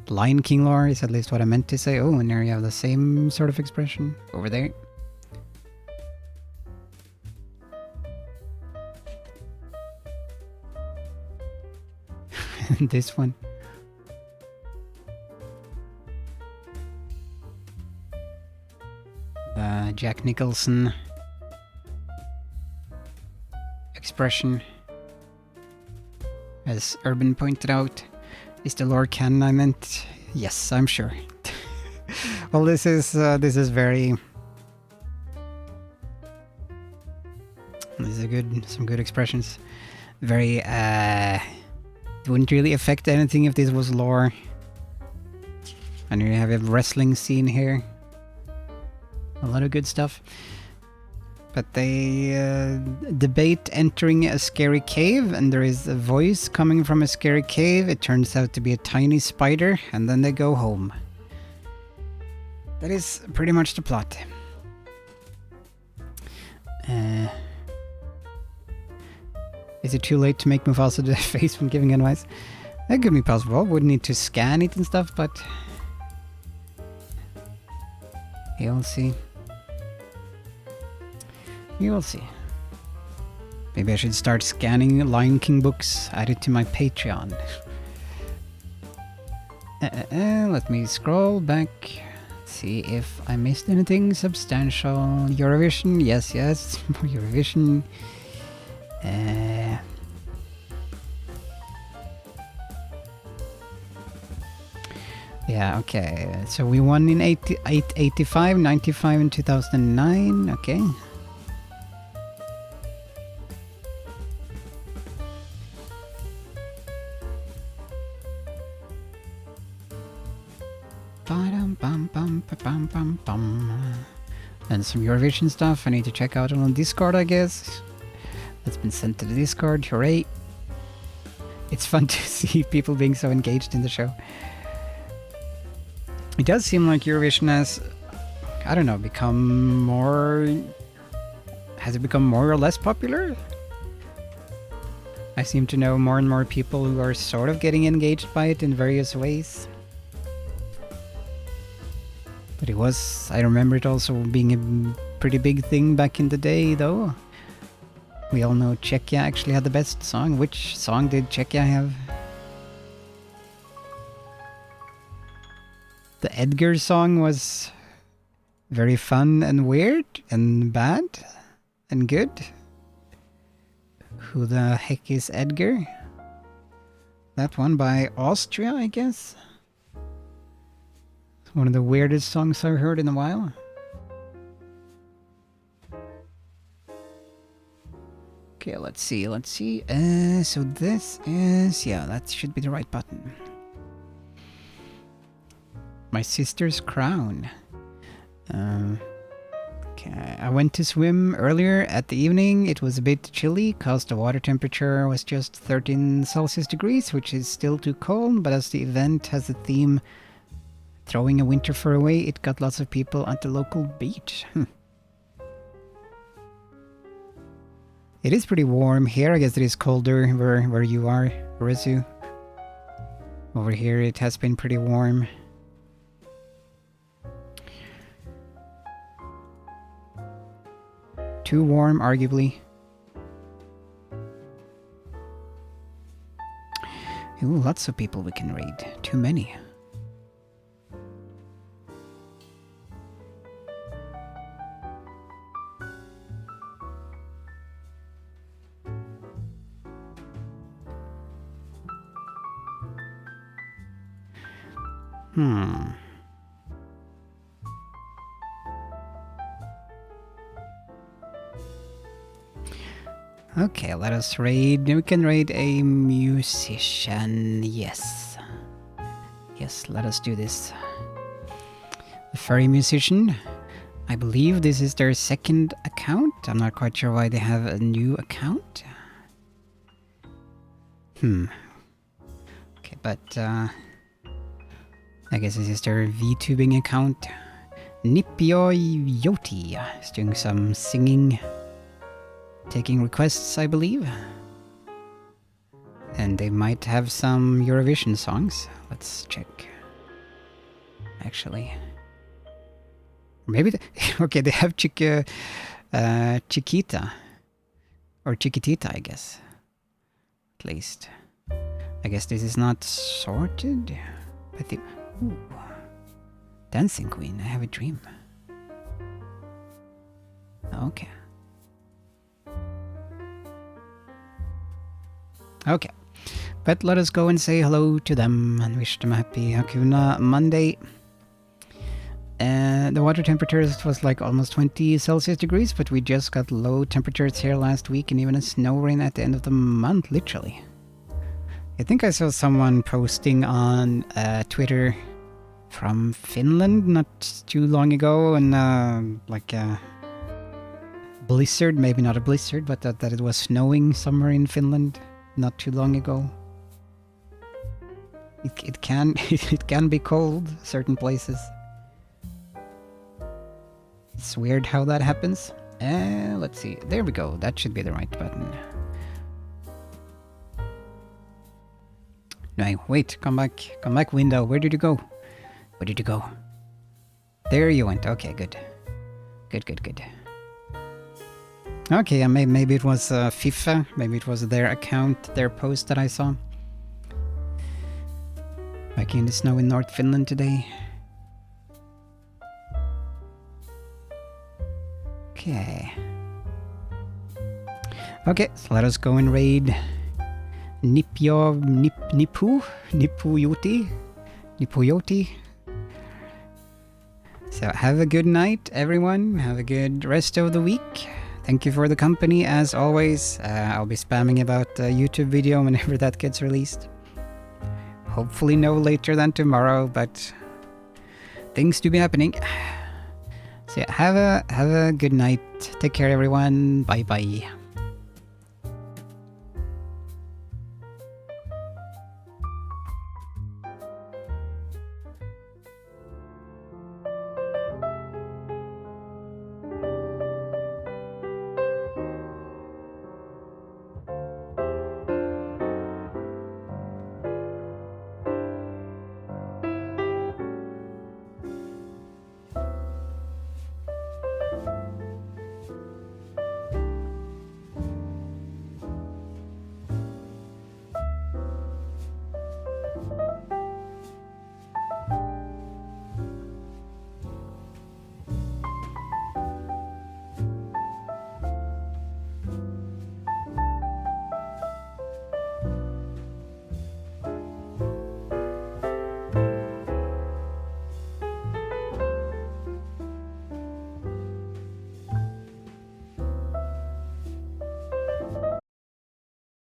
Lion King lore is at least what I meant to say. Oh, and there you have the same sort of expression over there. And this one. The Jack Nicholson expression. As Urban pointed out, is the lore canon I meant? Yes, I'm sure. Well, this is very. These are good, some good expressions. Very. It wouldn't really affect anything if this was lore. And you have a wrestling scene here. A lot of good stuff. But they debate entering a scary cave, and there is a voice coming from a scary cave. It turns out to be a tiny spider, and then they go home. That is pretty much the plot. Is it too late to make Mufasa the face when giving advice? That could be possible. Would need to scan it and stuff, but you'll see. You will see. Maybe I should start scanning Lion King books, add it to my Patreon. Let me scroll back, see if I missed anything substantial. Eurovision, yes, Eurovision. Yeah, okay. So we won in 85, 95, and 2009. Okay. And some Eurovision stuff I need to check out on Discord, I guess. That's been sent to the Discord. Hooray! It's fun to see people being so engaged in the show. It does seem like Eurovision has, I don't know, become more... Has it become more or less popular? I seem to know more and more people who are sort of getting engaged by it in various ways. But it was, I remember it also being a pretty big thing back in the day, though. We all know Czechia actually had the best song. Which song did Czechia have? The Edgar song was very fun and weird and bad and good. Who the heck is Edgar? That one by Austria, I guess. One of the weirdest songs I've heard in a while. Okay, let's see. So this is... Yeah, that should be the right button. My sister's crown. Okay, I went to swim earlier at the evening. It was a bit chilly because the water temperature was just 13 Celsius degrees, which is still too cold, but as the event has a theme throwing a winter fur away, it got lots of people at the local beach. It is pretty warm here. I guess it is colder where you are, Rezu. Over here it has been pretty warm. Too warm, arguably. Ooh, lots of people we can raid. Too many. Okay, let us raid. We can raid a musician. Yes. Yes, let us do this. The furry musician. I believe this is their second account. I'm not quite sure why they have a new account. Okay, but I guess this is their VTubing account. Nipio Yoti is doing some singing, taking requests, I believe. And they might have some Eurovision songs. Let's check. Actually. Maybe okay, they have Chiquita. Or Chiquitita, I guess. At least. I guess this is not sorted. I think... Ooh. Dancing Queen, I have a dream. Okay. Okay. But let us go and say hello to them and wish them a happy Hakuna Monday. The water temperatures was like almost 20 Celsius degrees, but we just got low temperatures here last week and even a snow rain at the end of the month, literally. I think I saw someone posting on Twitter from Finland not too long ago, and like a blizzard, maybe not a blizzard, but that it was snowing somewhere in Finland not too long ago. It can it can be cold certain places. It's weird how that happens. Let's see. There we go. That should be the right button. No, wait. Come back. Come back, window. Where did you go? Where did you go? There you went. Okay, good. Good. Okay, yeah, maybe it was FIFA. Maybe it was their account, their post that I saw. Back in the snow in North Finland today. Okay, so let us go and raid Nipu Yoti. So have a good night, everyone. Have a good rest of the week. Thank you for the company, as always. I'll be spamming about the YouTube video whenever that gets released. Hopefully no later than tomorrow, but things do be happening. So yeah, have a good night. Take care, everyone. Bye bye.